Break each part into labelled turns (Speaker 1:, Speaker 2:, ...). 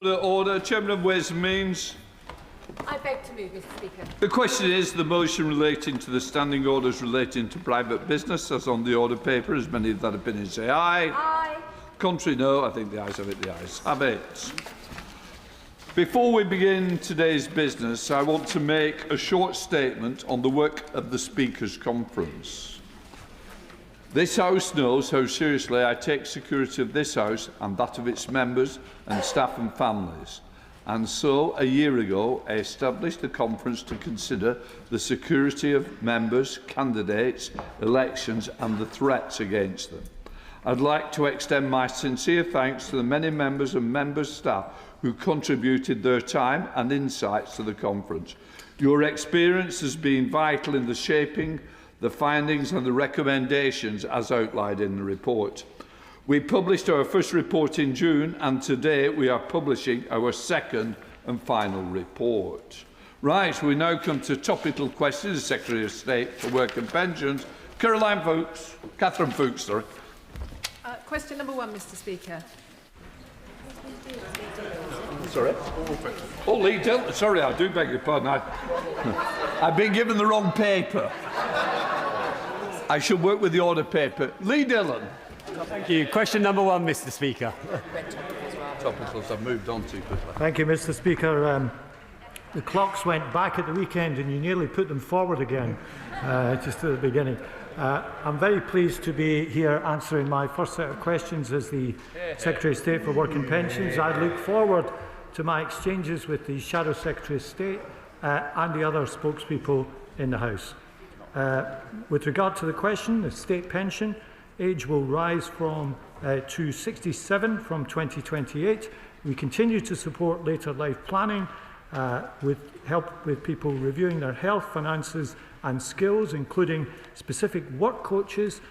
Speaker 1: Order. Chairman of Ways and Means.
Speaker 2: I beg to move, Mr. Speaker.
Speaker 1: The question is the motion relating to the standing orders relating to private business, as on the order paper. As many of that opinion say aye.
Speaker 2: Aye.
Speaker 1: Contrary, no. I think the ayes have it. The ayes have it. Before we begin today's business, I want to make a short statement on the work of the Speakers' Conference. This House knows how seriously I take security of this House and that of its members and staff and families. And so, a year ago, I established a conference to consider the security of members, candidates, elections and the threats against them. I'd like to extend my sincere thanks to the many members and members' staff who contributed their time and insights to the conference. Your experience has been vital in the shaping the findings and the recommendations as outlined in the report. We published our first report in June, and today we are publishing our second and final report. Right, we now come to topical questions. The Secretary of State for Work and Pensions, Catherine Fuchs, sorry.
Speaker 2: Question number 1, Mr. Speaker.
Speaker 1: Sorry? Oh, Lee Dillon. Sorry, I do beg your pardon. I've been given the wrong paper. I should work with the order paper. Lee Dillon.
Speaker 3: Thank you. Question number 1, Mr. Speaker.
Speaker 1: Topicals I've moved on to quickly.
Speaker 4: Thank you, Mr. Speaker. The clocks went back at the weekend and you nearly put them forward again, just at the beginning. I'm very pleased to be here answering my first set of questions as the Secretary of State for Work and Pensions. I look forward to my exchanges with the Shadow Secretary of State and the other spokespeople in the House. With regard to the question, the state pension age will rise to 67 from 2028. We continue to support later life planning with help with people reviewing their health, finances and skills, including specific work coaches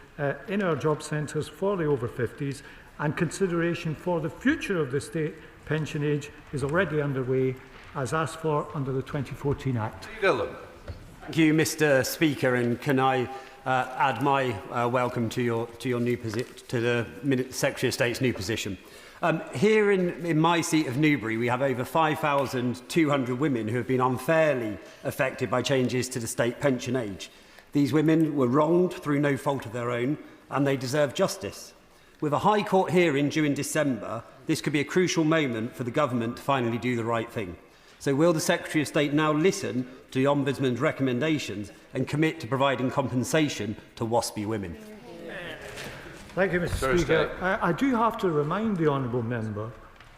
Speaker 4: in our job centres for the over 50s, and consideration for the future of the state pension age is already underway as asked for under the 2014 Act.
Speaker 3: Thank you, Mr. Speaker, and can I add my welcome to your new to the Secretary of State's new position. Here in my seat of Newbury, we have over 5,200 women who have been unfairly affected by changes to the state pension age. These women were wronged through no fault of their own, and they deserve justice. With a High Court hearing due in December, this could be a crucial moment for the government to finally do the right thing. So will the Secretary of State now listen to the Ombudsman's recommendations and commit to providing compensation to WASPy women?
Speaker 4: Thank you, Mr. Speaker. I do have to remind the honourable member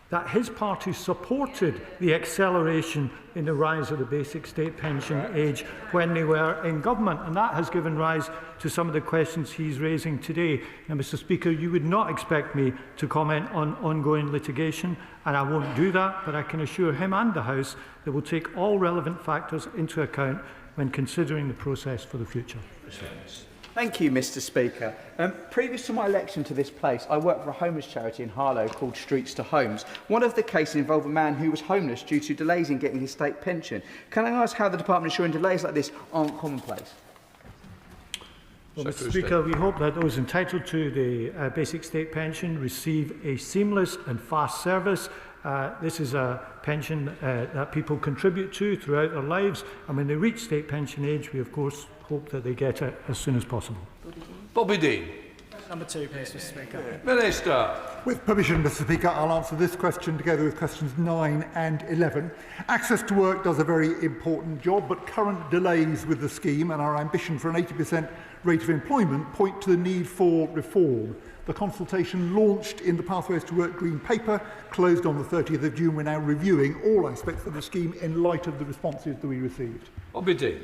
Speaker 4: that his party supported the acceleration in the rise of the basic state pension age when they were in government, and that has given rise to some of the questions he's raising today. Now, Mr. Speaker, you would not expect me to comment on ongoing litigation, and I won't do that, but I can assure him and the House that we'll take all relevant factors into account when considering the process for the future.
Speaker 5: Thank you, Mr. Speaker. Previous to my election to this place, I worked for a homeless charity in Harlow called Streets to Homes. One of the cases involved a man who was homeless due to delays in getting his state pension. Can I ask how the Department ensuring delays like this aren't commonplace?
Speaker 4: Well, Mr. Speaker, we hope that those entitled to the basic state pension receive a seamless and fast service. This is a pension that people contribute to throughout their lives, and when they reach state pension age, we of course hope that they get it as soon as possible.
Speaker 1: Bobby Dean.
Speaker 6: Number 2, please, Mr. Speaker.
Speaker 1: Minister.
Speaker 7: With permission, Mr. Speaker, I'll answer this question together with questions 9 and 11. Access to work does a very important job, but current delays with the scheme and our ambition for an 80% rate of employment point to the need for reform. The consultation launched in the Pathways to Work Green Paper closed on the 30th of June. We're now reviewing all aspects of the scheme in light of the responses that we received.
Speaker 1: Bobby Dean.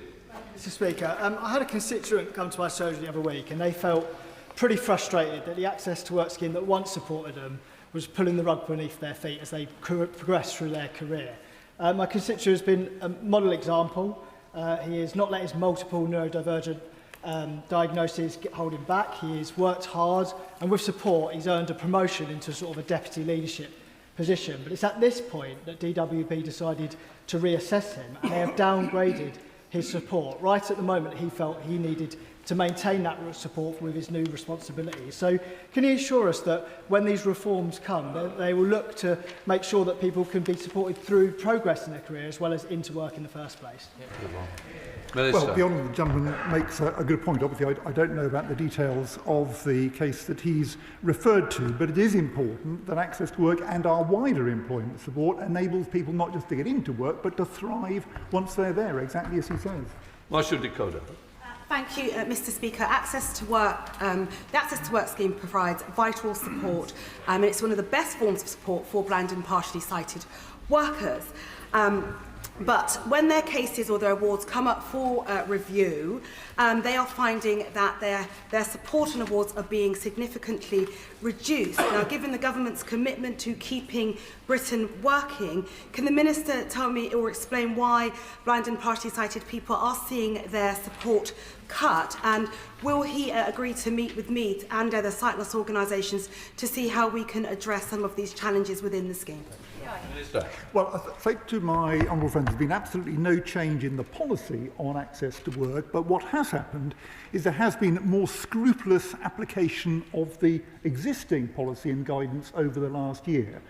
Speaker 6: Mr. Speaker, I had a constituent come to my surgery the other week, and they felt pretty frustrated that the Access to Work scheme that once supported them was pulling the rug beneath their feet as they progressed through their career. My constituent has been a model example. He has not let his multiple neurodivergent diagnoses hold him back. He has worked hard, and with support, he's earned a promotion into sort of a deputy leadership position. But it's at this point that DWP decided to reassess him, and they have downgraded his support. Right at the moment, he felt he needed to maintain that support with his new responsibilities. So can you assure us that when these reforms come, they will look to make sure that people can be supported through progress in their career as well as into work in the first place?
Speaker 7: Well, the honourable gentleman makes a good point. Obviously, I don't know about the details of the case that he's referred to, but it is important that access to work and our wider employment support enables people not just to get into work, but to thrive once they're there, exactly as he says.
Speaker 1: Marshal Dakota.
Speaker 8: Thank you, Mr. Speaker. Access to work, the Access to Work scheme provides vital support, and it's one of the best forms of support for blind and partially sighted workers. But when their cases or their awards come up for review, they are finding that their support and awards are being significantly reduced. Now, given the government's commitment to keeping Britain working, can the Minister tell me or explain why blind and partially sighted people are seeing their support cut? And will he agree to meet with me and other sightless organisations to see how we can address some of these challenges within the scheme?
Speaker 1: Minister.
Speaker 7: Well, I say to my honourable friends, there's been absolutely no change in the policy on access to work, but what has happened is there has been more scrupulous application of the existing policy and guidance over the last year.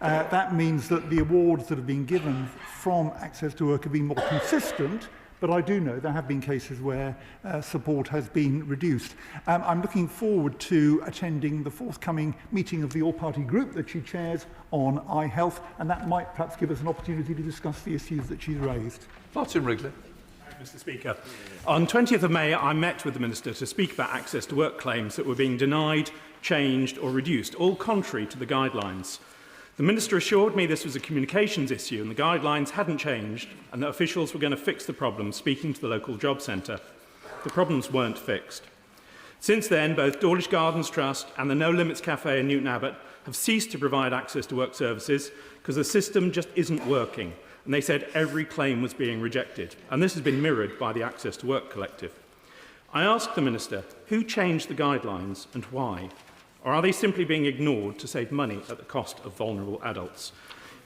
Speaker 7: That means that the awards that have been given from access to work have been more consistent, but I do know there have been cases where support has been reduced. I'm looking forward to attending the forthcoming meeting of the all-party group that she chairs on eye health, and that might perhaps give us an opportunity to discuss the issues that she's raised.
Speaker 1: Martin Wrigley.
Speaker 9: Mr. Speaker. On 20th of May, I met with the Minister to speak about access to work claims that were being denied, changed or reduced, all contrary to the guidelines. The Minister assured me this was a communications issue and the guidelines hadn't changed and that officials were going to fix the problem, speaking to the local job centre. The problems weren't fixed. Since then, both Dawlish Gardens Trust and the No Limits Cafe in Newton Abbot have ceased to provide access to work services because the system just isn't working. And they said every claim was being rejected. And this has been mirrored by the Access to Work Collective. I asked the Minister, who changed the guidelines and why? Or are they simply being ignored to save money at the cost of vulnerable adults?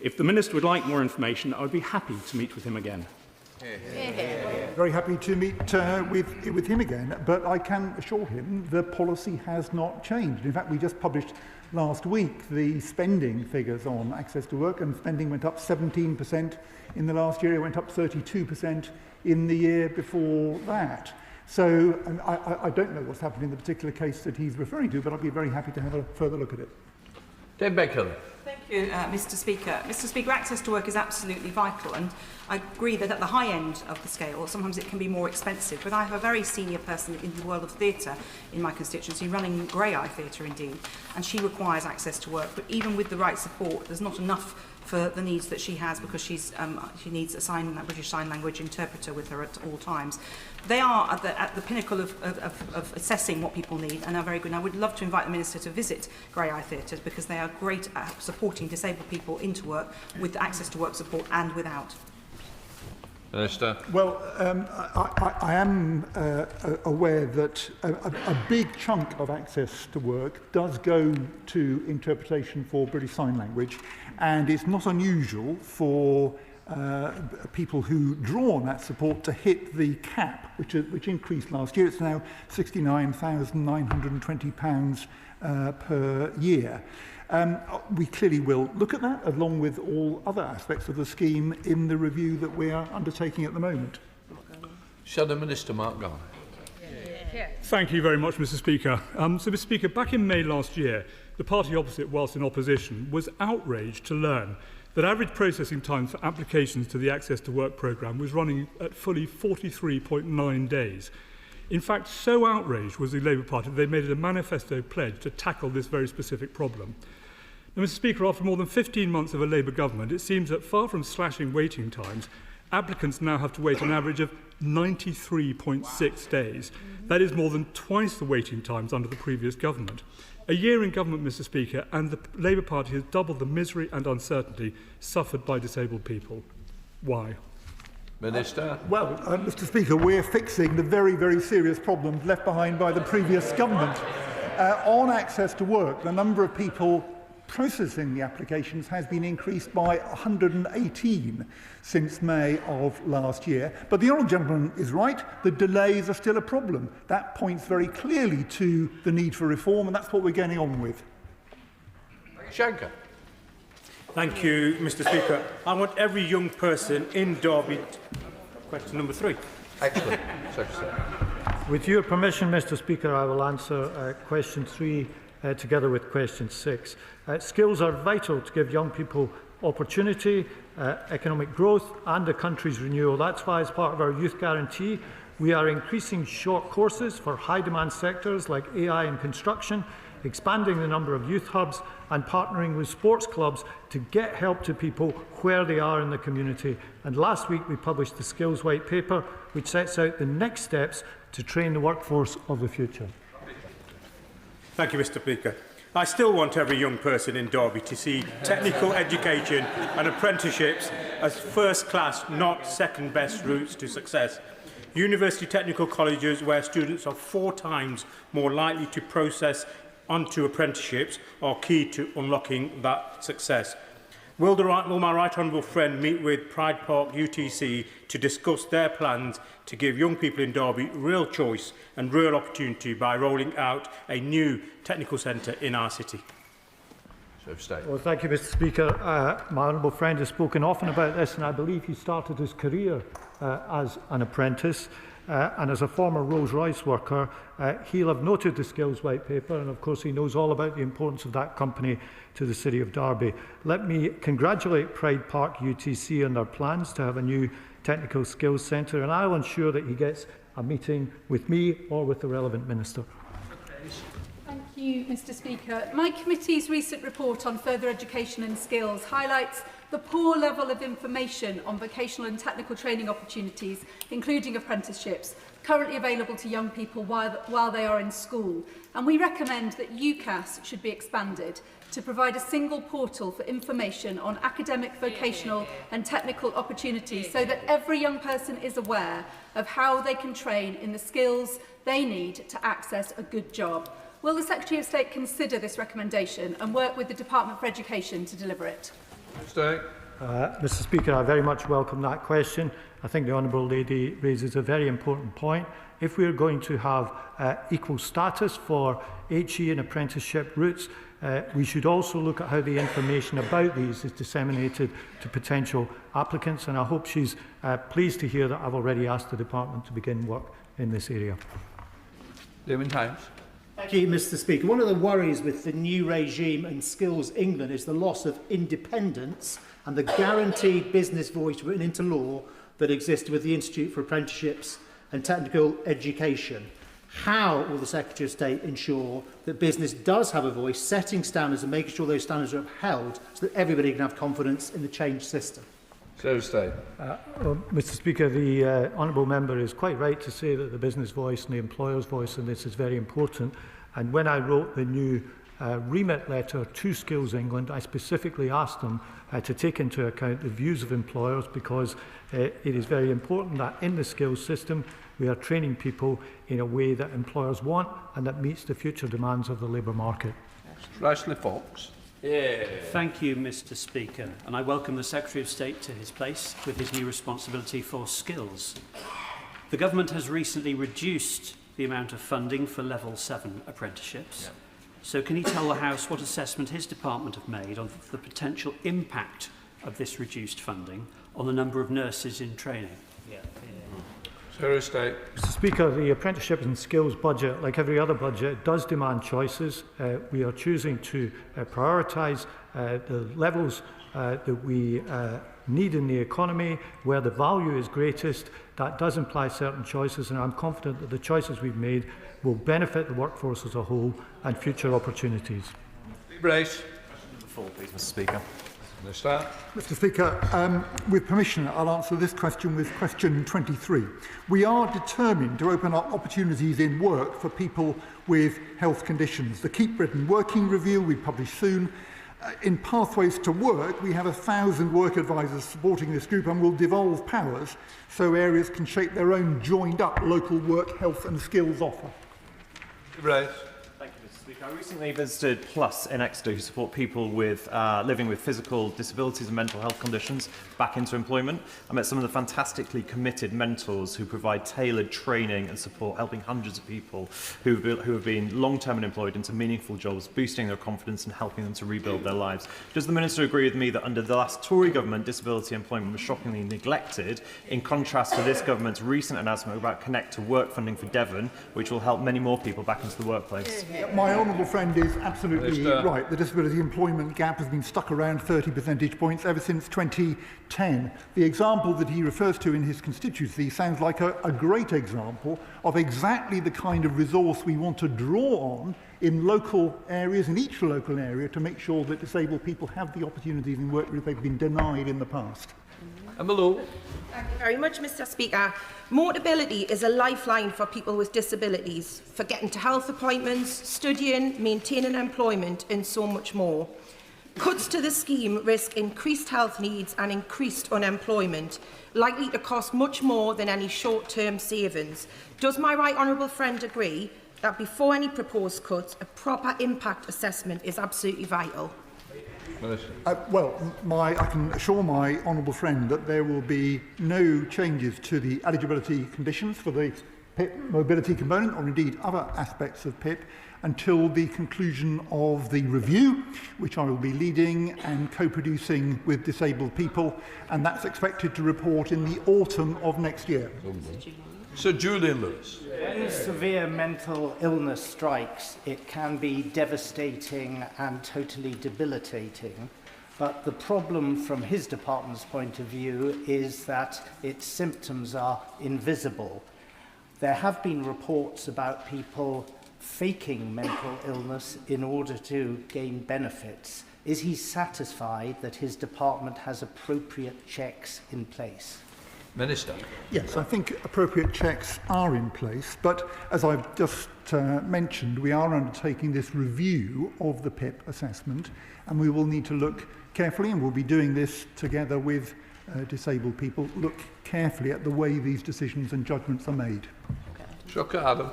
Speaker 9: If the Minister would like more information, I would be happy to meet with him again.
Speaker 7: Very happy to meet with him again, but I can assure him the policy has not changed. In fact, we just published last week the spending figures on access to work, and spending went up 17% in the last year. It went up 32% in the year before that. So I don't know what's happened in the particular case that he's referring to, but I'd be very happy to have a further look at it.
Speaker 1: Dave Beckham.
Speaker 10: Thank you, Mr. Speaker. Mr. Speaker, access to work is absolutely vital, and I agree that at the high end of the scale, sometimes it can be more expensive. But I have a very senior person in the world of theatre in my constituency, running Grey Eye Theatre indeed, and she requires access to work. But even with the right support, there's not enough for the needs that she has, because she needs a British Sign Language interpreter with her at all times. They are at the pinnacle of assessing what people need, and are very good. And I would love to invite the Minister to visit Grey Eye Theatres, because they are great at supporting disabled people into work with access to work support and without.
Speaker 1: Minister.
Speaker 7: Well, I am aware that a big chunk of access to work does go to interpretation for British Sign Language, and it's not unusual for people who draw on that support to hit the cap, which increased last year. It's now £69,920 per year. We clearly will look at that, along with all other aspects of the scheme, in the review that we are undertaking at the moment.
Speaker 1: Shadow Minister Mark Garner.
Speaker 11: Thank you very much, Mr. Speaker. Mr. Speaker, back in May last year, the party opposite, whilst in opposition, was outraged to learn that average processing times for applications to the Access to Work programme was running at fully 43.9 days. In fact, so outraged was the Labour Party that they made it a manifesto pledge to tackle this very specific problem. Now, Mr. Speaker, after more than 15 months of a Labour government, it seems that far from slashing waiting times, applicants now have to wait an average of 93.6 days. That is more than twice the waiting times under the previous government. A year in government, Mr. Speaker, and the Labour Party has doubled the misery and uncertainty suffered by disabled people. Why?
Speaker 1: Minister.
Speaker 7: Well, Mr. Speaker, we're fixing the very, very serious problems left behind by the previous government. On access to work, the number of people processing the applications has been increased by 118 since May of last year. But the honourable gentleman is right, the delays are still a problem. That points very clearly to the need for reform, and that's what we're getting on with.
Speaker 1: Shanker.
Speaker 12: Thank you, Mr. Speaker. I want every young person in Derby... Question number 3.
Speaker 1: Excellent. Secretary.
Speaker 4: With your permission, Mr. Speaker, I will answer question 3 together with question 6. Skills are vital to give young people opportunity, economic growth and the country's renewal. That's why, as part of our Youth Guarantee, we are increasing short courses for high-demand sectors like AI and construction, expanding the number of youth hubs and partnering with sports clubs to get help to people where they are in the community. And last week we published the Skills White Paper, which sets out the next steps to train the workforce of the future.
Speaker 12: Thank you, Mr. Speaker. I still want every young person in Derby to see technical education and apprenticeships as first-class, not second-best routes to success. University technical colleges where students are 4 times more likely to process onto apprenticeships are key to unlocking that success. Will my right honourable friend meet with Pride Park UTC to discuss their plans to give young people in Derby real choice and real opportunity by rolling out a new technical centre in our city?
Speaker 4: Well, thank you, Mr. Speaker. My honourable friend has spoken often about this, and I believe he started his career as an apprentice. And as a former Rolls-Royce worker, he'll have noted the Skills White Paper, and of course he knows all about the importance of that company to the City of Derby. Let me congratulate Pride Park UTC on their plans to have a new technical skills centre, and I will ensure that he gets a meeting with me or with the relevant minister.
Speaker 2: Thank you, Mr. Speaker. My committee's recent report on further education and skills highlights the poor level of information on vocational and technical training opportunities, including apprenticeships, currently available to young people while they are in school. And we recommend that UCAS should be expanded to provide a single portal for information on academic, vocational and technical opportunities so that every young person is aware of how they can train in the skills they need to access a good job. Will the Secretary of State consider this recommendation and work with the Department for Education to deliver it?
Speaker 4: Mr. Speaker, I very much welcome that question. I think the Honourable Lady raises a very important point. If we are going to have equal status for HE and apprenticeship routes, we should also look at how the information about these is disseminated to potential applicants, and I hope she's pleased to hear that I've already asked the Department to begin work in this area.
Speaker 1: David Times.
Speaker 13: Thank you, Mr. Speaker. One of the worries with the new regime and Skills England is the loss of independence and the guaranteed business voice written into law that existed with the Institute for Apprenticeships and Technical Education. How will the Secretary of State ensure that business does have a voice, setting standards and making sure those standards are upheld so that everybody can have confidence in the changed system?
Speaker 4: Mr. Speaker, the honourable member is quite right to say that the business voice and the employer's voice in this is very important. And when I wrote the new remit letter to Skills England, I specifically asked them to take into account the views of employers, because it is very important that in the skills system we are training people in a way that employers want and that meets the future demands of the labour market.
Speaker 1: Ashley Fox.
Speaker 14: Thank you, Mr. Speaker, and I welcome the Secretary of State to his place with his new responsibility for skills. The government has recently reduced the amount of funding for Level 7 apprenticeships. So can he tell the House what assessment his department have made on the potential impact of this reduced funding on the number of nurses in training?
Speaker 4: Mr. Speaker, the apprenticeship and skills budget, like every other budget, does demand choices. We are choosing to prioritise the levels that we need in the economy, where the value is greatest. That does imply certain choices, and I'm confident that the choices we've made will benefit the workforce as a whole and future opportunities.
Speaker 1: Brace.
Speaker 15: The floor, please, Mr. Speaker.
Speaker 7: Mr. Speaker, with permission, I'll answer this question with question 23. We are determined to open up opportunities in work for people with health conditions. The Keep Britain Working Review we publish soon. In Pathways to Work, we have 1,000 work advisors supporting this group, and will devolve powers so areas can shape their own joined-up local work, health and skills offer.
Speaker 1: Right.
Speaker 15: Thank you, Mr. I recently visited Plus in Exeter, who support people with living with physical disabilities and mental health conditions back into employment. I met some of the fantastically committed mentors who provide tailored training and support, helping hundreds of people who have been long-term unemployed into meaningful jobs, boosting their confidence and helping them to rebuild their lives. Does the Minister agree with me that under the last Tory government, disability employment was shockingly neglected, in contrast to this government's recent announcement about Connect to Work funding for Devon, which will help many more people back into the workplace?
Speaker 7: My honourable friend is absolutely right. The disability employment gap has been stuck around 30 percentage points ever since 2010. The example that he refers to in his constituency sounds like a great example of exactly the kind of resource we want to draw on in local areas, in each local area, to make sure that disabled people have the opportunities in work that they've been denied in the past.
Speaker 16: Thank you very much, Mr. Speaker. Mobility is a lifeline for people with disabilities, for getting to health appointments, studying, maintaining employment and so much more. Cuts to the scheme risk increased health needs and increased unemployment, likely to cost much more than any short-term savings. Does my right honourable friend agree that before any proposed cuts, a proper impact assessment is absolutely vital?
Speaker 7: I can assure my honourable friend that there will be no changes to the eligibility conditions for the PIP mobility component, or indeed other aspects of PIP, until the conclusion of the review, which I will be leading and co-producing with disabled people, and that's expected to report in the autumn of next year.
Speaker 1: Sir Julian Lewis.
Speaker 13: When severe mental illness strikes, it can be devastating and totally debilitating. But the problem from his department's point of view is that its symptoms are invisible. There have been reports about people faking mental illness in order to gain benefits. Is he satisfied that his department has appropriate checks in place?
Speaker 1: Minister.
Speaker 7: Yes, I think appropriate checks are in place, but as I've just mentioned, we are undertaking this review of the PIP assessment, and we will need to look carefully, and we'll be doing this together with disabled people, look carefully at the way these decisions and judgments are made.
Speaker 1: Shocker Adam.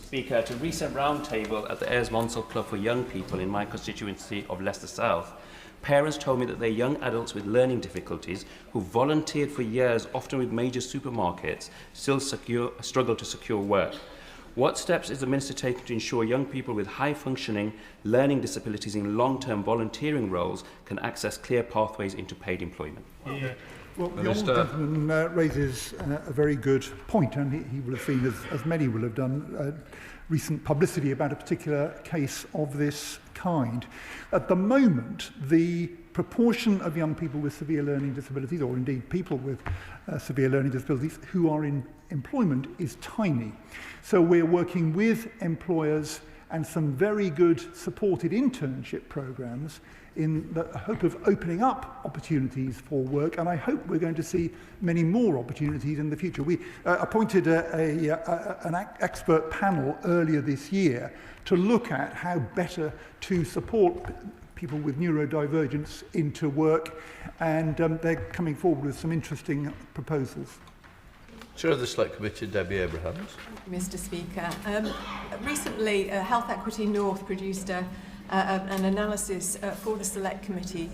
Speaker 17: Speaker, at a recent roundtable at the Ayers Monsell Club for Young People in my constituency of Leicester South, parents told me that their young adults with learning difficulties who volunteered for years, often with major supermarkets, still struggle to secure work. What steps is the Minister taking to ensure young people with high-functioning learning disabilities in long-term volunteering roles can access clear pathways into paid employment?
Speaker 7: Well, the honourable gentleman raises a very good point, and he will have seen, as many will have done, recent publicity about a particular case of this kind. At the moment, the proportion of young people with severe learning disabilities, or indeed people with severe learning disabilities who are in employment, is tiny. So we're working with employers and some very good supported internship programs in the hope of opening up opportunities for work, and I hope we're going to see many more opportunities in the future. We appointed an expert panel earlier this year to look at how better to support people with neurodivergence into work, and they're coming forward with some interesting proposals.
Speaker 1: Chair of the Select Committee, Debbie Abrahams.
Speaker 18: Mr. Speaker, recently Health Equity North produced an analysis for the Select Committee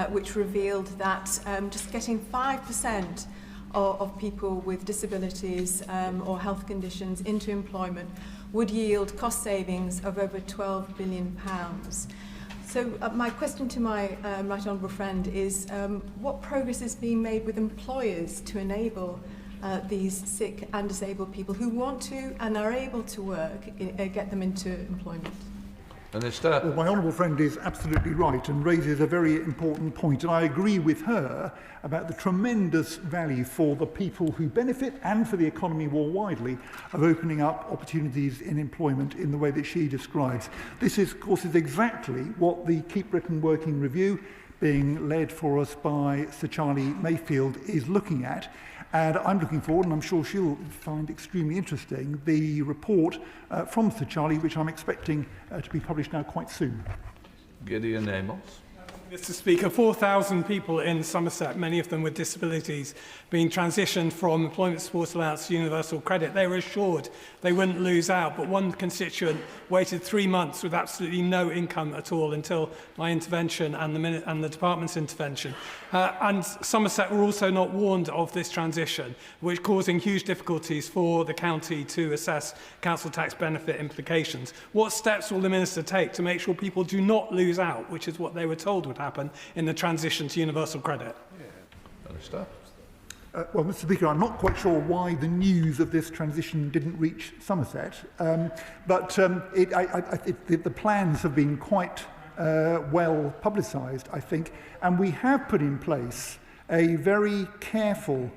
Speaker 18: which revealed that just getting 5% of people with disabilities or health conditions into employment would yield cost savings of over £12 billion. So my question to my right honourable friend is what progress is being made with employers to enable these sick and disabled people who want to and are able to work, get them into employment?
Speaker 7: Minister. Well, my honourable friend is absolutely right and raises a very important point, and I agree with her about the tremendous value for the people who benefit and for the economy more widely of opening up opportunities in employment in the way that she describes. This is, of course, is exactly what the Keep Britain Working review, being led for us by Sir Charlie Mayfield, is looking at. And I'm looking forward, and I'm sure she'll find extremely interesting, the report from Sir Charlie, which I'm expecting to be published now quite soon.
Speaker 1: Gideon Amos.
Speaker 19: Mr. Speaker, 4,000 people in Somerset, many of them with disabilities, being transitioned from employment support allowance to universal credit. They were assured they wouldn't lose out, but one constituent waited 3 months with absolutely no income at all until my intervention and the department's intervention. And Somerset were also not warned of this transition, which causing huge difficulties for the county to assess council tax benefit implications. What steps will the Minister take to make sure people do not lose out, which is what they were told would happen in the transition to universal credit?
Speaker 7: Well, Mr. Speaker, I'm not quite sure why the news of this transition didn't reach Somerset, but the plans have been quite well publicised, I think, and we have put in place a very careful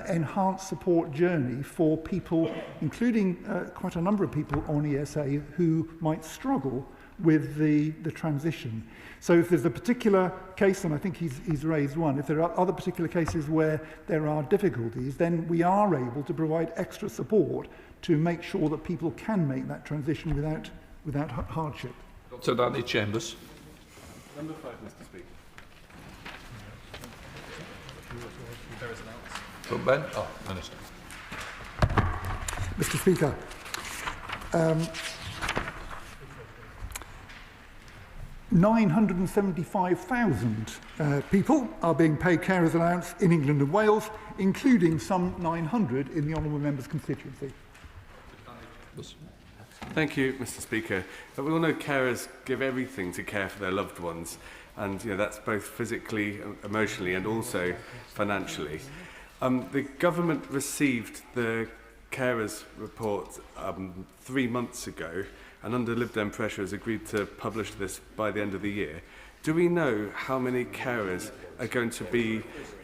Speaker 7: enhanced support journey for people, including quite a number of people on ESA who might struggle with the transition. So if there's a particular case, and I think he's raised one, if there are other particular cases where there are difficulties, then we are able to provide extra support to make sure that people can make that transition without hardship.
Speaker 1: Dr. Danny Chambers.
Speaker 20: Number 5, Mr. Speaker.
Speaker 1: From Ben? Oh, Minister.
Speaker 7: Mr. Speaker, 975,000 people are being paid carers allowance in England and Wales, including some 900 in the honourable member's constituency.
Speaker 20: Thank you, Mr. Speaker. We all know carers give everything to care for their loved ones, and that's both physically, emotionally, and also financially. The government received the carers report 3 months ago, and under Lib Dem pressure has agreed to publish this by the end of the year. Do we know how many carers are going to be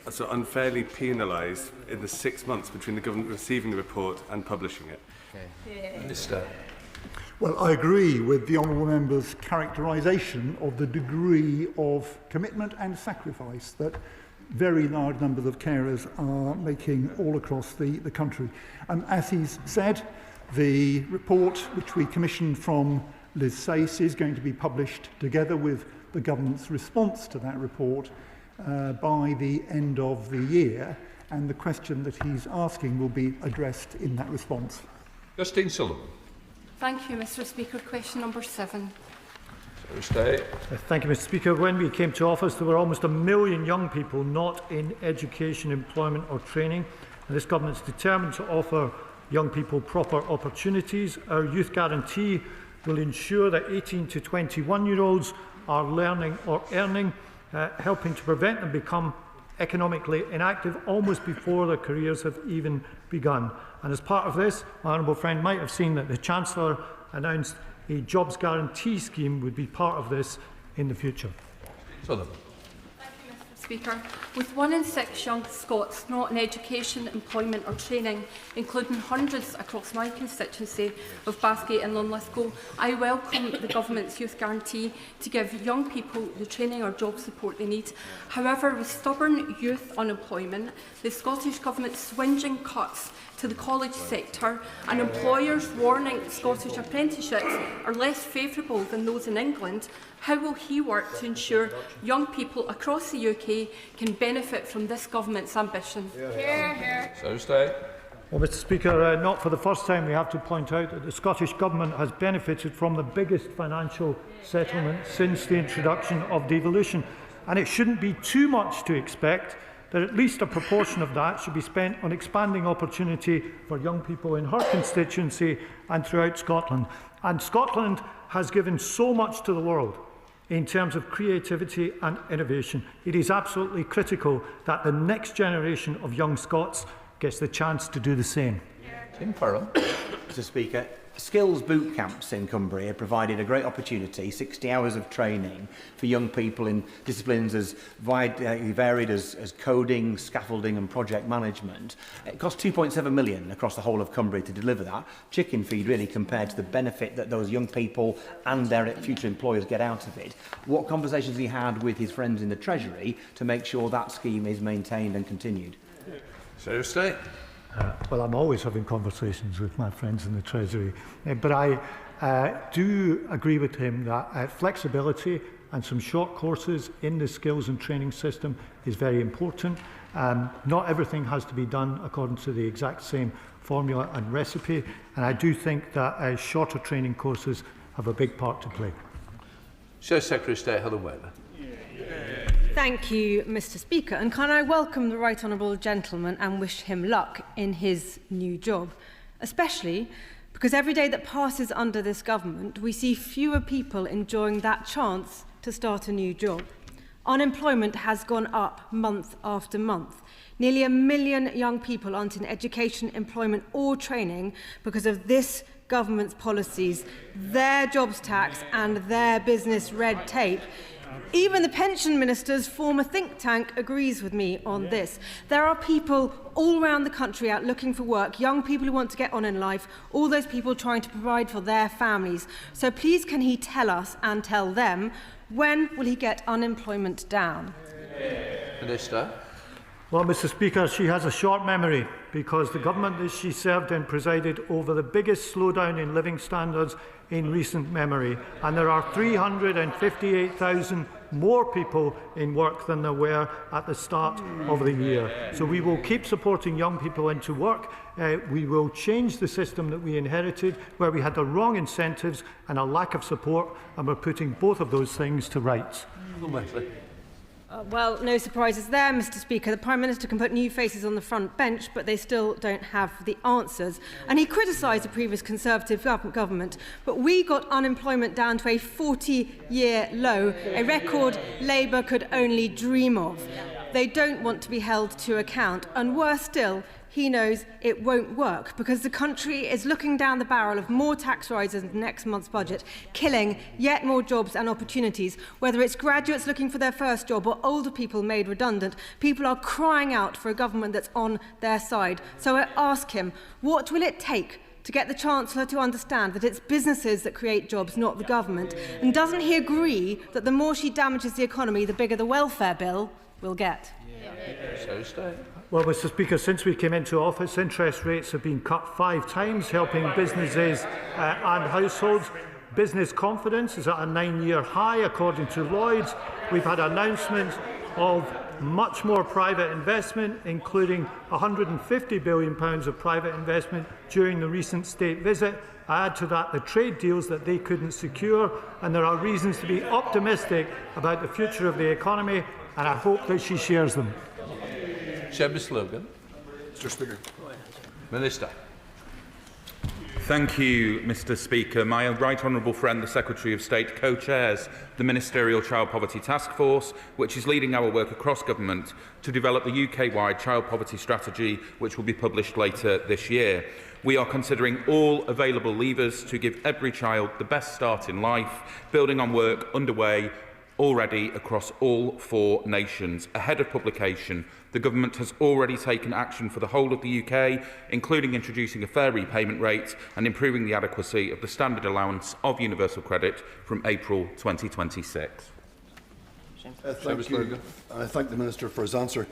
Speaker 20: sort of unfairly penalised in the 6 months between the government receiving the report and publishing it?
Speaker 1: Minister.
Speaker 7: Well, I agree with the honourable member's characterisation of the degree of commitment and sacrifice that very large numbers of carers are making all across the country. As he's said, the report which we commissioned from Liz Sayce is going to be published together with the government's response to that report by the end of the year, and the question that he's asking will be addressed in that response.
Speaker 1: Justine Sullivan.
Speaker 21: Thank you, Mr. Speaker. Question number 7.
Speaker 4: Thank you, Mr. Speaker. When we came to office, there were almost 1 million young people not in education, employment or training. And this government is determined to offer young people proper opportunities. Our youth guarantee will ensure that 18 to 21-year-olds are learning or earning, helping to prevent them become economically inactive almost before their careers have even begun. And as part of this, my honourable friend might have seen that the Chancellor announced a jobs guarantee scheme would be part of this in the future.
Speaker 1: Sullivan.
Speaker 21: Speaker, with 1 in 6 young Scots not in education, employment or training, including hundreds across my constituency of Bathgate and Linlithgow, I welcome the Government's Youth Guarantee to give young people the training or job support they need. However, with stubborn youth unemployment, the Scottish Government's swinging cuts to the college sector and employers warning Scottish apprenticeships are less favourable than those in England, how will he work to ensure young people across the UK can benefit from this government's ambition?
Speaker 1: So stay.
Speaker 4: Well, Mr. Speaker, not for the first time we have to point out that the Scottish Government has benefited from the biggest financial settlement since the introduction of devolution, and it shouldn't be too much to expect that at least a proportion of that should be spent on expanding opportunity for young people in her constituency and throughout Scotland. And Scotland has given so much to the world in terms of creativity and innovation. It is absolutely critical that the next generation of young Scots gets the chance to do the same.
Speaker 1: Tim Farrell.
Speaker 22: Mr. Speaker, skills boot camps in Cumbria provided a great opportunity, 60 hours of training for young people in disciplines as varied as coding, scaffolding and project management. It cost 2.7 million across the whole of Cumbria to deliver that. Chicken feed really compared to the benefit that those young people and their future employers get out of it. What conversations has he had with his friends in the Treasury to make sure that scheme is maintained and continued?
Speaker 1: Seriously?
Speaker 4: Well, I'm always having conversations with my friends in the Treasury, but I do agree with him that flexibility and some short courses in the skills and training system is very important. Not everything has to be done according to the exact same formula and recipe, and I do think that shorter training courses have a big part to play.
Speaker 1: Secretary of State Helen Wayner.
Speaker 3: Thank you, Mr. Speaker, and can I welcome the Right Honourable Gentleman and wish him luck in his new job, especially because every day that passes under this government, we see fewer people enjoying that chance to start a new job. Unemployment has gone up month after month. Nearly 1 million young people aren't in education, employment or training because of this government's policies, their jobs tax and their business red tape. Even the pension minister's former think tank agrees with me on this. There are people all around the country out looking for work, young people who want to get on in life, all those people trying to provide for their families. So please can he tell us and tell them, when will he get unemployment down?
Speaker 1: Minister.
Speaker 4: Well, Mr. Speaker, she has a short memory because the government that she served in presided over the biggest slowdown in living standards in recent memory, and there are 358,000 more people in work than there were at the start of the year. So we will keep supporting young people into work. We will change the system that we inherited, where we had the wrong incentives and a lack of support, and we're putting both of those things to rights.
Speaker 3: Well, no surprises there, Mr. Speaker. The Prime Minister can put new faces on the front bench, but they still don't have the answers. And he criticised the previous Conservative government, but we got unemployment down to a 40-year low, a record Labour could only dream of. They don't want to be held to account, and worse still, he knows it won't work because the country is looking down the barrel of more tax rises in next month's budget, killing yet more jobs and opportunities. Whether it's graduates looking for their first job or older people made redundant, people are crying out for a government that's on their side. So I ask him, what will it take to get the Chancellor to understand that it's businesses that create jobs, not the government? And doesn't he agree that the more she damages the economy, the bigger the welfare bill will get?
Speaker 4: Well, Mr. Speaker, since we came into office, interest rates have been cut 5 times, helping businesses and households. Business confidence is at a 9-year high, according to Lloyds. We've had announcements of much more private investment, including £150 billion of private investment during the recent state visit. Add to that the trade deals that they couldn't secure, and there are reasons to be optimistic about the future of the economy, and I hope that she shares them.
Speaker 1: Seamus Logan.
Speaker 5: Mr. Speaker.
Speaker 1: Minister.
Speaker 23: Thank you, Mr. Speaker. My right honourable friend, the Secretary of State, co-chairs the Ministerial Child Poverty Task Force, which is leading our work across government to develop the UK-wide child poverty strategy, which will be published later this year. We are considering all available levers to give every child the best start in life, building on work underway already across all 4 nations. Ahead of publication, the Government has already taken action for the whole of the UK, including introducing a fair repayment rate and improving the adequacy of the standard allowance of universal credit from April 2026.
Speaker 5: Thank you. I thank the Minister for his answer.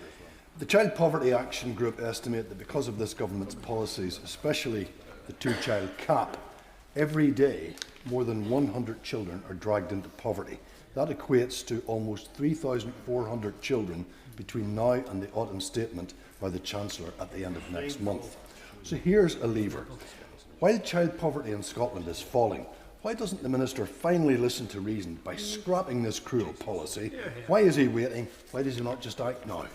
Speaker 5: The Child Poverty Action Group estimate that because of this Government's policies, especially the 2-child cap, every day more than 100 children are dragged into poverty. That equates to almost 3,400 children between now and the autumn statement by the Chancellor at the end of next month. So here's a lever. While child poverty in Scotland is falling, why doesn't the Minister finally listen to reason by scrapping this cruel policy? Why is he waiting? Why does he not just act now?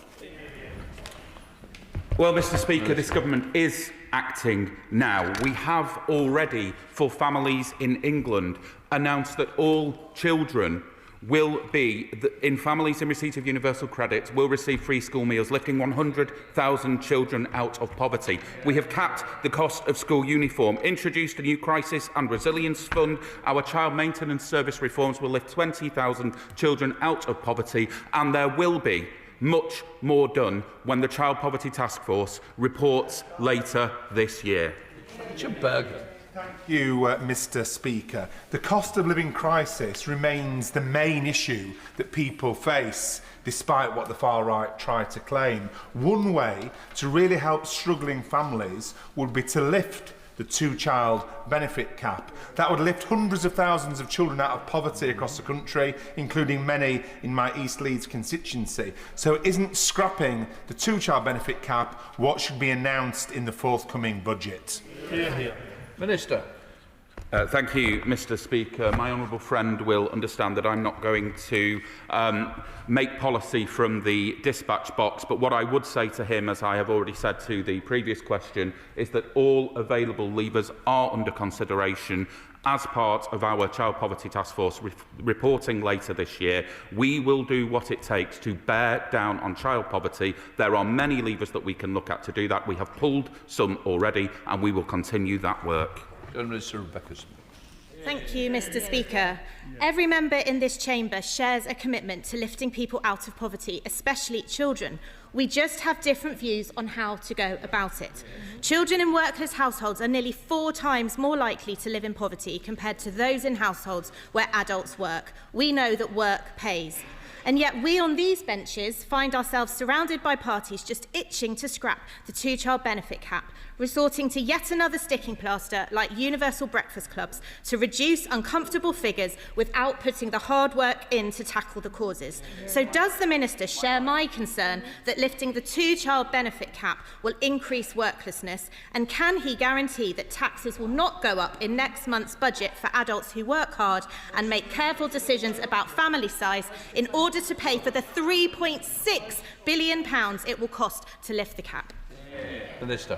Speaker 23: Well, Mr. Speaker, this government is acting now. We have already, for families in England, announced that all children will be, in families in receipt of universal credit, will receive free school meals, lifting 100,000 children out of poverty. We have capped the cost of school uniform, introduced a new crisis and resilience fund. Our child maintenance service reforms will lift 20,000 children out of poverty, and there will be much more done when the Child Poverty Task Force reports later this year.
Speaker 24: Thank you, Mr. Speaker. The cost of living crisis remains the main issue that people face, despite what the far right try to claim. One way to really help struggling families would be to lift the the two-child benefit cap. That would lift hundreds of thousands of children out of poverty across the country, including many in my East Leeds constituency. So isn't scrapping the two-child benefit cap what should be announced in the forthcoming budget?
Speaker 1: Minister.
Speaker 23: Thank you, Mr. Speaker. My honourable friend will understand that I'm not going to make policy from the dispatch box, but what I would say to him, as I have already said to the previous question, is that all available levers are under consideration as part of our Child Poverty Task Force reporting later this year. We will do what it takes to bear down on child poverty. There are many levers that we can look at to do that. We have pulled some already, and we will continue that work.
Speaker 6: Thank you, Mr. Speaker. Every member in this chamber shares a commitment to lifting people out of poverty, especially children. We just have different views on how to go about it. Children in workless households are nearly 4 times more likely to live in poverty compared to those in households where adults work. We know that work pays. And yet we on these benches find ourselves surrounded by parties just itching to scrap the two-child benefit cap, resorting to yet another sticking plaster like universal breakfast clubs to reduce uncomfortable figures without putting the hard work in to tackle the causes. So does the Minister share my concern that lifting the two-child benefit cap will increase worklessness, and can he guarantee that taxes will not go up in next month's budget for adults who work hard and make careful decisions about family size in order to pay for the £3.6 billion it will cost to lift the cap?
Speaker 1: Minister.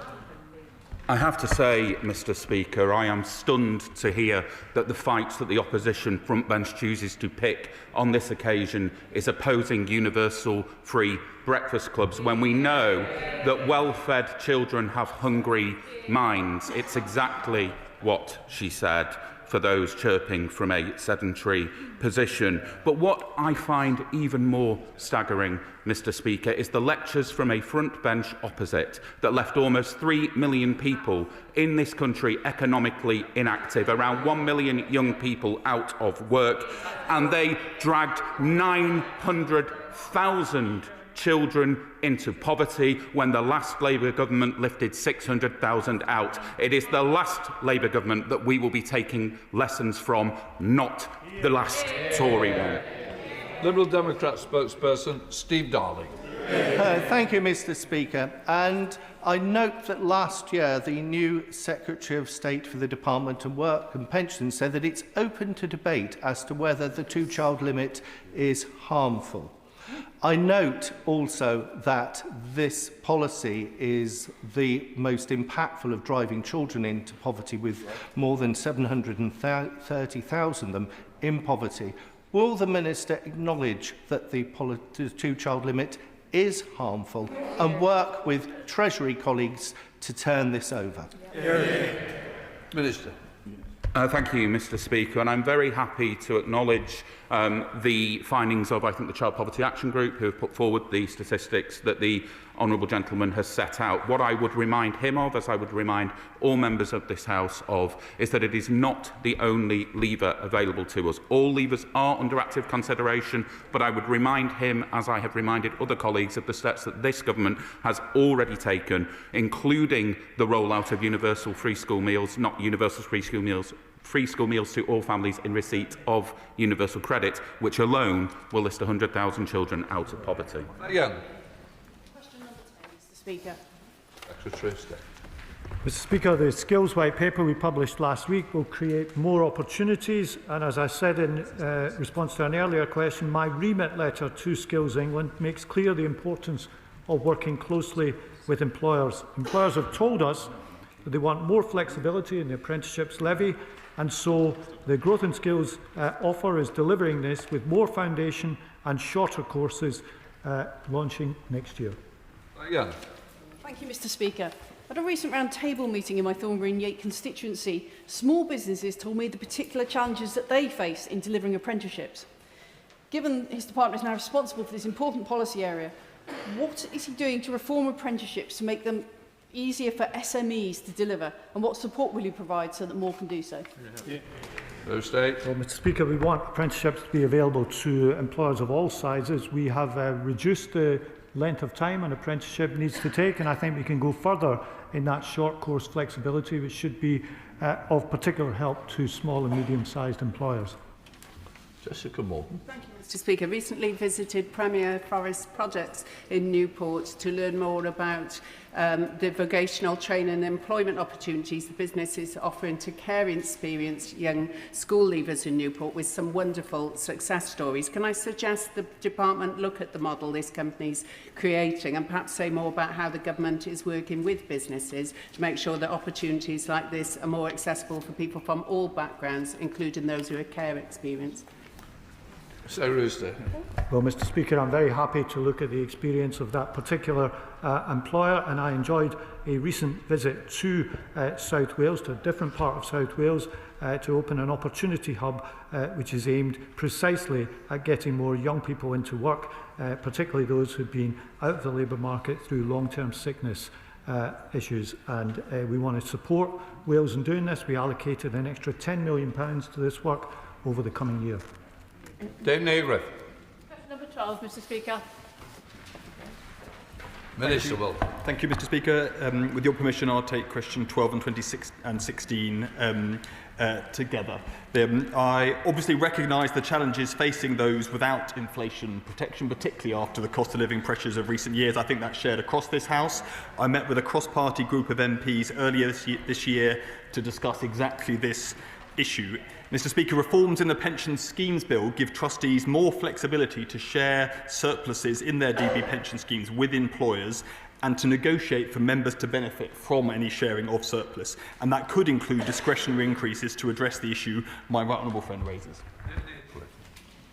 Speaker 23: I have to say, Mr. Speaker, I am stunned to hear that the fight that the opposition frontbench chooses to pick on this occasion is opposing universal free breakfast clubs when we know that well-fed children have hungry minds. It's exactly what she said, for those chirping from a sedentary position. But what I find even more staggering, Mr. Speaker, is the lectures from a front bench opposite that left almost 3 million people in this country economically inactive, around 1 million young people out of work, and they dragged 900,000 children into poverty when the last Labour government lifted 600,000 out. It is the last Labour government that we will be taking lessons from, not the last Tory one.
Speaker 1: Liberal Democrat spokesperson Steve Darling.
Speaker 8: Thank you, Mr. Speaker. And I note that last year the new Secretary of State for the Department of Work and Pensions said that it's open to debate as to whether the two-child limit is harmful. I note also that this policy is the most impactful of driving children into poverty, with more than 730,000 of them in poverty. Will the Minister acknowledge that the two-child limit is harmful and work with Treasury colleagues to turn this over?
Speaker 1: Minister.
Speaker 23: Thank you, Mr. Speaker, and I'm very happy to acknowledge the findings of, I think, the Child Poverty Action Group, who have put forward the statistics that the honourable gentleman has set out. What I would remind him of, as I would remind all members of this House of, is that it is not the only lever available to us. All levers are under active consideration, but I would remind him, as I have reminded other colleagues, of the steps that this government has already taken, including the rollout of universal free school meals, not universal free school meals to all families in receipt of universal credit, which alone will lift 100,000 children out of poverty.
Speaker 1: Young.
Speaker 9: Mr. Speaker.
Speaker 1: Secretary of State.
Speaker 4: Mr. Speaker, the Skills White Paper we published last week will create more opportunities, and as I said in response to an earlier question, my remit letter to Skills England makes clear the importance of working closely with employers. Employers have told us that they want more flexibility in the apprenticeships levy, and so the Growth and Skills offer is delivering this with more foundation and shorter courses launching next year.
Speaker 1: Yeah.
Speaker 9: Thank you, Mr. Speaker. At a recent round-table meeting in my Thornbury and Yate constituency, small businesses told me the particular challenges that they face in delivering apprenticeships. Given his department is now responsible for this important policy area, what is he doing to reform apprenticeships to make them easier for SMEs to deliver, and what support will you provide so that more can do so?
Speaker 1: Well,
Speaker 4: Mr. Speaker, we want apprenticeships to be available to employers of all sizes. We have reduced the length of time an apprenticeship needs to take, and I think we can go further in that short course flexibility, which should be of particular help to small and medium-sized employers.
Speaker 1: Jessica Morton.
Speaker 2: Thank you, Mr. Speaker. Recently visited Premier Forest Projects in Newport to learn more about the vocational training and employment opportunities the business is offering to caring experienced young school leavers in Newport, with some wonderful success stories. Can I suggest the department look at the model this company's creating and perhaps say more about how the government is working with businesses to make sure that opportunities like this are more accessible for people from all backgrounds, including those who are care experienced?
Speaker 1: Sir Rooster.
Speaker 4: Well, Mr. Speaker, I'm very happy to look at the experience of that particular employer, and I enjoyed a recent visit to South Wales, to a different part of South Wales, to open an opportunity hub which is aimed precisely at getting more young people into work, particularly those who've been out of the labour market through long-term sickness issues. And we want to support Wales in doing this. We allocated an extra £10 million to this work over the coming year.
Speaker 1: Dame Nagrith.
Speaker 10: Question number 12, Mr. Speaker.
Speaker 1: Minister will.
Speaker 11: Thank you, Mr. Speaker. With your permission, I'll take question 12 and 26 and 16 together. I obviously recognise the challenges facing those without inflation protection, particularly after the cost of living pressures of recent years. I think that's shared across this House. I met with a cross-party group of MPs earlier this year to discuss exactly this issue. Mr. Speaker, reforms in the pension schemes bill give trustees more flexibility to share surpluses in their DB pension schemes with employers and to negotiate for members to benefit from any sharing of surplus. And that could include discretionary increases to address the issue my right honourable friend raises.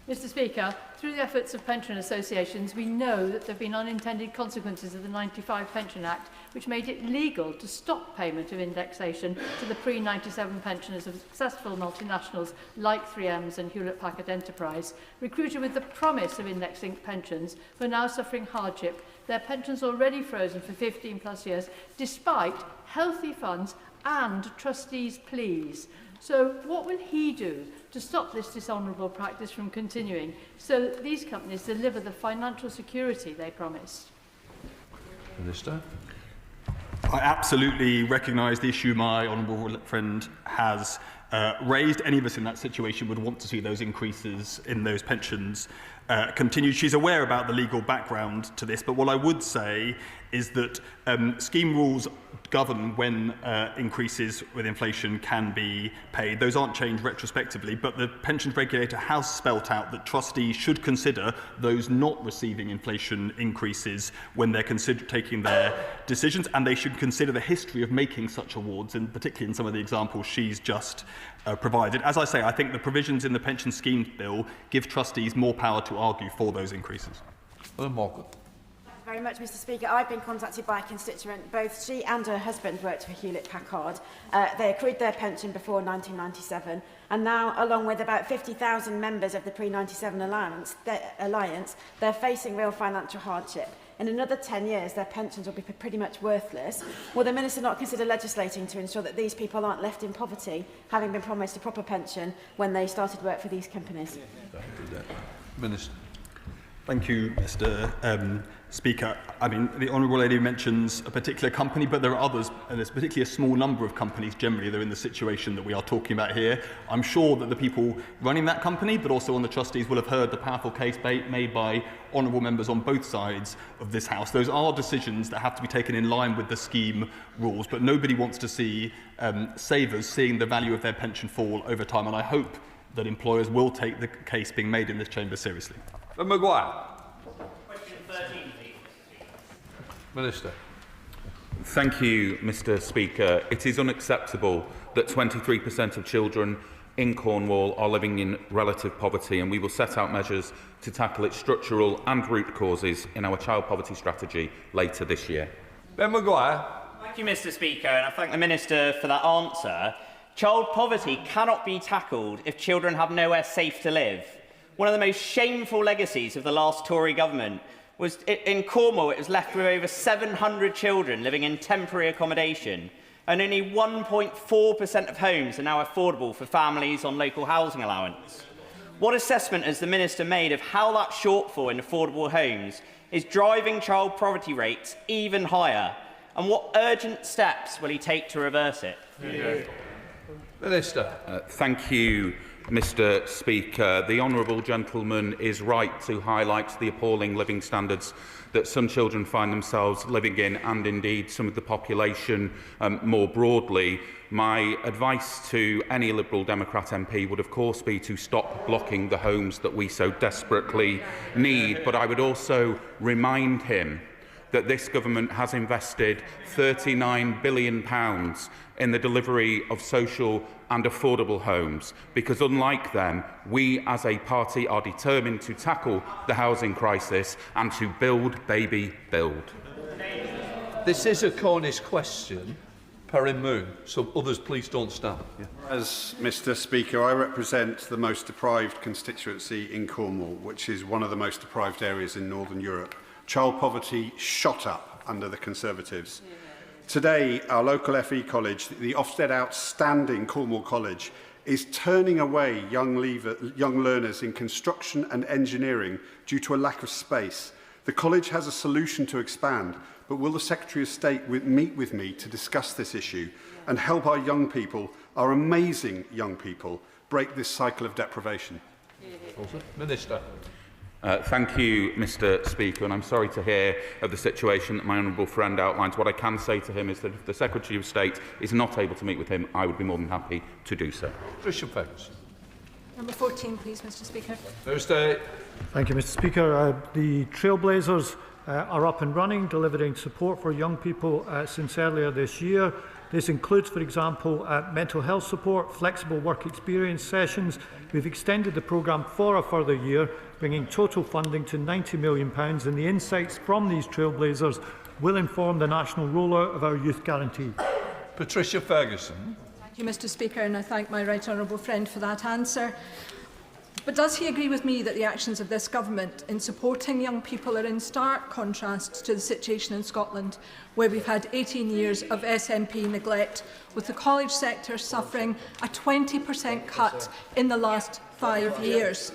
Speaker 10: Mr. Speaker, through the efforts of pension associations, we know that there have been unintended consequences of the 95 Pension Act, which made it legal to stop payment of indexation to the pre-97 pensioners of successful multinationals like 3Ms and Hewlett-Packard Enterprise, recruited with the promise of index-linked pensions, who are now suffering hardship, their pensions already frozen for 15 plus years, despite healthy funds and trustees' pleas. So what will he do to stop this dishonourable practice from continuing so that these companies deliver the financial security they promised?
Speaker 1: Minister.
Speaker 11: I absolutely recognise the issue my honourable friend has raised. Any of us in that situation would want to see those increases in those pensions continued. She's aware about the legal background to this, but what I would say is that scheme rules govern when increases with inflation can be paid. Those aren't changed retrospectively, but the pensions regulator has spelt out that trustees should consider those not receiving inflation increases when they're taking their decisions, and they should consider the history of making such awards, and particularly in some of the examples she's just provided. As I say, I think the provisions in the pension schemes bill give trustees more power to argue for those increases.
Speaker 1: Margaret.
Speaker 12: Very much, Mr. Speaker. I've been contacted by a constituent. Both she and her husband worked for Hewlett-Packard. They accrued their pension before 1997, and now, along with about 50,000 members of the pre-97 alliance, they're facing real financial hardship. In another 10 years, their pensions will be pretty much worthless. Will the Minister not consider legislating to ensure that these people aren't left in poverty, having been promised a proper pension when they started work for these companies?
Speaker 1: Minister.
Speaker 11: Thank you, Mr. Speaker. I mean, the Honourable Lady mentions a particular company, but there are others, and there's particularly a small number of companies generally that are in the situation that we are talking about here. I'm sure that the people running that company, but also on the trustees, will have heard the powerful case made by honourable members on both sides of this House. Those are decisions that have to be taken in line with the scheme rules, but nobody wants to see savers seeing the value of their pension fall over time, and I hope that employers will take the case being made in this chamber seriously.
Speaker 1: Maguire.
Speaker 15: Question 13, please.
Speaker 1: Minister.
Speaker 23: Thank you, Mr. Speaker. It is unacceptable that 23% of children in Cornwall are living in relative poverty, and we will set out measures to tackle its structural and root causes in our child poverty strategy later this year.
Speaker 1: Ben Maguire.
Speaker 25: Thank you, Mr. Speaker, and I thank the Minister for that answer. Child poverty cannot be tackled if children have nowhere safe to live. One of the most shameful legacies of the last Tory government was in Cornwall. It was left with over 700 children living in temporary accommodation, and only 1.4% of homes are now affordable for families on local housing allowance. What assessment has the Minister made of how that shortfall in affordable homes is driving child poverty rates even higher? And what urgent steps will he take to reverse it?
Speaker 1: Minister.
Speaker 23: Thank you, Mr. Speaker. The honourable gentleman is right to highlight the appalling living standards that some children find themselves living in, and indeed some of the population more broadly. My advice to any Liberal Democrat MP would of course be to stop blocking the homes that we so desperately need, but I would also remind him that this government has invested £39 billion in the delivery of social and affordable homes, because unlike them, we as a party are determined to tackle the housing crisis and to build, baby, build.
Speaker 1: This is a Cornish question. Perrin Moon. So others, please don't stand. Yeah.
Speaker 13: As Mr. Speaker, I represent the most deprived constituency in Cornwall, which is one of the most deprived areas in Northern Europe. Child poverty shot up under the Conservatives. Today, our local FE college, the Ofsted outstanding Cornwall College, is turning away young learners in construction and engineering due to a lack of space. The college has a solution to expand, but will the Secretary of State meet with me to discuss this issue and help our young people, our amazing young people, break this cycle of deprivation?
Speaker 1: Minister.
Speaker 23: Thank you, Mr. Speaker, and I'm sorry to hear of the situation that my honourable friend outlines. What I can say to him is that if the Secretary of State is not able to meet with him, I would be more than happy to do so.
Speaker 1: Bishop Ferguson.
Speaker 10: Number 14, please, Mr. Speaker.
Speaker 1: Thursday.
Speaker 4: Thank you, Mr. Speaker. The Trailblazers are up and running, delivering support for young people since earlier this year. This includes, for example, mental health support, flexible work experience sessions. We've extended the programme for a further year, bringing total funding to £90 million, and the insights from these Trailblazers will inform the national rollout of our Youth Guarantee.
Speaker 1: Patricia Ferguson.
Speaker 14: Thank you, Mr. Speaker, and I thank my right honourable friend for that answer. But does he agree with me that the actions of this government in supporting young people are in stark contrast to the situation in Scotland, where we've had 18 years of SNP neglect, with the college sector suffering a 20% cut in the last 5 years?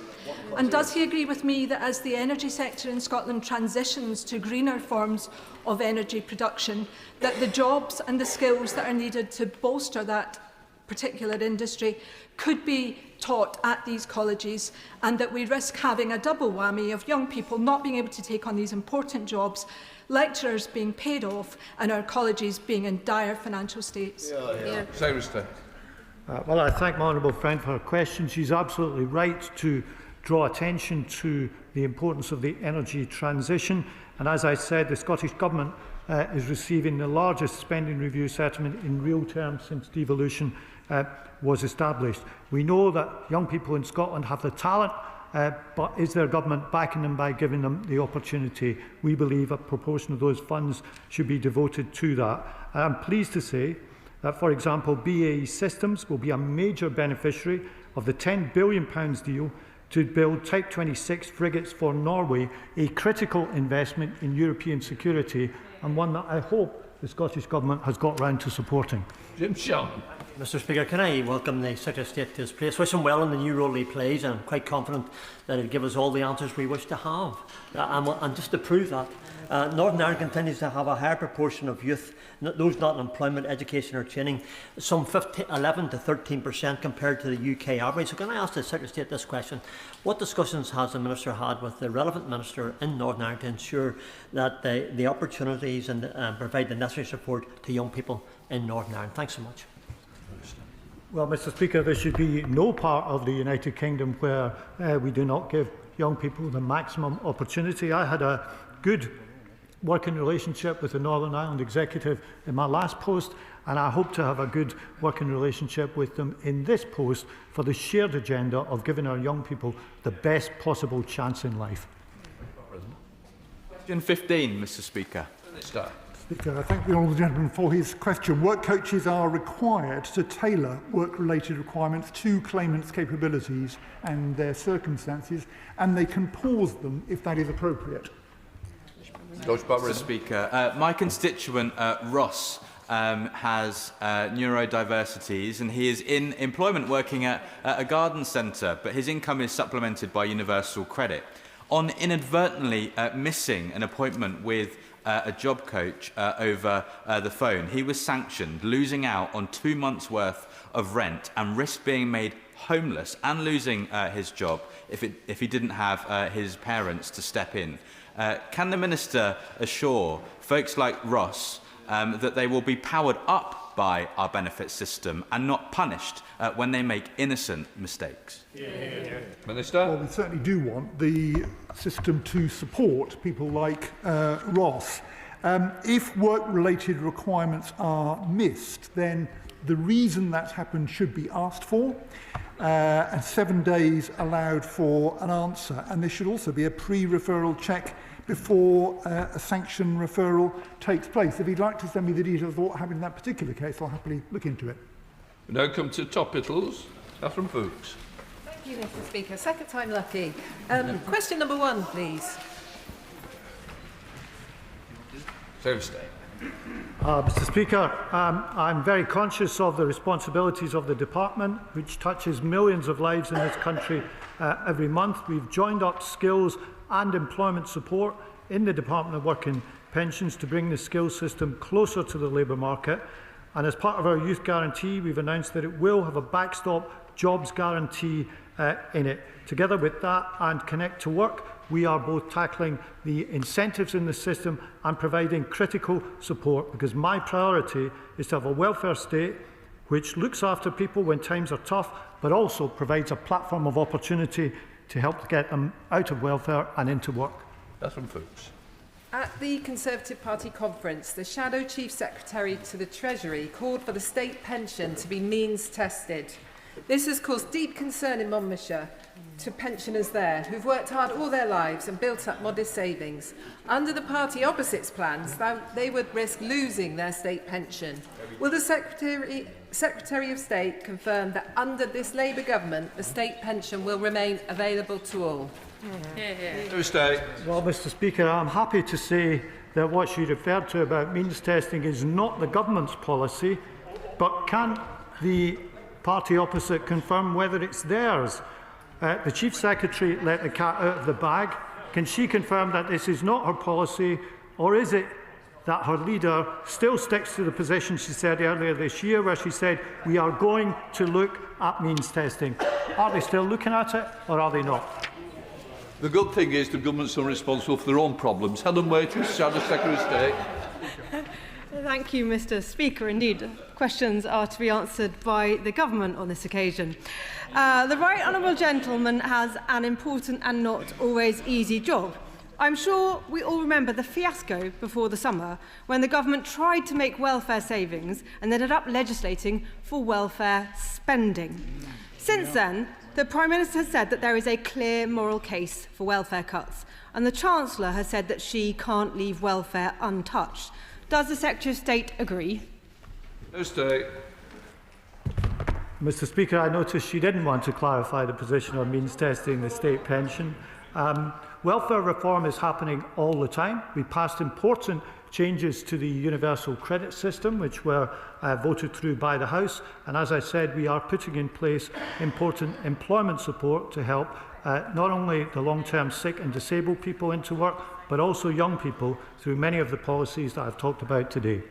Speaker 14: And does he agree with me that as the energy sector in Scotland transitions to greener forms of energy production, that the jobs and the skills that are needed to bolster that particular industry could be taught at these colleges, and that we risk having a double whammy of young people not being able to take on these important jobs, lecturers being paid off, and our colleges being in dire financial states?
Speaker 4: Well, I thank my honourable friend for her question. She's absolutely right to draw attention to the importance of the energy transition. And as I said, the Scottish Government is receiving the largest spending review settlement in real terms since devolution was established. We know that young people in Scotland have the talent, but is their government backing them by giving them the opportunity? We believe a proportion of those funds should be devoted to that. And I'm pleased to say that, for example, BAE Systems will be a major beneficiary of the £10 billion deal to build Type 26 frigates for Norway, a critical investment in European security, and one that I hope the Scottish Government has got round to supporting.
Speaker 1: Jim Shelton.
Speaker 16: Mr. Speaker, can I welcome the Secretary of State to his place? Wish him well in the new role he plays, and I'm quite confident that he'll give us all the answers we wish to have. And just to prove that, Northern Ireland continues to have a higher proportion of youth, those not in employment, education or training, some 11 to 13% compared to the UK average. So can I ask the Secretary of State this question? What discussions has the Minister had with the relevant Minister in Northern Ireland to ensure that the opportunities and provide the necessary support to young people in Northern Ireland? Thanks so much.
Speaker 4: Well, Mr. Speaker, there should be no part of the United Kingdom where we do not give young people the maximum opportunity. I had a good working relationship with the Northern Ireland Executive in my last post, and I hope to have a good working relationship with them in this post for the shared agenda of giving our young people the best possible chance in life.
Speaker 17: Question 15, Mr. Speaker.
Speaker 7: Speaker, I thank the honourable gentleman for his question. Work coaches are required to tailor work-related requirements to claimants' capabilities and their circumstances, and they can pause them if that is appropriate.
Speaker 17: Mr. Speaker, my constituent Ross has neurodiversities, and he is in employment working at a garden centre, but his income is supplemented by universal credit. on inadvertently missing an appointment with a job coach over the phone. He was sanctioned, losing out on 2 months' worth of rent and risked being made homeless and losing his job if he didn't have his parents to step in. Can the Minister assure folks like Ross that they will be powered up by our benefits system and not punished when they make innocent mistakes?
Speaker 1: Minister?
Speaker 7: Well, we certainly do want the system to support people like Ross. If work-related requirements are missed, then the reason that's happened should be asked for, and 7 days allowed for an answer. And there should also be a pre-referral check before a sanction referral takes place. If he'd like to send me the details of what happened in that particular case, I'll happily look into it.
Speaker 1: We now come to Topicals. Catherine Fuchs.
Speaker 18: Thank you, Mr. Speaker. Second time lucky. Question number 1, please.
Speaker 1: Thursday.
Speaker 4: Mr. Speaker, I'm very conscious of the responsibilities of the department, which touches millions of lives in this country every month. We've joined up skills and employment support in the Department of Work and Pensions to bring the skills system closer to the labour market. And as part of our youth guarantee, we've announced that it will have a backstop jobs guarantee in it. Together with that and Connect to Work, we are both tackling the incentives in the system and providing critical support, because my priority is to have a welfare state which looks after people when times are tough, but also provides a platform of opportunity to help get them out of welfare and into work.
Speaker 1: That's from Fuchs.
Speaker 18: At the Conservative Party conference, the Shadow Chief Secretary to the Treasury called for the state pension to be means tested. This has caused deep concern in Monmouthshire to pensioners there who've worked hard all their lives and built up modest savings. Under the party opposite's plans, they would risk losing their state pension. Will the Secretary of State confirm that under this Labour government, the state pension will remain available to all?
Speaker 1: Tuesday.
Speaker 4: Well, Mr. Speaker, I'm happy to say that what she referred to about means testing is not the government's policy, but can the party opposite confirm whether it's theirs? The Chief Secretary let the cat out of the bag. Can she confirm that this is not her policy, or is it that her leader still sticks to the position she said earlier this year, where she said, we are going to look at means testing? Are they still looking at it, or are they not?
Speaker 1: The good thing is the government's responsible for their own problems. Helen Waitress, Shadow Secretary of State.
Speaker 3: Thank you, Mr. Speaker. Indeed, questions are to be answered by the government on this occasion. The Right Honourable Gentleman has an important and not always easy job. I'm sure we all remember the fiasco before the summer when the government tried to make welfare savings and ended up legislating for welfare spending. Since then, the Prime Minister has said that there is a clear moral case for welfare cuts, and the Chancellor has said that she can't leave welfare untouched. Does the Secretary of State agree?
Speaker 1: Tuesday.
Speaker 4: Mr. Speaker, I noticed she didn't want to clarify the position on means testing the state pension. Welfare reform is happening all the time. We passed important changes to the universal credit system, which were voted through by the House. And as I said, we are putting in place important employment support to help not only the long-term sick and disabled people into work, but also young people through many of the policies that I've talked about today.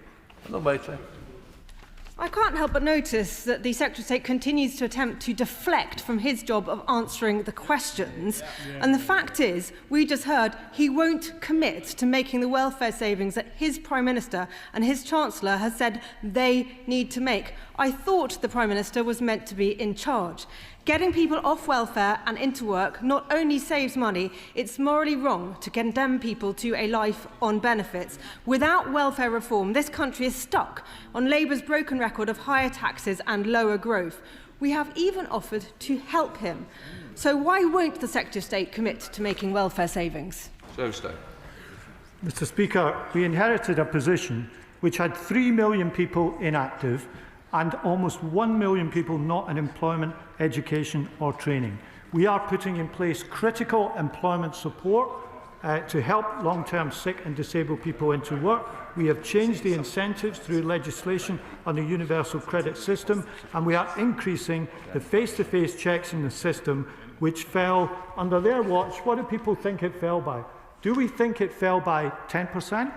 Speaker 3: I can't help but notice that the Secretary of State continues to attempt to deflect from his job of answering the questions. And the fact is, we just heard he won't commit to making the welfare savings that his Prime Minister and his Chancellor has said they need to make. I thought the Prime Minister was meant to be in charge. Getting people off welfare and into work not only saves money, it's morally wrong to condemn people to a life on benefits. Without welfare reform, this country is stuck on Labour's broken record of higher taxes and lower growth. We have even offered to help him. So why won't the Secretary of State commit to making welfare savings?
Speaker 1: Tuesday.
Speaker 4: Mr. Speaker, we inherited a position which had 3 million people inactive and almost 1 million people not in employment, education or training. We are putting in place critical employment support to help long-term sick and disabled people into work. We have changed the incentives through legislation on the universal credit system, and we are increasing the face-to-face checks in the system which fell under their watch. What do people think it fell by? Do we think it fell by 10%?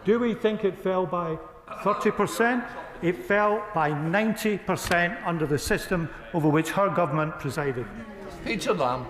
Speaker 4: Do we think it fell by 30%? It fell by 90% under the system over which her government presided.
Speaker 5: Peter Lamb.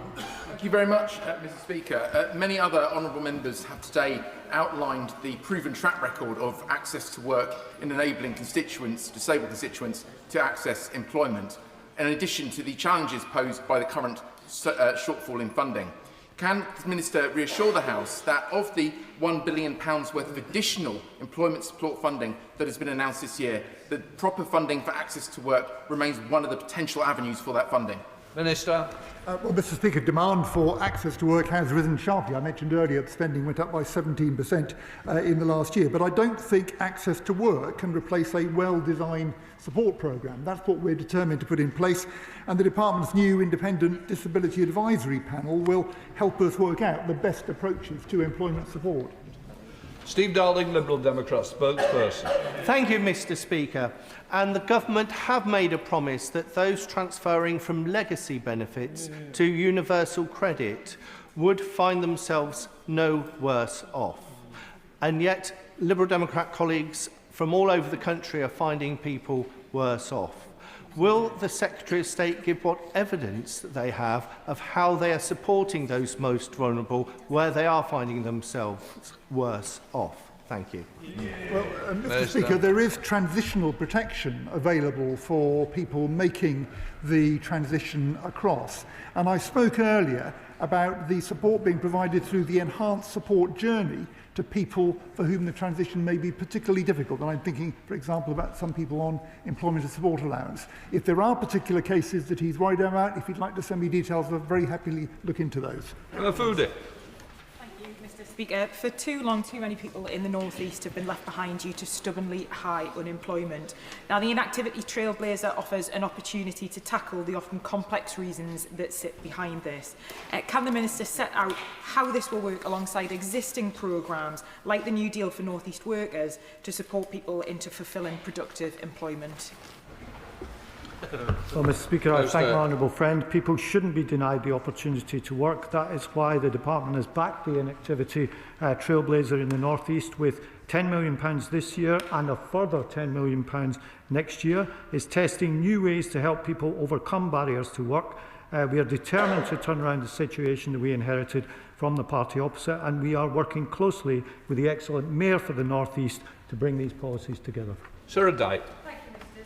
Speaker 19: Thank you very much, Mr Speaker. Many other honourable members have today outlined the proven track record of access to work in enabling constituents, disabled constituents, to access employment, in addition to the challenges posed by the current shortfall in funding. Can the Minister reassure the House that of the £1 billion worth of additional employment support funding that has been announced this year, the proper funding for access to work remains one of the potential avenues for that funding?
Speaker 1: Minister.
Speaker 7: Well, Mr Speaker, demand for access to work has risen sharply. I mentioned earlier that spending went up by 17% in the last year, but I don't think access to work can replace a well-designed support programme. That's what we're determined to put in place, and the Department's new independent disability advisory panel will help us work out the best approaches to employment support.
Speaker 1: Steve Darling, Liberal Democrat spokesperson.
Speaker 8: Thank you, Mr Speaker. And the Government have made a promise that those transferring from legacy benefits to universal credit would find themselves no worse off. And yet, Liberal Democrat colleagues from all over the country are finding people worse off. Will the Secretary of State give what evidence that they have of how they are supporting those most vulnerable where they are finding themselves worse off? Thank you.
Speaker 7: Well, Mr Speaker, there is transitional protection available for people making the transition across. And I spoke earlier about the support being provided through the enhanced support journey to people for whom the transition may be particularly difficult. And I'm thinking, for example, about some people on employment and support allowance. If there are particular cases that he's worried about, if he'd like to send me details, I'll very happily look into those.
Speaker 1: Foodie.
Speaker 20: Mr Speaker, for too long, too many people in the North East have been left behind due to stubbornly high unemployment. Now, the Inactivity Trailblazer offers an opportunity to tackle the often complex reasons that sit behind this. Can the Minister set out how this will work alongside existing programmes like the New Deal for North East workers to support people into fulfilling productive employment?
Speaker 4: Well, Mr Speaker, I thank my honourable friend. People shouldn't be denied the opportunity to work. That is why the Department has backed the Inactivity Trailblazer in the North East with £10 million this year and a further £10 million next year. It's testing new ways to help people overcome barriers to work. We are determined to turn around the situation that we inherited from the party opposite, and we are working closely with the excellent Mayor for the North East to bring these policies together.
Speaker 1: Sarah Dyke.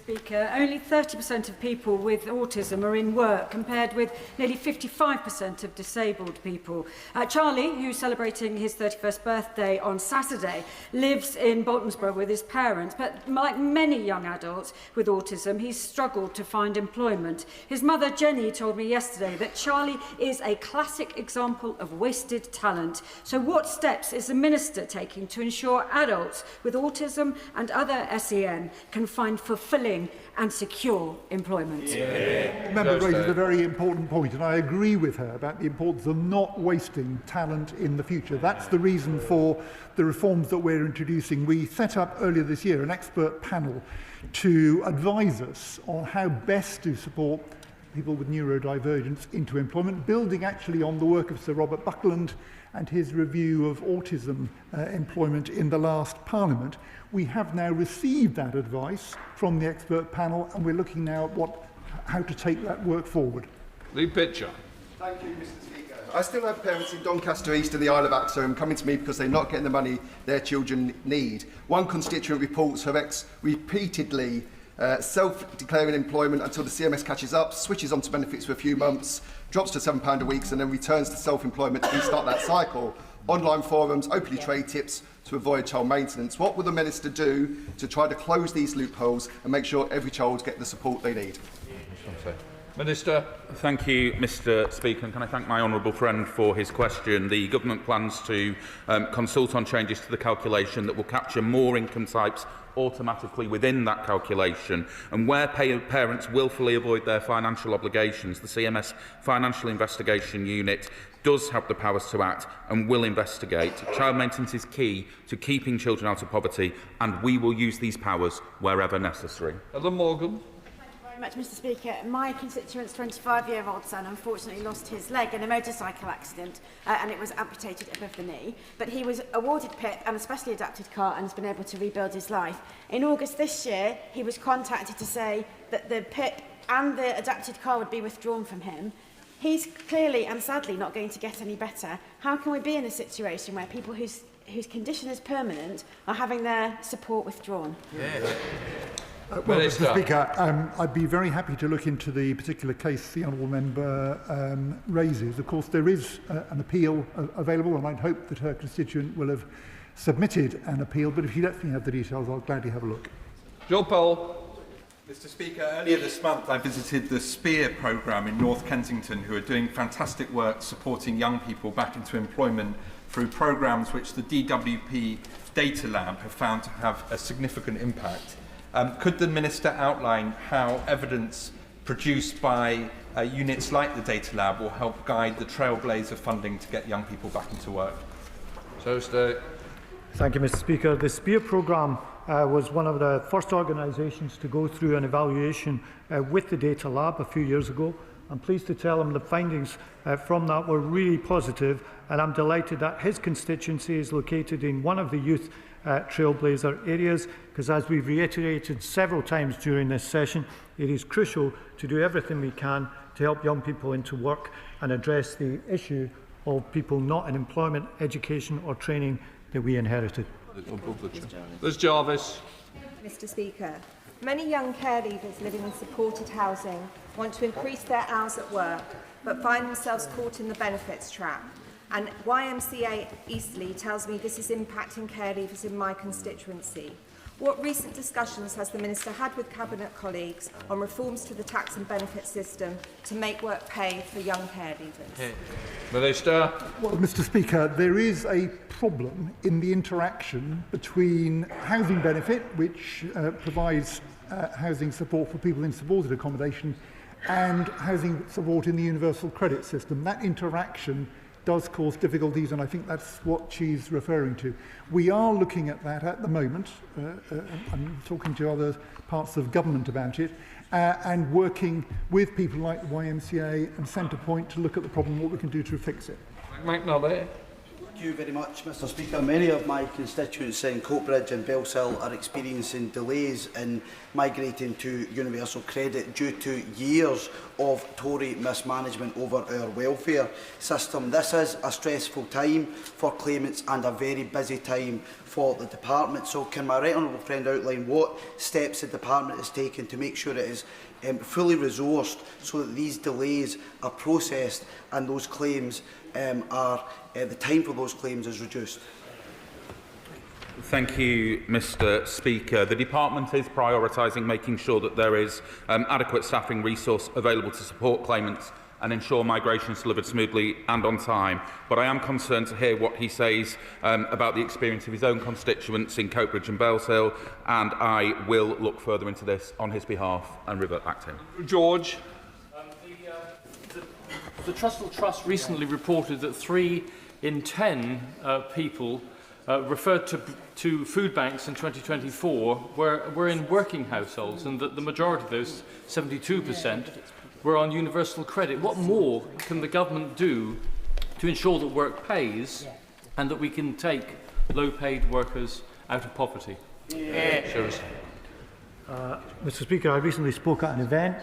Speaker 21: Speaker, only 30% of people with autism are in work, compared with nearly 55% of disabled people. Charlie, who's celebrating his 31st birthday on Saturday, lives in Boltonsborough with his parents, but like many young adults with autism, he's struggled to find employment. His mother, Jenny, told me yesterday that Charlie is a classic example of wasted talent. So what steps is the Minister taking to ensure adults with autism and other SEN can find fulfilling and secure employment?
Speaker 7: The member raises a very important point, and I agree with her about the importance of not wasting talent in the future. That's the reason for the reforms that we're introducing. We set up earlier this year an expert panel to advise us on how best to support people with neurodivergence into employment, building actually on the work of Sir Robert Buckland and his review of autism employment in the last Parliament. We have now received that advice from the expert panel, and we're looking now at how to take that work forward.
Speaker 1: Lee Pitcher.
Speaker 22: Thank you, Mr Speaker. I still have parents in Doncaster East and the Isle of Axholme coming to me because they're not getting the money their children need. One constituent reports her ex repeatedly self-declaring employment until the CMS catches up, switches onto benefits for a few months, drops to £7 a week, and then returns to self-employment to restart that cycle. Online forums, openly trade tips to avoid child maintenance. What will the Minister do to try to close these loopholes and make sure every child gets the support they need?
Speaker 1: Minister.
Speaker 23: Thank you, Mr Speaker, and can I thank my honourable friend for his question. The Government plans to consult on changes to the calculation that will capture more income types automatically within that calculation, and where parents wilfully avoid their financial obligations, the CMS Financial Investigation Unit does have the powers to act and will investigate. Child maintenance is key to keeping children out of poverty, and we will use these powers wherever necessary.
Speaker 1: Ellen Morgan.
Speaker 12: Much, Mr. Speaker. My constituent's 25-year-old son unfortunately lost his leg in a motorcycle accident and it was amputated above the knee. But he was awarded PIP and a specially adapted car and has been able to rebuild his life. In August this year, he was contacted to say that the PIP and the adapted car would be withdrawn from him. He's clearly and sadly not going to get any better. How can we be in a situation where people whose condition is permanent are having their support withdrawn?
Speaker 7: Well, Mr. Speaker, I'd be very happy to look into the particular case the honourable member raises. Of course, there is an appeal available, and I'd hope that her constituent will have submitted an appeal. But if she lets me have the details, I'll gladly have a look.
Speaker 1: Joe Powell.
Speaker 2: Mr. Speaker, earlier this month I visited the SPEAR programme in North Kensington, who are doing fantastic work supporting young people back into employment through programmes which the DWP Data Lab have found to have a significant impact. Could the Minister outline how evidence produced by units like the Data Lab will help guide the trailblazer funding to get young people back into work?
Speaker 4: Thank you, Mr. Speaker. The SPEAR programme was one of the first organisations to go through an evaluation with the Data Lab a few years ago. I'm pleased to tell him the findings from that were really positive, and I'm delighted that his constituency is located in one of the youth trailblazer areas, because as we've reiterated several times during this session, it is crucial to do everything we can to help young people into work and address the issue of people not in employment, education or training that we inherited.
Speaker 1: Liz Jarvis.
Speaker 5: Mr. Speaker, many young care leavers living in supported housing want to increase their hours at work but find themselves caught in the benefits trap. And YMCA Eastleigh tells me this is impacting care leavers in my constituency. What recent discussions has the Minister had with Cabinet colleagues on reforms to the tax and benefit system to make work pay for young care leavers?
Speaker 1: Minister.
Speaker 7: Well, Mr. Speaker, there is a problem in the interaction between housing benefit, which provides housing support for people in supported accommodation, and housing support in the universal credit system. That interaction does cause difficulties, and I think that's what she's referring to. We are looking at that at the moment. I'm talking to other parts of government about it, and working with people like the YMCA and Centrepoint to look at the problem, what we can do to fix it.
Speaker 1: Mike Nobby.
Speaker 6: Thank you very much, Mr. Speaker. Many of my constituents in Coatbridge and Bellshill are experiencing delays in migrating to universal credit due to years of Tory mismanagement over our welfare system. This is a stressful time for claimants and a very busy time for the department. So can my right honourable friend outline what steps the department is taking to make sure it is fully resourced so that these delays are processed and those claims the time for those claims is reduced?
Speaker 23: Thank you, Mr. Speaker. The Department is prioritising making sure that there is adequate staffing resource available to support claimants and ensure migration is delivered smoothly and on time. But I am concerned to hear what he says about the experience of his own constituents in Coatbridge and Bellshill, and I will look further into this on his behalf and revert back to him.
Speaker 1: George.
Speaker 9: The Trussell Trust recently reported that 3 in 10 people referred to food banks in 2024 were in working households, and that the majority of those, 72%, were on universal credit. What more can the government do to ensure that work pays and that we can take low-paid workers out of poverty?
Speaker 4: Mr. Speaker, I recently spoke at an event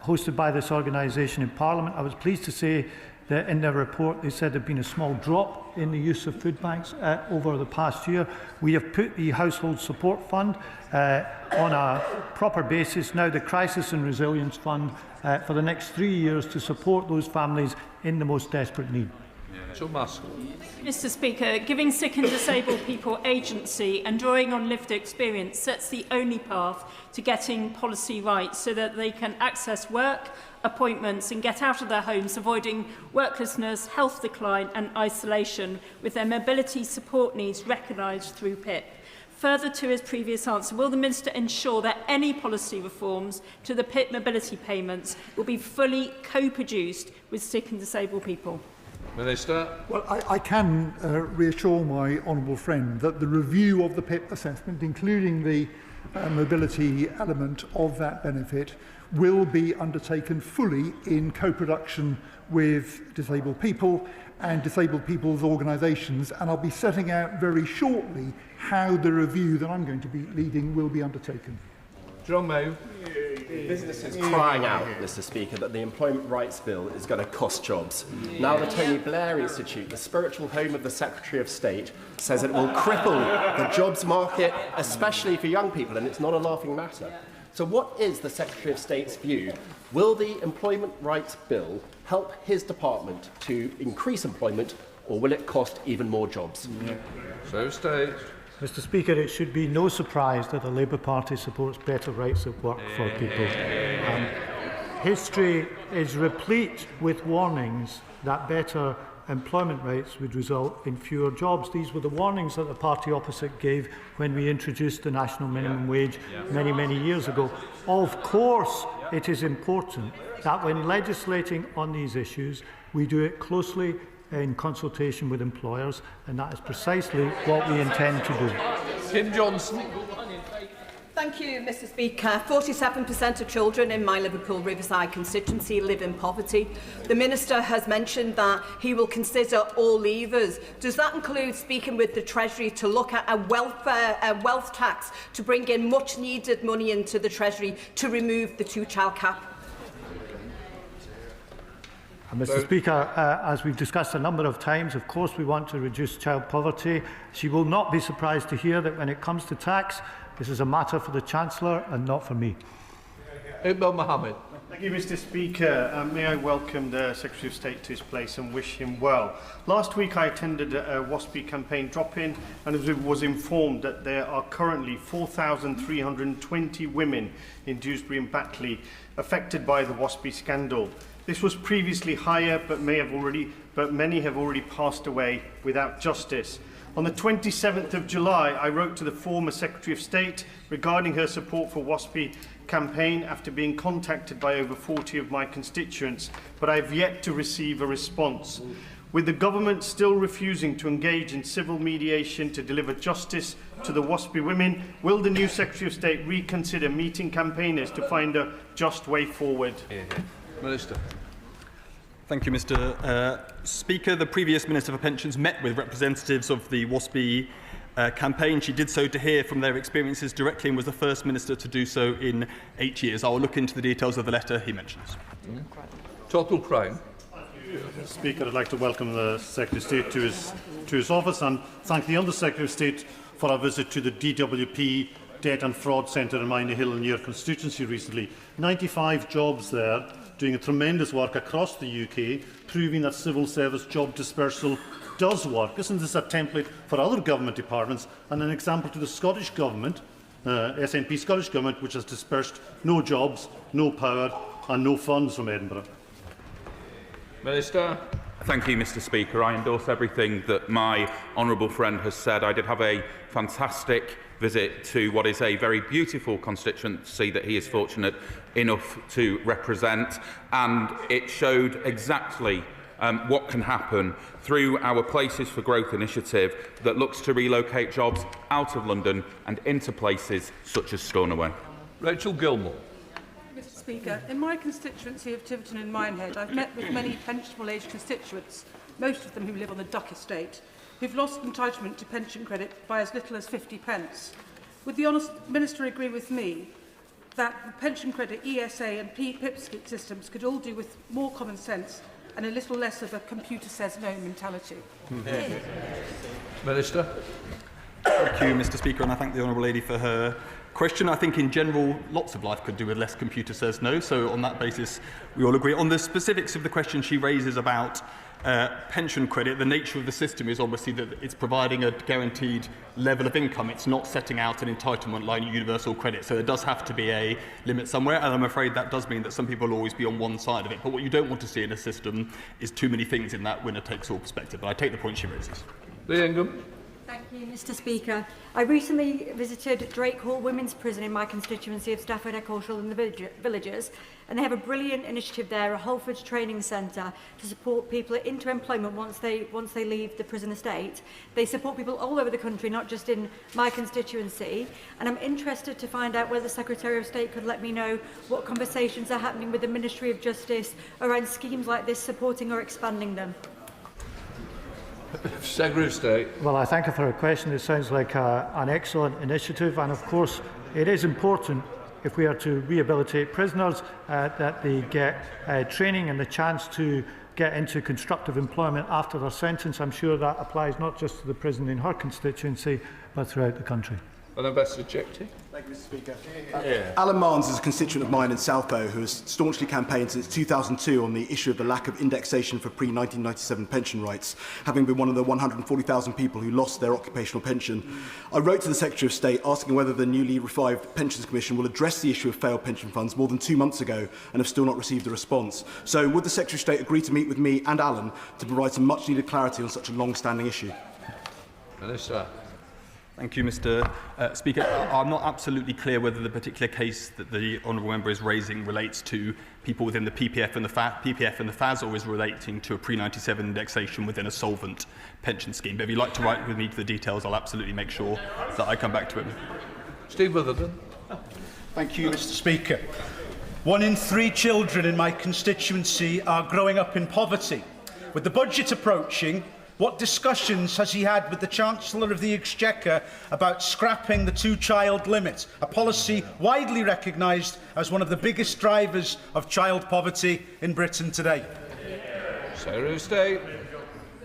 Speaker 4: hosted by this organisation in Parliament. I was pleased to say that in their report they said there had been a small drop in the use of food banks over the past year. We have put the Household Support Fund on a proper basis, now the Crisis and Resilience Fund, for the next 3 years to support those families in the most desperate need.
Speaker 20: Mr. Speaker, giving sick and disabled people agency and drawing on lived experience sets the only path to getting policy right so that they can access work, appointments and get out of their homes, avoiding worklessness, health decline and isolation, with their mobility support needs recognised through PIP. Further to his previous answer, will the Minister ensure that any policy reforms to the PIP mobility payments will be fully co-produced with sick and disabled people?
Speaker 1: Minister.
Speaker 7: Well, I can reassure my honourable friend that the review of the PIP assessment, including the mobility element of that benefit will be undertaken fully in co-production with disabled people and disabled people's organisations, and I'll be setting out very shortly how the review that I'm going to be leading will be undertaken.
Speaker 1: John May.
Speaker 11: Businesses crying out, Mr. Speaker, that the Employment Rights Bill is going to cost jobs. Now the Tony Blair Institute, the spiritual home of the Secretary of State, says it will cripple the jobs market, especially for young people, and it's not a laughing matter. So what is the Secretary of State's view? Will the Employment Rights Bill help his department to increase employment, or will it cost even more jobs?
Speaker 1: So state.
Speaker 4: Mr. Speaker, it should be no surprise that the Labour Party supports better rights at work for people. History is replete with warnings that better employment rights would result in fewer jobs. These were the warnings that the party opposite gave when we introduced the national minimum wage many, many years ago. Of course, it is important that when legislating on these issues, we do it closely in consultation with employers, and that is precisely what we intend to do.
Speaker 1: Kim Johnson.
Speaker 13: Thank you, Mr. Speaker. 47% of children in my Liverpool Riverside constituency live in poverty. The Minister has mentioned that he will consider all levers. Does that include speaking with the Treasury to look at a wealth tax to bring in much needed money into the Treasury to remove the two-child cap?
Speaker 4: Mr. Speaker, as we've discussed a number of times, of course we want to reduce child poverty. She will not be surprised to hear that when it comes to tax, this is a matter for the Chancellor and not for me.
Speaker 1: Iqbal Mohammed.
Speaker 8: Thank you, Mr. Speaker. May I welcome the Secretary of State to his place and wish him well. Last week I attended a WASPI campaign drop-in and was informed that there are currently 4,320 women in Dewsbury and Batley affected by the WASPI scandal. This was previously higher, but many have already passed away without justice. On the 27th of July, I wrote to the former Secretary of State regarding her support for WASPI campaign after being contacted by over 40 of my constituents, but I have yet to receive a response. With the government still refusing to engage in civil mediation to deliver justice to the WASPI women, will the new Secretary of State reconsider meeting campaigners to find a just way forward?
Speaker 1: Minister.
Speaker 15: Thank you, Mr. Speaker. The previous Minister for Pensions met with representatives of the WASPI campaign. She did so to hear from their experiences directly and was the first Minister to do so in 8 years. I will look into the details of the letter he mentions.
Speaker 1: Total crime.
Speaker 24: Mr. Speaker, I'd like to welcome the Secretary of State to his office and thank the Under-Secretary of State for our visit to the DWP Debt and Fraud Centre in Minor Hill in your constituency recently. 95 jobs there, doing a tremendous work across the UK, proving that civil service job dispersal does work. Isn't this a template for other government departments and an example to the Scottish Government, SNP Scottish Government, which has dispersed no jobs, no power and no funds from Edinburgh?
Speaker 1: Minister.
Speaker 23: Thank you, Mr. Speaker. I endorse everything that my honourable friend has said. I did have a fantastic visit to what is a very beautiful constituency that he is fortunate enough to represent, and it showed exactly what can happen through our Places for Growth initiative that looks to relocate jobs out of London and into places such as Stornoway.
Speaker 1: Rachel Gilmore.
Speaker 25: Mr. Speaker, in my constituency of Tiverton and Minehead, I've met with many pensionable-age constituents, most of them who live on the Duck estate, who've lost entitlement to pension credit by as little as 50 pence. Would the Honourable Minister agree with me that the pension credit, ESA and PIP systems could all do with more common sense and a little less of a computer says no mentality?
Speaker 1: Minister.
Speaker 15: Thank you, Mr. Speaker, and I thank the Honourable Lady for her question. I think in general, lots of life could do with less computer says no, so on that basis we all agree. On the specifics of the question she raises about pension credit, the nature of the system is obviously that it's providing a guaranteed level of income. It's not setting out an entitlement line universal credit. So there does have to be a limit somewhere, and I'm afraid that does mean that some people will always be on one side of it. But what you don't want to see in a system is too many things in that winner-takes-all perspective. But I take the point she raises.
Speaker 1: Lee Ingham.
Speaker 21: Thank you, Mr Speaker. I recently visited Drake Hall Women's Prison in my constituency of Stafford, Eccleshall and the Villages, and they have a brilliant initiative there, a Holford Training Centre, to support people into employment once they leave the prison estate. They support people all over the country, not just in my constituency, and I'm interested to find out whether the Secretary of State could let me know what conversations are happening with the Ministry of Justice around schemes like this, supporting or expanding them.
Speaker 1: Secretary of State.
Speaker 4: Well, I thank you for her question. It sounds like an excellent initiative, and of course it is important, if we are to rehabilitate prisoners, that they get training and the chance to get into constructive employment after their sentence. I'm sure that applies not just to the prison in her constituency, but throughout the country.
Speaker 1: Ambassador Checkley.
Speaker 10: Thank you, Mr Speaker. Alan Marnes is a constituent of mine in Southbow who has staunchly campaigned since 2002 on the issue of the lack of indexation for pre-1997 pension rights, having been one of the 140,000 people who lost their occupational pension. I wrote to the Secretary of State asking whether the newly revived Pensions Commission will address the issue of failed pension funds more than 2 months ago and have still not received a response. So would the Secretary of State agree to meet with me and Alan to provide some much-needed clarity on such a long-standing issue?
Speaker 1: Minister.
Speaker 15: Thank you, Mr Speaker. I'm not absolutely clear whether the particular case that the honourable member is raising relates to people within the PPF and the FAS, or is relating to a pre-97 indexation within a solvent pension scheme. But if you'd like to write with me to the details, I'll absolutely make sure that I come back to it.
Speaker 1: Steve Witherden.
Speaker 14: Thank you, Mr Speaker. 1 in 3 children in my constituency are growing up in poverty. With the budget approaching, what discussions has he had with the Chancellor of the Exchequer about scrapping the 2-child limit, a policy widely recognised as one of the biggest drivers of child poverty in Britain today?
Speaker 1: Secretary of State.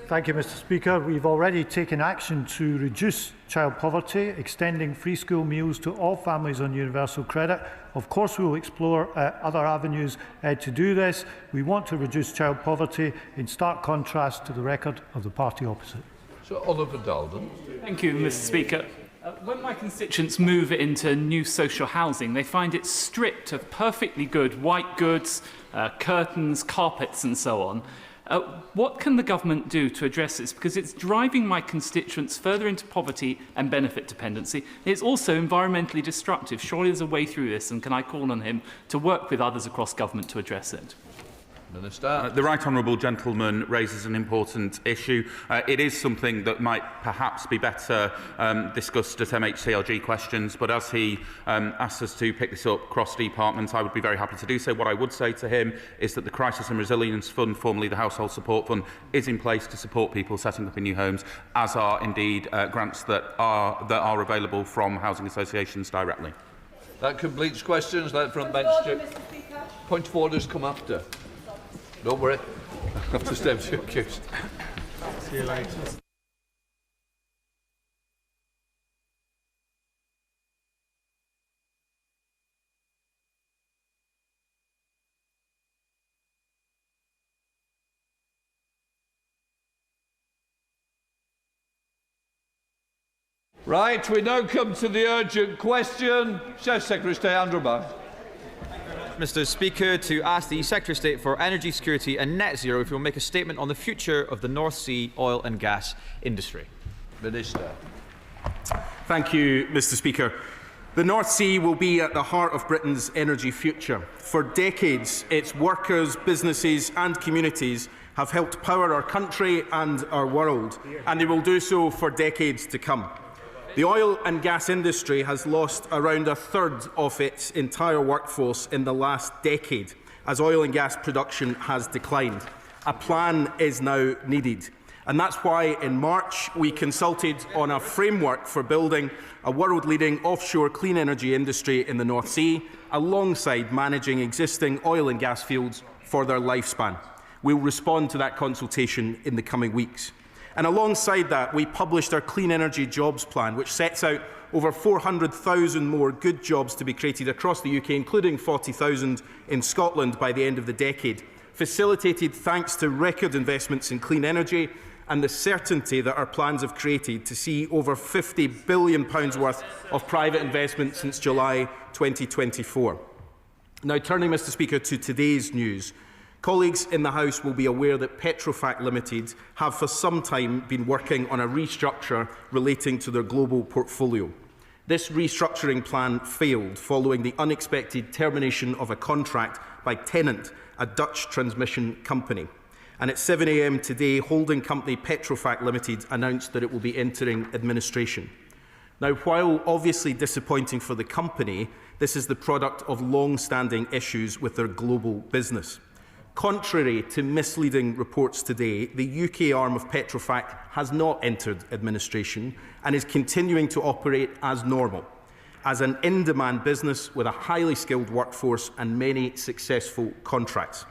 Speaker 4: Thank you, Mr Speaker. We've already taken action to reduce child poverty, extending free school meals to all families on universal credit. Of course, we will explore other avenues to do this. We want to reduce child poverty, in stark contrast to the record of the party opposite.
Speaker 1: So, Oliver Daldon.
Speaker 16: Thank you, Mr Speaker. When my constituents move into new social housing, they find it stripped of perfectly good white goods, curtains, carpets and so on. What can the government do to address this? Because it's driving my constituents further into poverty and benefit dependency. It's also environmentally destructive. Surely there's a way through this, and can I call on him to work with others across government to address it?
Speaker 1: Minister.
Speaker 23: The right honourable gentleman raises an important issue. It is something that might perhaps be better discussed at MHCLG questions, but as he asks us to pick this up cross-department, I would be very happy to do so. What I would say to him is that the Crisis and Resilience Fund, formerly the Household Support Fund, is in place to support people setting up in new homes, as are indeed grants that are available from housing associations directly.
Speaker 1: That completes questions. Let front bench. Point of orders come after. Don't worry. After steps, you're accused.
Speaker 14: See you later.
Speaker 1: Right, we now come to the urgent question. Chef Secretary of State Andrew Barr.
Speaker 17: Mr Speaker, to ask the Secretary of State for Energy Security and Net Zero if he will make a statement on the future of the North Sea oil and gas industry.
Speaker 1: Minister.
Speaker 14: Thank you, Mr Speaker. The North Sea will be at the heart of Britain's energy future. For decades, its workers, businesses and communities have helped power our country and our world, and they will do so for decades to come. The oil and gas industry has lost around a third of its entire workforce in the last decade, as oil and gas production has declined. A plan is now needed. And that's why in March we consulted on a framework for building a world-leading offshore clean energy industry in the North Sea, alongside managing existing oil and gas fields for their lifespan. We'll respond to that consultation in the coming weeks. And alongside that, we published our Clean Energy Jobs Plan, which sets out over 400,000 more good jobs to be created across the UK, including 40,000 in Scotland by the end of the decade, facilitated thanks to record investments in clean energy and the certainty that our plans have created to see over £50 billion worth of private investment since July 2024. Now, turning, Mr Speaker, to today's news. Colleagues in the House will be aware that Petrofac Limited have for some time been working on a restructure relating to their global portfolio. This restructuring plan failed following the unexpected termination of a contract by Tennant, a Dutch transmission company. And at 7 a.m. today, holding company Petrofac Limited announced that it will be entering administration. Now, while obviously disappointing for the company, this is the product of long-standing issues with their global business. Contrary to misleading reports today, the UK arm of Petrofac has not entered administration and is continuing to operate as normal, as an in-demand business with a highly skilled workforce and many successful contracts.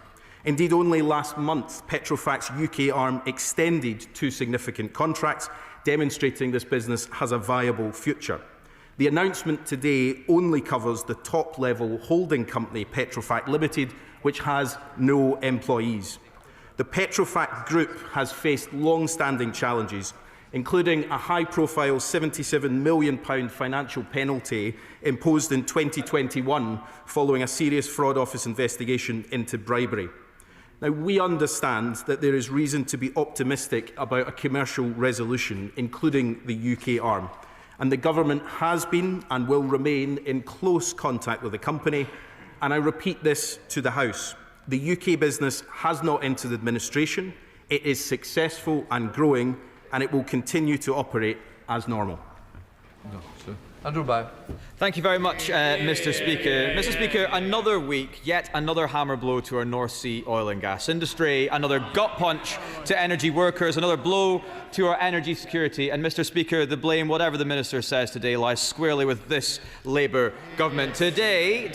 Speaker 14: Indeed, only last month, Petrofac's UK arm extended 2 significant contracts, demonstrating this business has a viable future. The announcement today only covers the top-level holding company, Petrofac Limited, which has no employees. The Petrofac Group has faced long-standing challenges, including a high-profile £77 million financial penalty imposed in 2021 following a serious fraud office investigation into bribery. Now, we understand that there is reason to be optimistic about a commercial resolution, including the UK arm, and the government has been and will remain in close contact with the company. And I repeat this to the House. The UK business has not entered administration. It is successful and growing, and it will continue to operate as normal.
Speaker 1: Andrew Bow.
Speaker 17: Thank you very much, Mr. Speaker. Mr. Speaker, another week, yet another hammer blow to our North Sea oil and gas industry, another gut punch to energy workers, another blow to our energy security. And, Mr. Speaker, the blame, whatever the Minister says today, lies squarely with this Labour government. Today,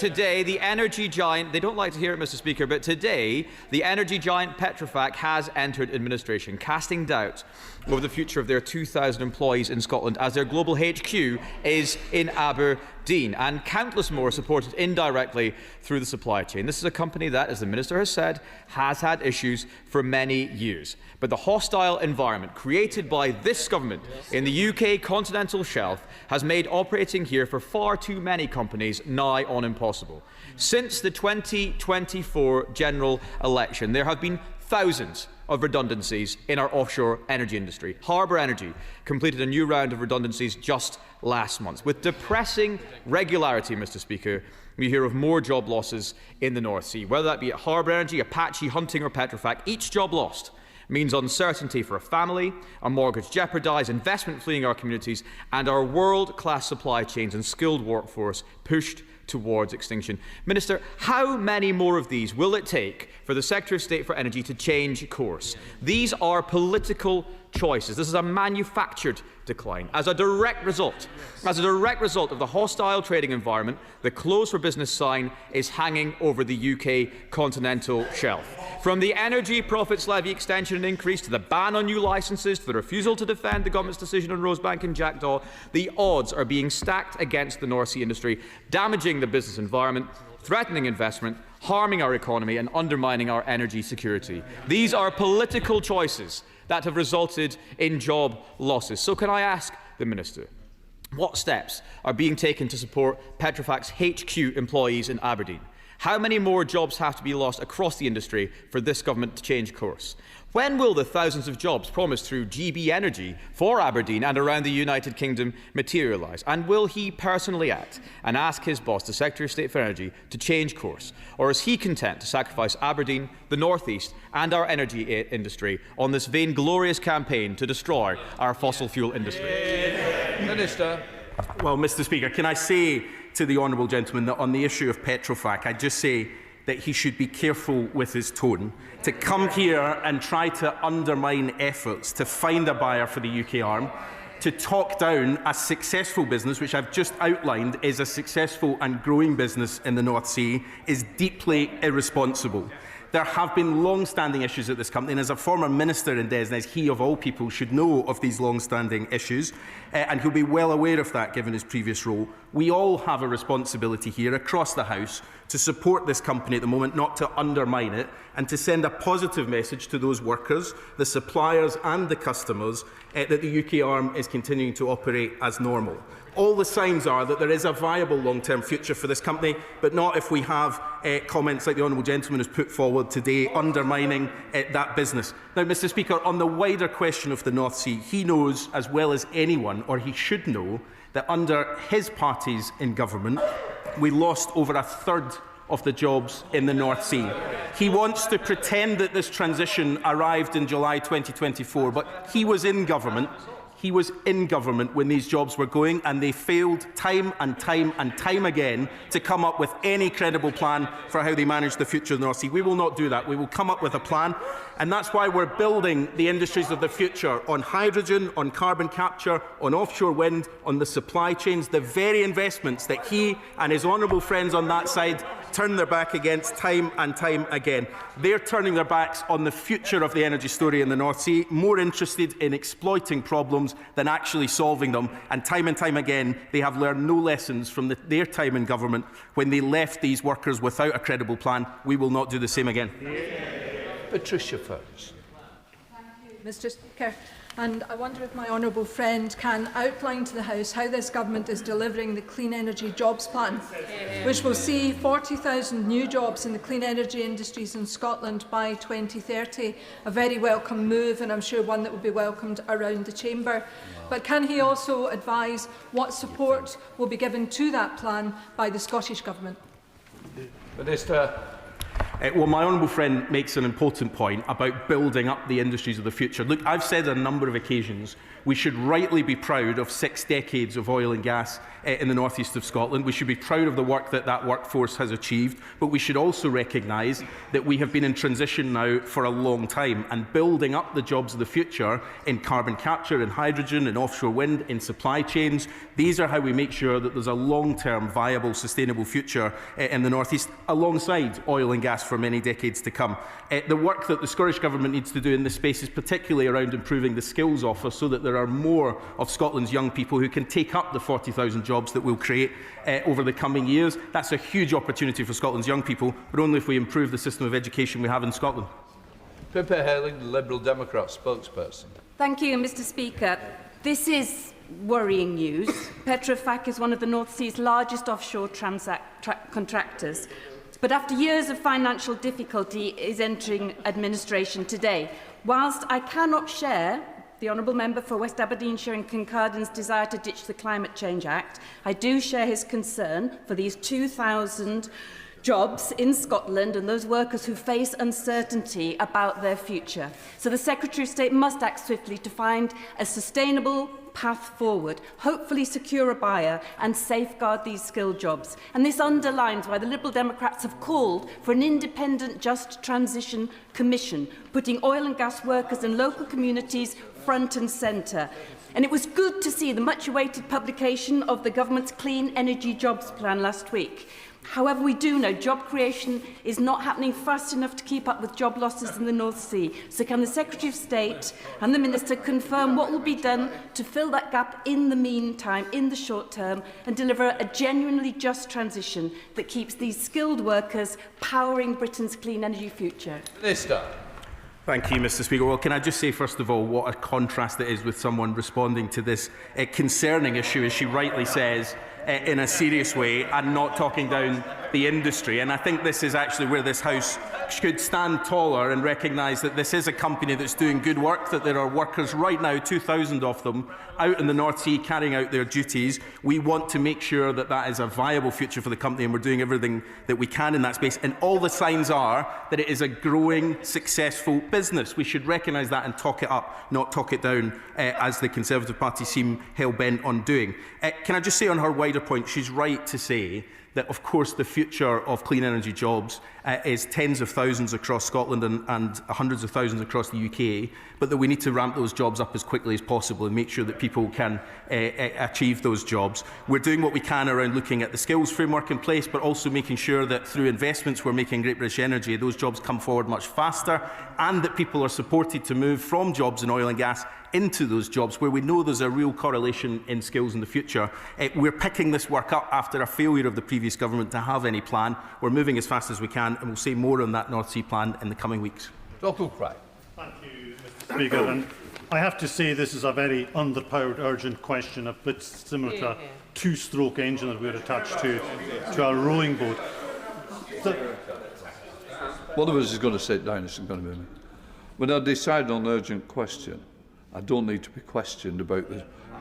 Speaker 17: the energy giant, they don't like to hear it, Mr. Speaker, but today, the energy giant Petrofac has entered administration, casting doubt over the future of their 2,000 employees in Scotland, as their global HQ is in Aberdeen, and countless more supported indirectly through the supply chain. This is a company that, as the Minister has said, has had issues for many years. But the hostile environment created by this government in the UK continental shelf has made operating here for far too many companies nigh on impossible. Since the 2024 general election, there have been thousands of redundancies in our offshore energy industry. Harbour Energy completed a new round of redundancies just last month. With depressing regularity, Mr. Speaker, we hear of more job losses in the North Sea. Whether that be at Harbour Energy, Apache, Hunting or Petrofac, each job lost means uncertainty for a family, a mortgage jeopardised, investment fleeing our communities, and our world-class supply chains and skilled workforce pushed towards extinction. Minister, how many more of these will it take for the Secretary of State for Energy to change course? These are political choices. This is a manufactured decline. As a direct result of the hostile trading environment, the close for business sign is hanging over the UK continental shelf. From the energy profits levy extension and increase to the ban on new licences to the refusal to defend the government's decision on Rosebank and Jackdaw, the odds are being stacked against the North Sea industry, damaging the business environment, threatening investment, harming our economy and undermining our energy security. These are political choices that have resulted in job losses. So can I ask the Minister, what steps are being taken to support Petrofac's HQ employees in Aberdeen? How many more jobs have to be lost across the industry for this government to change course? When will the thousands of jobs promised through GB Energy for Aberdeen and around the United Kingdom materialise? And will he personally act and ask his boss, the Secretary of State for Energy, to change course? Or is he content to sacrifice Aberdeen, the North East and our energy industry on this vainglorious campaign to destroy our fossil fuel industry?
Speaker 1: Minister.
Speaker 14: Well, Mr. Speaker, can I say to the honourable gentleman that on the issue of Petrofac, I just say that he should be careful with his tone. To come here and try to undermine efforts to find a buyer for the UK arm, to talk down a successful business, which I've just outlined is a successful and growing business in the North Sea, is deeply irresponsible. There have been long-standing issues at this company, and as a former minister in Desnes, he of all people should know of these long-standing issues, and he'll be well aware of that given his previous role. We all have a responsibility here across the House to support this company at the moment, not to undermine it, and to send a positive message to those workers, the suppliers and the customers that the UK arm is continuing to operate as normal. All the signs are that there is a viable long-term future for this company, but not if we have comments like the Honourable Gentleman has put forward today undermining that business. Now, Mr Speaker, on the wider question of the North Sea, he knows as well as anyone, or he should know, that under his parties in government, we lost over a third of the jobs in the North Sea. He wants to pretend that this transition arrived in July 2024, but he was in government. He was in government when these jobs were going, and they failed time and time and time again to come up with any credible plan for how they manage the future of the North Sea. We will not do that. We will come up with a plan, and that's why we're building the industries of the future on hydrogen, on carbon capture, on offshore wind, on the supply chains, the very investments that he and his honourable friends on that side turn their back against time and time again. They're turning their backs on the future of the energy story in the North Sea, more interested in exploiting problems than actually solving them. And time again, they have learned no lessons from their time in government when they left these workers without a credible plan. We will not do the same again.
Speaker 1: Patricia first.
Speaker 3: Mr Speaker, and I wonder if my honourable friend can outline to the House how this government is delivering the Clean Energy Jobs Plan, which will see 40,000 new jobs in the clean energy industries in Scotland by 2030. A very welcome move, and I'm sure one that will be welcomed around the Chamber. But can he also advise what support will be given to that plan by the Scottish Government?
Speaker 1: Minister.
Speaker 14: Well, my honourable friend makes an important point about building up the industries of the future. Look, I've said on a number of occasions we should rightly be proud of 6 decades of oil and gas in the north east of Scotland. We should be proud of the work that that workforce has achieved, but we should also recognise that we have been in transition now for a long time, and building up the jobs of the future in carbon capture, in hydrogen, in offshore wind, in supply chains. These are how we make sure that there's a long-term, viable, sustainable future in the north east, alongside oil and gas for many decades to come. The work that the Scottish Government needs to do in this space is particularly around improving the skills offer, so that there are more of Scotland's young people who can take up the 40,000 jobs that we'll create over the coming years. That's a huge opportunity for Scotland's young people, but only if we improve the system of education we have in Scotland.
Speaker 1: Pippa Helling, the Liberal Democrat spokesperson.
Speaker 12: Thank you, Mr Speaker. This is worrying news. Petrofac is one of the North Sea's largest offshore contractors, but after years of financial difficulty is entering administration today. Whilst I cannot share the Honourable Member for West Aberdeenshire and Kincardin's desire to ditch the Climate Change Act, I do share his concern for these 2,000 jobs in Scotland and those workers who face uncertainty about their future. So the Secretary of State must act swiftly to find a sustainable path forward, hopefully secure a buyer and safeguard these skilled jobs. And this underlines why the Liberal Democrats have called for an independent Just Transition Commission, putting oil and gas workers and local communities front and centre. And it was good to see the much-awaited publication of the Government's Clean Energy Jobs Plan last week. However, we do know job creation is not happening fast enough to keep up with job losses in the North Sea. So can the Secretary of State and the Minister confirm what will be done to fill that gap in the meantime, in the short term, and deliver a genuinely just transition that keeps these skilled workers powering Britain's clean energy future?
Speaker 1: Minister.
Speaker 14: Thank you, Mr Speaker. Well, can I just say, first of all, what a contrast it is with someone responding to this concerning issue, as she rightly says, in a serious way, and not talking down the industry. And I think this is actually where this House should stand taller and recognise that this is a company that's doing good work, that there are workers right now, 2,000 of them, out in the North Sea carrying out their duties. We want to make sure that that is a viable future for the company, and we're doing everything that we can in that space. And all the signs are that it is a growing, successful business. We should recognise that and talk it up, not talk it down, as the Conservative Party seem hell-bent on doing. Can I just say on her wider point, she's right to say that, of course, the future of clean energy jobs is tens of thousands across Scotland and hundreds of thousands across the UK, but that we need to ramp those jobs up as quickly as possible and make sure that people can achieve those jobs. We're doing what we can around looking at the skills framework in place, but also making sure that through investments we're making in Great British Energy, those jobs come forward much faster, and that people are supported to move from jobs in oil and gas into those jobs where we know there's a real correlation in skills in the future. We're picking this work up after a failure of the previous government to have any plan. We're moving as fast as we can, and we'll say more on that North Sea plan in the coming weeks.
Speaker 1: Local Cry.
Speaker 24: Thank you, Mr. Speaker. And I have to say this is a very underpowered, urgent question, a bit similar to a two-stroke engine that we're attached to our rowing boat.
Speaker 1: One of us is going to sit down. It's going to be me. When I decide on urgent question, I don't need to be questioned about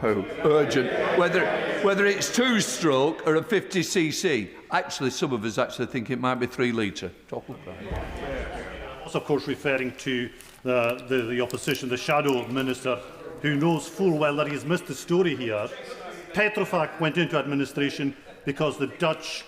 Speaker 1: how urgent, whether it's two-stroke or a 50cc. Actually, some of us actually think it might be 3 litre.
Speaker 24: Also, of course, referring to the opposition, the shadow minister, who knows full well that he's missed the story here. Petrofac went into administration because the Dutch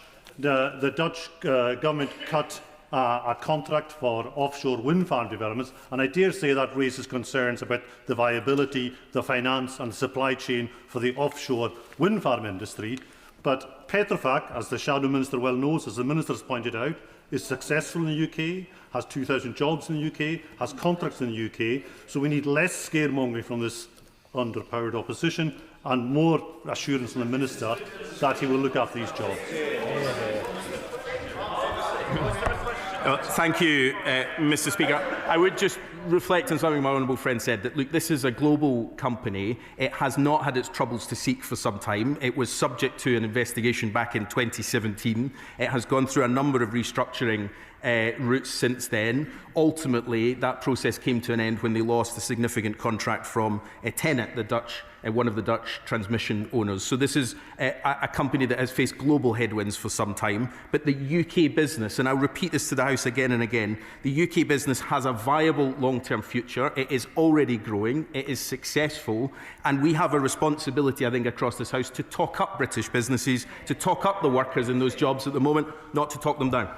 Speaker 24: government cut a contract for offshore wind farm developments, and I dare say that raises concerns about the viability, the finance and supply chain for the offshore wind farm industry. But Petrofac, as the Shadow Minister well knows, as the Minister has pointed out, is successful in the UK, has 2,000 jobs in the UK, has contracts in the UK, so we need less scaremongering from this underpowered opposition and more assurance from the Minister that he will look after these jobs.
Speaker 14: Thank you, Mr. Speaker. I would just reflect on something my honourable friend said, that look, this is a global company. It has not had its troubles to seek for some time. It was subject to an investigation back in 2017. It has gone through a number of restructuring routes since then. Ultimately, that process came to an end when they lost a significant contract from Tennet, one of the Dutch transmission owners. So this is a company that has faced global headwinds for some time. But the UK business, and I'll repeat this to the House again and again, the UK business has a viable long-term future. It is already growing. It is successful. And we have a responsibility, I think, across this House to talk up British businesses, to talk up the workers in those jobs at the moment, not to talk them down.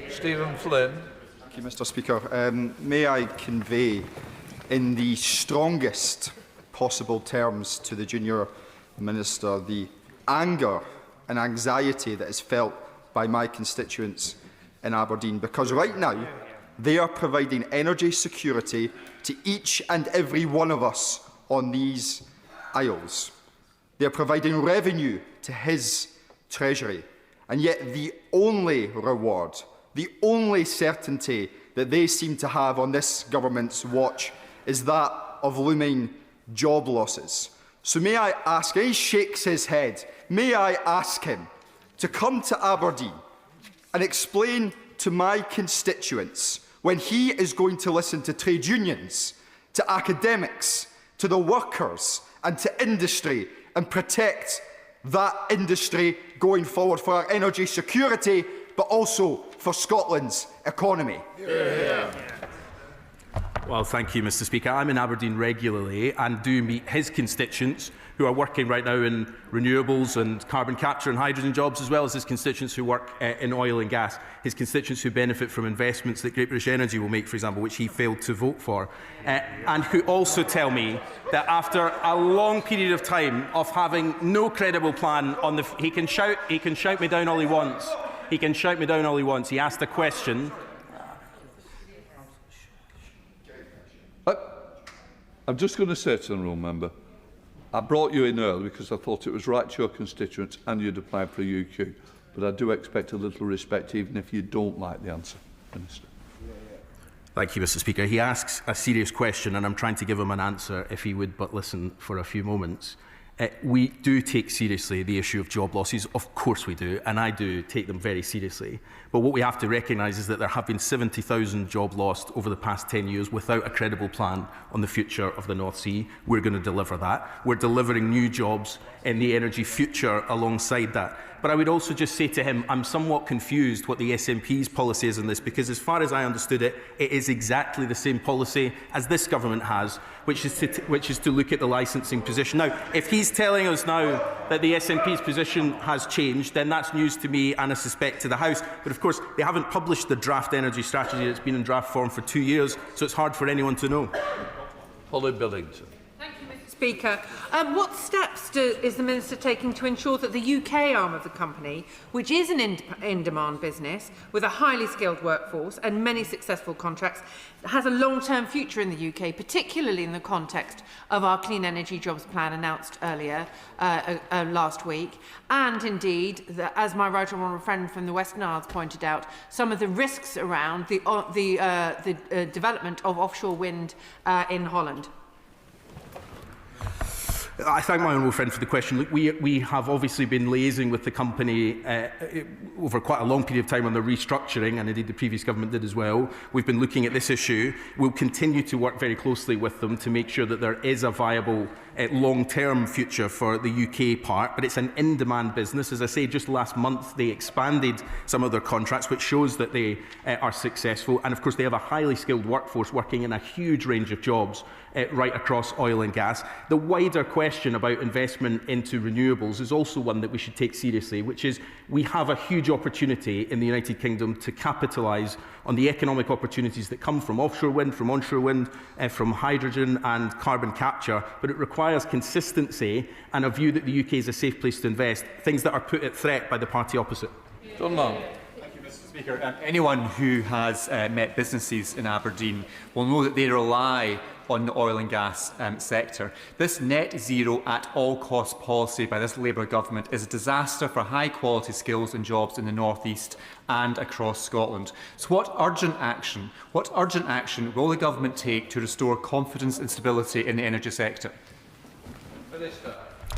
Speaker 1: Stephen Flynn.
Speaker 2: Thank you, Mr. Speaker. May I convey in the strongest possible terms to the Junior Minister the anger and anxiety that is felt by my constituents in Aberdeen, because right now they are providing energy security to each and every one of us on these aisles. They are providing revenue to his treasury, and yet the only reward, the only certainty that they seem to have on this government's watch is that of looming job losses. So may I ask, and he shakes his head, may I ask him to come to Aberdeen and explain to my constituents when he is going to listen to trade unions, to academics, to the workers and to industry and protect that industry going forward for our energy security, but also for Scotland's economy.
Speaker 14: Well, thank you, Mr. Speaker. I'm in Aberdeen regularly and do meet his constituents who are working right now in renewables and carbon capture and hydrogen jobs, as well as his constituents who work in oil and gas, his constituents who benefit from investments that Great British Energy will make, for example, which he failed to vote for, and who also tell me that after a long period of time of having no credible plan on the... He can shout me down all he wants. He can shout me down all he wants. He asked a question.
Speaker 1: I'm just going to say to the honourable member, I brought you in early because I thought it was right to your constituents and you'd applied for a UQ. But I do expect a little respect, even if you don't like the answer, Minister.
Speaker 14: Thank you, Mr. Speaker. He asks a serious question, and I'm trying to give him an answer if he would but listen for a few moments. We do take seriously the issue of job losses. Of course we do, and I do take them very seriously. But what we have to recognise is that there have been 70,000 jobs lost over the past 10 years without a credible plan on the future of the North Sea. We're going to deliver that. We're delivering new jobs in the energy future alongside that. But I would also just say to him, I'm somewhat confused what the SNP's policy is on this, because as far as I understood it, it is exactly the same policy as this government has, which is to look at the licensing position. Now, if he's telling us now that the SNP's position has changed, then that's news to me and I suspect to the House. But of course, they haven't published the draft energy strategy that's been in draft form for 2 years, so it's hard for anyone to know.
Speaker 1: Holly Billington.
Speaker 5: Thank you, Mr. Speaker. What steps is the Minister taking to ensure that the UK arm of the company, which is an in-demand business with a highly skilled workforce and many successful contracts, has a long-term future in the UK, particularly in the context of our Clean Energy Jobs Plan announced earlier last week, and indeed, as my right honourable friend from the Western Isles pointed out, some of the risks around the development of offshore wind in Holland?
Speaker 14: I thank my honourable friend for the question. Look, we have obviously been liaising with the company over quite a long period of time on the restructuring, and indeed the previous government did as well. We've been looking at this issue. We'll continue to work very closely with them to make sure that there is a viable long-term future for the UK part, but it's an in-demand business. As I say, just last month they expanded some of their contracts, which shows that they are successful, and of course they have a highly skilled workforce working in a huge range of jobs right across oil and gas. The wider question about investment into renewables is also one that we should take seriously, which is we have a huge opportunity in the United Kingdom to capitalise on the economic opportunities that come from offshore wind, from onshore wind, from hydrogen and carbon capture, but it requires consistency and a view that the UK is a safe place to invest, things that are put at threat by the party opposite.
Speaker 6: John Long. Thank you, Mr. Speaker. Anyone who has met businesses in Aberdeen will know that they rely on the oil and gas sector. This net zero at all cost policy by this Labour government is a disaster for high quality skills and jobs in the North East and across Scotland. So what urgent action will the government take to restore confidence and stability in the energy sector?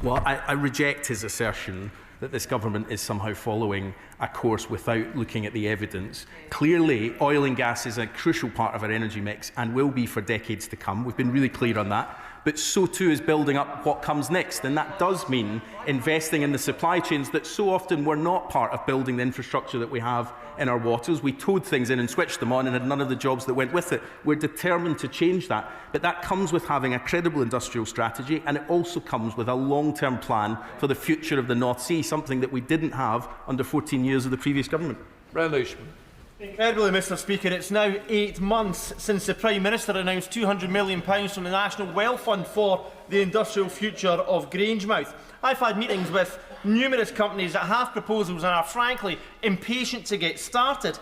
Speaker 14: Well, I reject his assertion that this government is somehow following a course without looking at the evidence. Clearly, oil and gas is a crucial part of our energy mix and will be for decades to come. We've been really clear on that. But so too is building up what comes next. And that does mean investing in the supply chains that so often were not part of building the infrastructure that we have in our waters. We towed things in and switched them on and had none of the jobs that went with it. We're determined to change that. But that comes with having a credible industrial strategy, and it also comes with a long-term plan for the future of the North Sea, something that we didn't have under 14 years of the previous government.
Speaker 18: Incredibly, Mr. Speaker, it's now 8 months since the Prime Minister announced £200 million from the National Well Fund for the industrial future of Grangemouth. I've had meetings with numerous companies that have proposals and are frankly impatient to get started.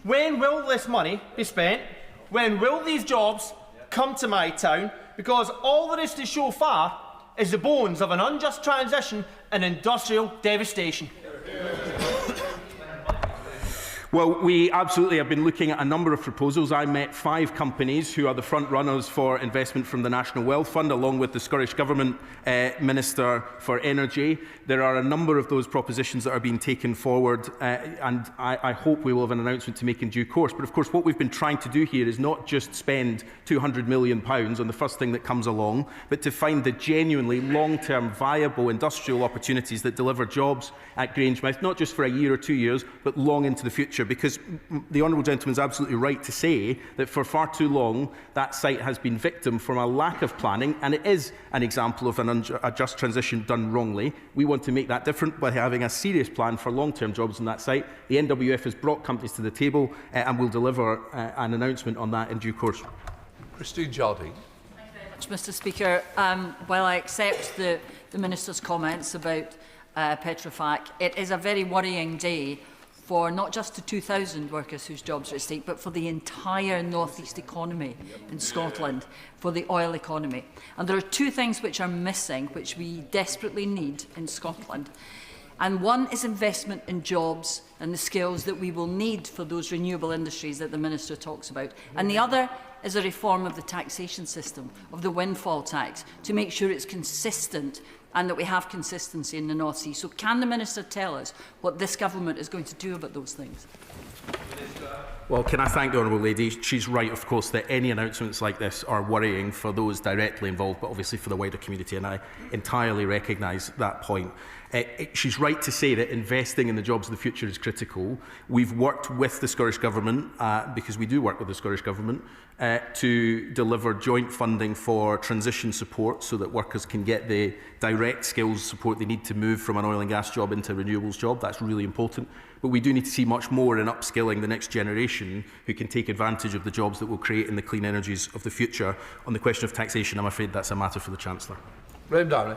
Speaker 18: When will this money be spent? When will these jobs come to my town? Because all there is to show far is the bones of an unjust transition and industrial devastation.
Speaker 14: Well, we absolutely have been looking at a number of proposals. I met 5 companies who are the front runners for investment from the National Wealth Fund, along with the Scottish Government Minister for Energy. There are a number of those propositions that are being taken forward, and I hope we will have an announcement to make in due course. But of course, what we've been trying to do here is not just spend £200 million on the first thing that comes along, but to find the genuinely long-term viable industrial opportunities that deliver jobs at Grangemouth, not just for a year or 2 years, but long into the future. Because the honourable gentleman is absolutely right to say that for far too long that site has been victim from a lack of planning, and it is an example of a just transition done wrongly. We want to make that different by having a serious plan for long-term jobs on that site. The NWF has brought companies to the table and will deliver an announcement on that in due course.
Speaker 1: Christine Jardine.
Speaker 19: Thank you very much, Mr. Speaker. While I accept the Minister's comments about Petrofac, it is a very worrying day for not just the 2,000 workers whose jobs are at stake, but for the entire North East economy in Scotland, for the oil economy. And there are 2 things which are missing, which we desperately need in Scotland. And one is investment in jobs and the skills that we will need for those renewable industries that the Minister talks about. And the other is a reform of the taxation system, of the windfall tax, to make sure it's consistent and that we have consistency in the North Sea. So can the Minister tell us what this government is going to do about those things?
Speaker 14: Well, can I thank the Honourable Lady? She's right, of course, that any announcements like this are worrying for those directly involved, but obviously for the wider community, and I entirely recognise that point. She's right to say that investing in the jobs of the future is critical. We've worked with the Scottish Government, because we do work with the Scottish Government, to deliver joint funding for transition support so that workers can get the direct direct skills support they need to move from an oil and gas job into a renewables job. That's really important. But we do need to see much more in upskilling the next generation who can take advantage of the jobs that we'll create in the clean energies of the future. On the question of taxation, I'm afraid that's a matter for the Chancellor.
Speaker 1: Graham Downey.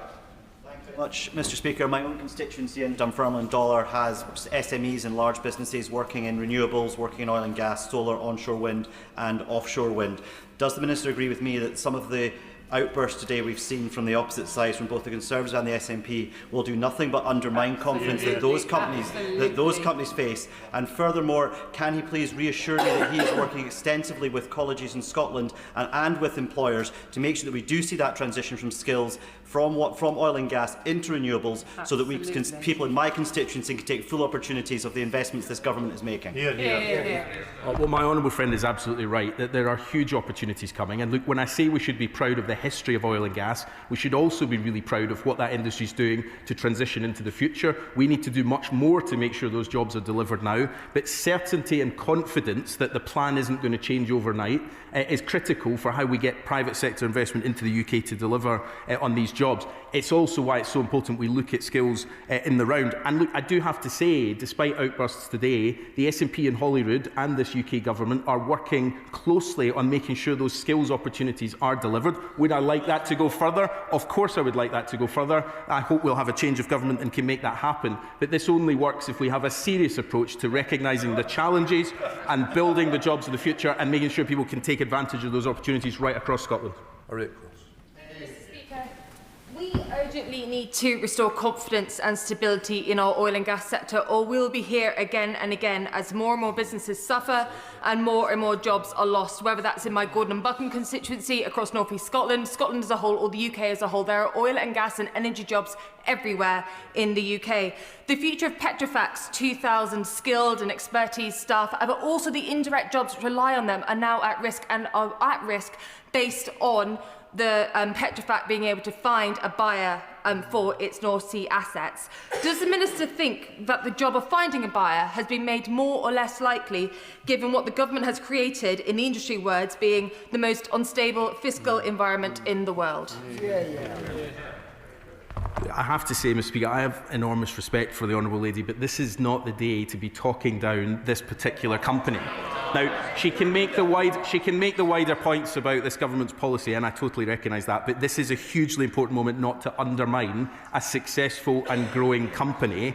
Speaker 7: Thank you very much, Mr Speaker. My own constituency in Dunfermline Dollar has SMEs and large businesses working in renewables, working in oil and gas, solar, onshore wind and offshore wind. Does the Minister agree with me that some of the outbursts today we've seen from the opposite sides, from both the Conservatives and the SNP, will do nothing but undermine confidence that those companies face? And furthermore, can he please reassure me that he is working extensively with colleges in Scotland and with employers to make sure that we do see that transition from skills from oil and gas into renewables, so that people in my constituency can take full opportunities of the investments this government is making?
Speaker 14: Well, my honourable friend is absolutely right that there are huge opportunities coming. And look, when I say we should be proud of the history of oil and gas, we should also be really proud of what that industry is doing to transition into the future. We need to do much more to make sure those jobs are delivered now. But certainty and confidence that the plan isn't going to change overnight is critical for how we get private sector investment into the UK to deliver on these jobs. It's also why it's so important we look at skills in the round. And look, I do have to say, despite outbursts today, the SNP in Holyrood and this UK government are working closely on making sure those skills opportunities are delivered. Would I like that to go further? Of course I would like that to go further. I hope we'll have a change of government and can make that happen. But this only works if we have a serious approach to recognising the challenges and building the jobs of the future and making sure people can take advantage of those opportunities right across Scotland.
Speaker 9: We urgently need to restore confidence and stability in our oil and gas sector, or we'll be here again and again as more and more businesses suffer and more jobs are lost, whether that's in my Gordon and Buchan constituency, across North East Scotland, Scotland as a whole, or the UK as a whole. There are oil and gas and energy jobs everywhere in the UK. The future of Petrofac's 2,000 skilled and expertise staff, but also the indirect jobs that rely on them, are now at risk, and are at risk based on the Petrofac being able to find a buyer for its North Sea assets. Does the Minister think that the job of finding a buyer has been made more or less likely, given what the government has created, in the industry words, being the most unstable fiscal environment in the world?
Speaker 14: I have to say, Mr Speaker, I have enormous respect for the Honourable Lady, but this is not the day to be talking down this particular company. Now, she can make the wider points about this government's policy, and I totally recognise that, but this is a hugely important moment not to undermine a successful and growing company,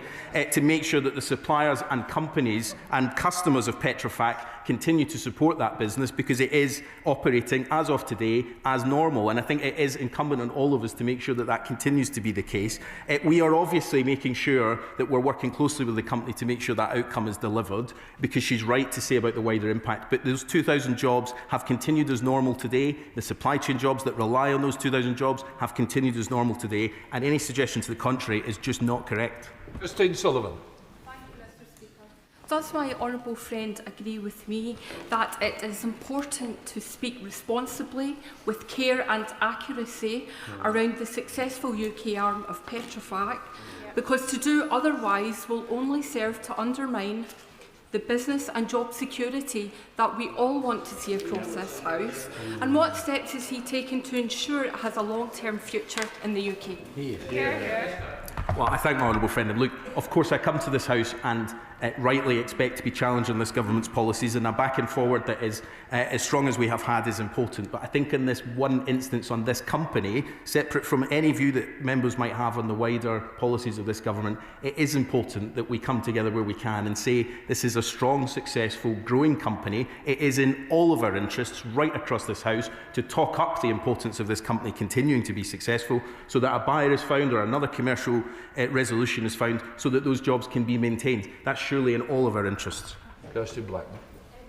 Speaker 14: to make sure that the suppliers and companies and customers of Petrofac continue to support that business, because it is operating, as of today, as normal. And I think it is incumbent on all of us to make sure that that continues to be the case. We are obviously making sure that we're working closely with the company to make sure that outcome is delivered, because she's right to say about the wider impact. But those 2,000 jobs have continued as normal today. The supply chain jobs that rely on those 2,000 jobs have continued as normal today. And any suggestion to the contrary is just not correct.
Speaker 1: Christine Sullivan.
Speaker 11: Does my honourable friend agree with me that it is important to speak responsibly, with care and accuracy, around the successful UK arm of Petrofac, because to do otherwise will only serve to undermine the business and job security that we all want to see across this House? And what steps is he taking to ensure it has a long-term future in the UK?
Speaker 14: Well, I thank my honourable friend. And look, of course, I come to this House and rightly expect to be challenged on this government's policies, and a back and forward that is as strong as we have had is important. But I think in this one instance on this company, separate from any view that members might have on the wider policies of this government, it is important that we come together where we can and say this is a strong, successful, growing company. It is in all of our interests right across this House to talk up the importance of this company continuing to be successful, so that a buyer is found or another commercial resolution is found, so that those jobs can be maintained. That's surely in all of our interests.
Speaker 1: Kirsty Blackman.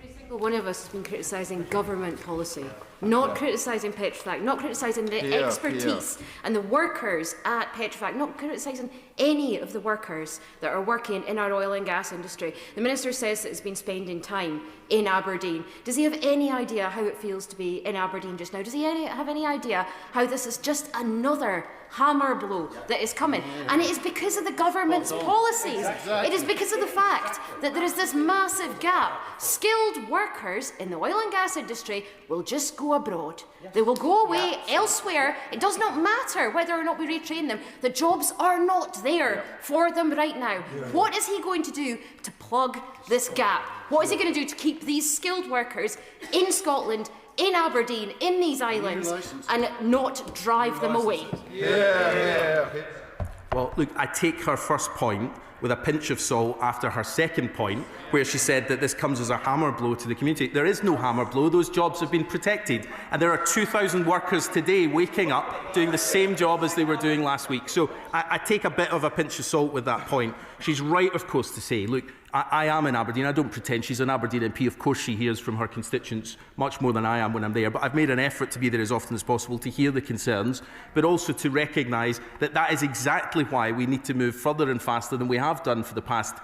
Speaker 20: Every single one of us has been criticising government policy, not criticising Petrofac, not criticising the expertise and the workers at Petrofac, not criticising any of the workers that are working in our oil and gas industry. The Minister says that he's been spending time in Aberdeen. Does he have any idea how it feels to be in Aberdeen just now? Does he have any idea how this is just another hammer blow that is coming? And it is because of the government's policies. It is because of the fact that there is this massive gap. Skilled workers in the oil and gas industry will just go go abroad. They will go away elsewhere. It does not matter whether or not we retrain them. The jobs are not there for them right now. What is he going to do to plug this gap? What is he going to do to keep these skilled workers in Scotland, in Aberdeen, in these islands, and not drive them away?
Speaker 14: Well, look, I take her first point with a pinch of salt after her second point, where she said that this comes as a hammer blow to the community. There is no hammer blow. Those jobs have been protected. And there are 2,000 workers today waking up doing the same job as they were doing last week. So I take a bit of a pinch of salt with that point. She's right, of course, to say, look, I am in Aberdeen. I don't pretend. She's an Aberdeen MP. Of course, she hears from her constituents much more than I am when I'm there. But I've made an effort to be there as often as possible to hear the concerns, but also to recognise that that is exactly why we need to move further and faster than we have done for the past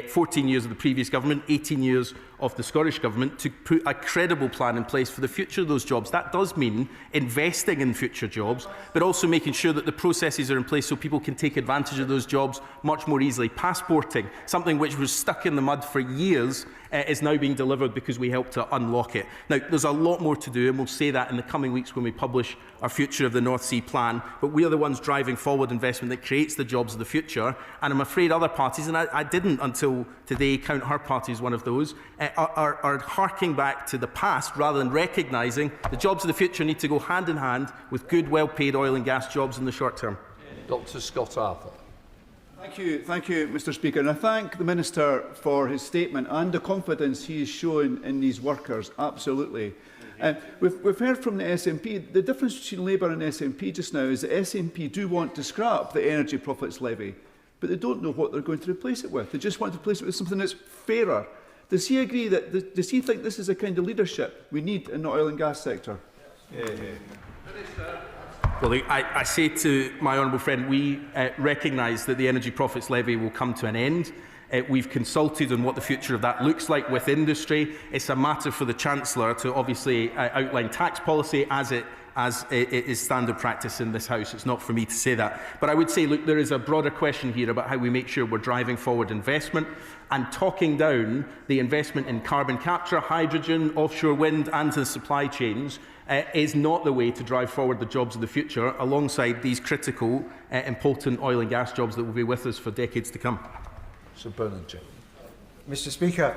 Speaker 14: 14 years of the previous government, 18 years of the Scottish Government, to put a credible plan in place for the future of those jobs. That does mean investing in future jobs, but also making sure that the processes are in place so people can take advantage of those jobs much more easily. Passporting, something which was stuck in the mud for years, is now being delivered because we helped to unlock it. Now, there's a lot more to do, and we'll say that in the coming weeks when we publish our Future of the North Sea plan, but we are the ones driving forward investment that creates the jobs of the future, and I'm afraid other parties, and I didn't until today count her party as one of those, are harking back to the past rather than recognising the jobs of the future need to go hand in hand with good, well-paid oil and gas jobs in the short term.
Speaker 1: Dr Scott Arthur.
Speaker 8: Thank you, Mr Speaker. And I thank the Minister for his statement and the confidence he has shown in these workers, absolutely. We've heard from the SNP, the difference between Labour and SNP just now is that SNP do want to scrap the energy profits levy, but they don't know what they're going to replace it with. They just want to replace it with something that's fairer. Does he agree that, does he think this is the kind of leadership we need in the oil and gas sector?
Speaker 14: Well, I say to my honourable friend, we recognise that the energy profits levy will come to an end. We've consulted on what the future of that looks like with industry. It's a matter for the Chancellor to obviously outline tax policy as it is standard practice in this House. It's not for me to say that. But I would say, look, there is a broader question here about how we make sure we're driving forward investment and talking down the investment in carbon capture, hydrogen, offshore wind and the supply chains is not the way to drive forward the jobs of the future alongside these critical, important oil and gas jobs that will be with us for decades to come.
Speaker 1: Sir Bernard Jones.
Speaker 13: Mr Speaker,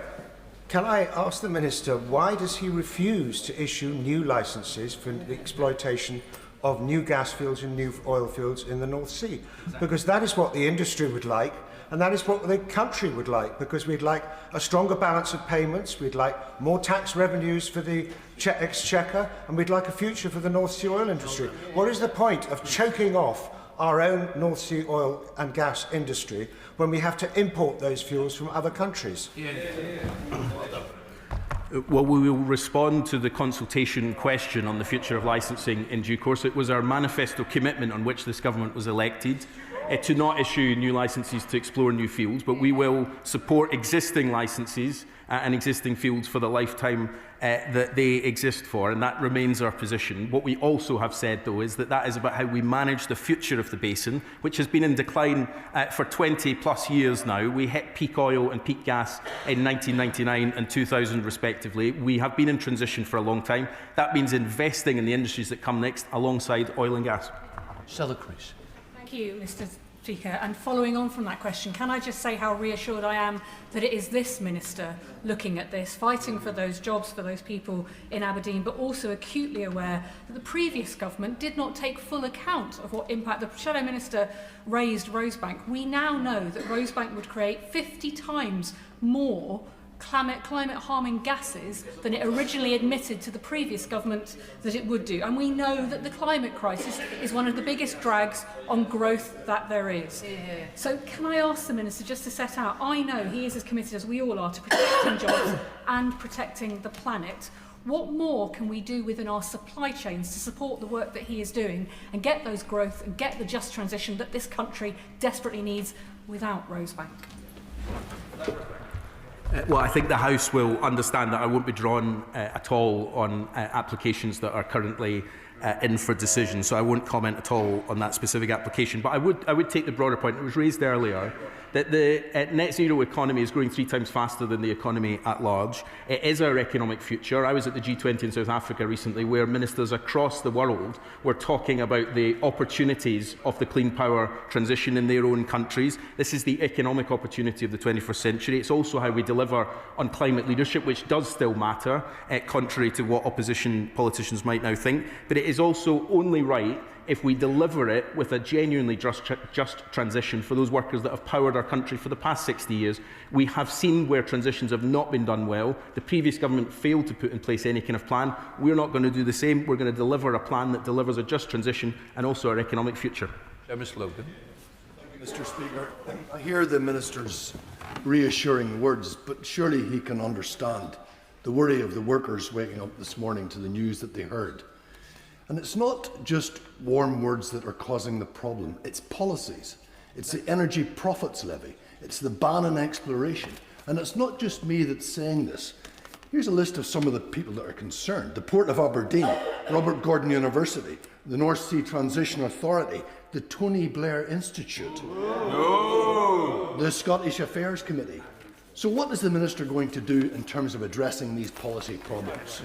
Speaker 13: can I ask the Minister why does he refuse to issue new licences for the exploitation of new gas fields and new oil fields in the North Sea? Because that is what the industry would like, and that is what the country would like, because we'd like a stronger balance of payments, we'd like more tax revenues for the Exchequer, and we'd like a future for the North Sea oil industry. What is the point of choking off our own North Sea oil and gas industry when we have to import those fuels from other countries?
Speaker 14: Well, we will respond to the consultation question on the future of licensing in due course. It was our manifesto commitment on which this government was elected to not issue new licences to explore new fields, but we will support existing licences and existing fields for the lifetime that they exist for, and that remains our position. What we also have said, though, is that that is about how we manage the future of the basin, which has been in decline for 20 plus years now. We hit peak oil and peak gas in 1999 and 2000 respectively. We have been in transition for a long time. That means investing in the industries that come next alongside oil and gas.
Speaker 1: Stella Crease.
Speaker 21: Thank you, Mr Speaker. And following on from that question, can I just say how reassured I am that it is this Minister looking at this, fighting for those jobs for those people in Aberdeen, but also acutely aware that the previous government did not take full account of what impact the Shadow Minister raised Rosebank. We now know that Rosebank would create 50 times more climate-harming gases than it originally admitted to the previous government that it would do. And we know that the climate crisis is one of the biggest drags on growth that there is. So can I ask the Minister just to set out, I know he is as committed as we all are to protecting jobs and protecting the planet. What more can we do within our supply chains to support the work that he is doing and get those growth and get the just transition that this country desperately needs without Rosebank?
Speaker 14: Well, I think the House will understand that I won't be drawn at all on applications that are currently in for decision, so I won't comment at all on that specific application. But I would take the broader point. It was raised earlier that the net zero economy is growing 3 times faster than the economy at large. It is our economic future. I was at the G20 in South Africa recently, where ministers across the world were talking about the opportunities of the clean power transition in their own countries. This is the economic opportunity of the 21st century. It's also how we deliver on climate leadership, which does still matter, contrary to what opposition politicians might now think. But it is also only right if we deliver it with a genuinely just transition for those workers that have powered our country for the past 60 years. We have seen where transitions have not been done well. The previous government failed to put in place any kind of plan. We're not going to do the same. We're going to deliver a plan that delivers a just transition and also our economic future.
Speaker 1: Ms. Logan.
Speaker 4: Mr. Speaker, I hear the Minister's reassuring words, but surely he can understand the worry of the workers waking up this morning to the news that they heard. And it's not just warm words that are causing the problem, it's policies. It's the energy profits levy, it's the ban on exploration. And it's not just me that's saying this. Here's a list of some of the people that are concerned. The Port of Aberdeen, Robert Gordon University, the North Sea Transition Authority, the Tony Blair Institute, the Scottish Affairs Committee. So what is the Minister going to do in terms of addressing these policy problems?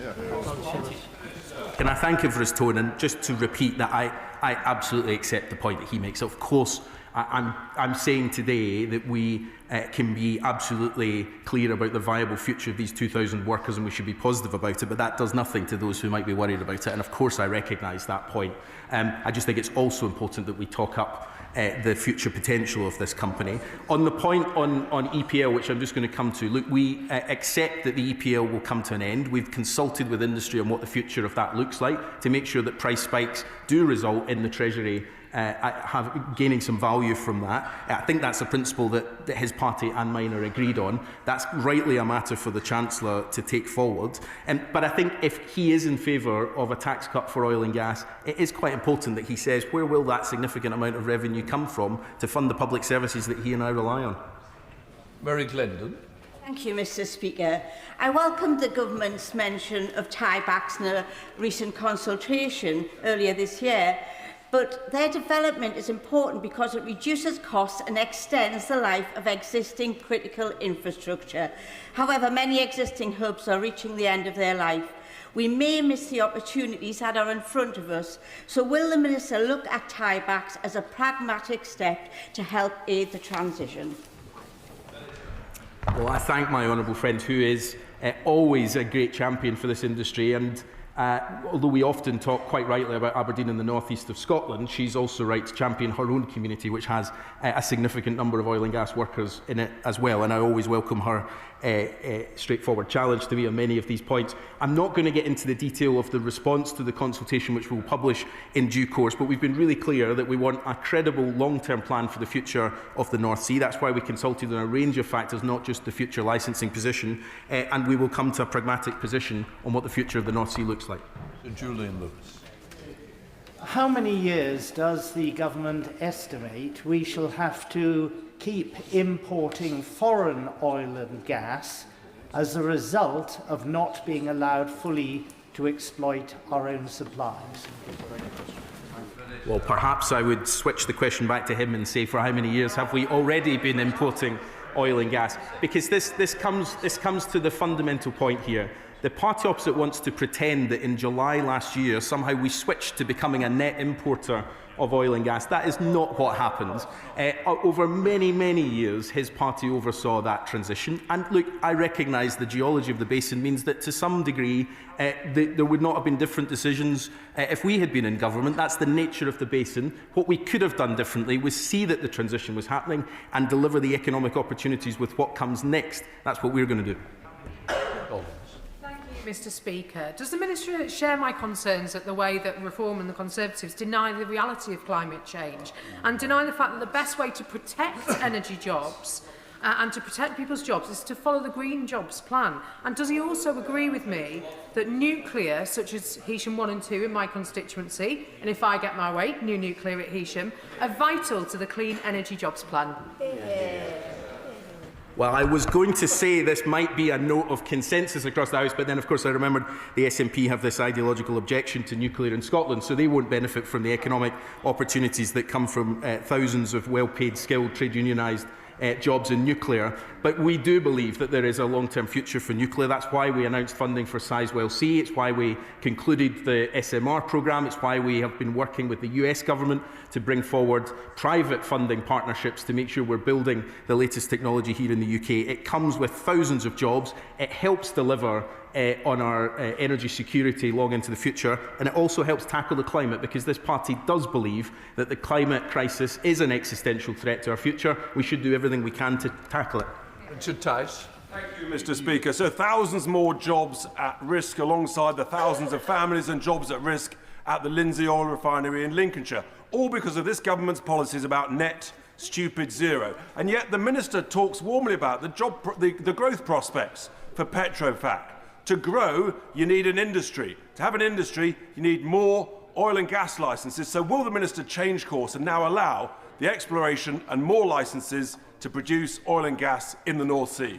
Speaker 14: Can I thank him for his tone? And just to repeat that I absolutely accept the point that he makes. Of course, I'm saying today that we can be absolutely clear about the viable future of these 2,000 workers, and we should be positive about it, but that does nothing to those who might be worried about it. And of course I recognise that point. I just think it's also important that we talk up the future potential of this company. On the point on EPL, which I'm just going to come to, look, we accept that the EPL will come to an end. We've consulted with industry on what the future of that looks like to make sure that price spikes do result in the Treasury gaining some value from that. I think that's a principle that his party and mine are agreed on. That's rightly a matter for the Chancellor to take forward. But I think if he is in favour of a tax cut for oil and gas, it is quite important that he says where will that significant amount of revenue come from to fund the public services that he and I rely on.
Speaker 1: Mary Glendon.
Speaker 10: Thank you, Mr. Speaker. I welcome the government's mention of tiebacks in a recent consultation earlier this year. But their development is important because it reduces costs and extends the life of existing critical infrastructure. However, many existing hubs are reaching the end of their life. We may miss the opportunities that are in front of us. So will the Minister look at tiebacks as a pragmatic step to help aid the transition?
Speaker 14: Well, I thank my honourable friend, who is always a great champion for this industry, and although we often talk quite rightly about Aberdeen and the north east of Scotland, she's also right to champion her own community, which has a significant number of oil and gas workers in it as well, and I always welcome her straightforward challenge to me on many of these points. I'm not going to get into the detail of the response to the consultation, which we'll publish in due course, but we've been really clear that we want a credible long-term plan for the future of the North Sea. That's why we consulted on a range of factors, not just the future licensing position, and we will come to a pragmatic position on what the future of the North Sea looks like.
Speaker 1: Julian Lewis.
Speaker 15: How many years does the government estimate we shall have to keep importing foreign oil and gas as a result of not being allowed fully to exploit our own supplies?
Speaker 14: Well, perhaps I would switch the question back to him and say, for how many years have we already been importing oil and gas? Because this comes to the fundamental point here. The party opposite wants to pretend that in July last year somehow we switched to becoming a net importer of oil and gas. That is not what happened. Over many, many years, his party oversaw that transition. And look, I recognise the geology of the basin means that to some degree there would not have been different decisions if we had been in government. That's the nature of the basin. What we could have done differently was see that the transition was happening and deliver the economic opportunities with what comes next. That's what we're going to do.
Speaker 5: Mr. Speaker, does the Minister share my concerns at the way that Reform and the Conservatives deny the reality of climate change and deny the fact that the best way to protect energy jobs and to protect people's jobs is to follow the Green Jobs Plan? And does he also agree with me that nuclear, such as Heysham 1 and 2 in my constituency, and if I get my way, new nuclear at Heysham, are vital to the Clean Energy Jobs Plan?
Speaker 14: Well, I was going to say this might be a note of consensus across the House, but then, of course, I remembered the SNP have this ideological objection to nuclear in Scotland, so they won't benefit from the economic opportunities that come from thousands of well-paid, skilled, trade unionised jobs in nuclear. But we do believe that there is a long-term future for nuclear. That's why we announced funding for Sizewell C. It's why we concluded the SMR programme. It's why we have been working with the US government to bring forward private funding partnerships to make sure we're building the latest technology here in the UK. It comes with thousands of jobs. It helps deliver on our energy security long into the future, and it also helps tackle the climate, because this party does believe that the climate crisis is an existential threat to our future. We should do everything we can to tackle it.
Speaker 1: Richard Tice.
Speaker 16: Thank you, Mr. Speaker. So thousands more jobs at risk alongside the thousands of families and jobs at risk at the Lindsey Oil Refinery in Lincolnshire, all because of this government's policies about net stupid zero. And yet the Minister talks warmly about the growth prospects for Petrofac. To grow, you need an industry. To have an industry, you need more oil and gas licences. So will the Minister change course and now allow the exploration and more licences to produce oil and gas in the North Sea?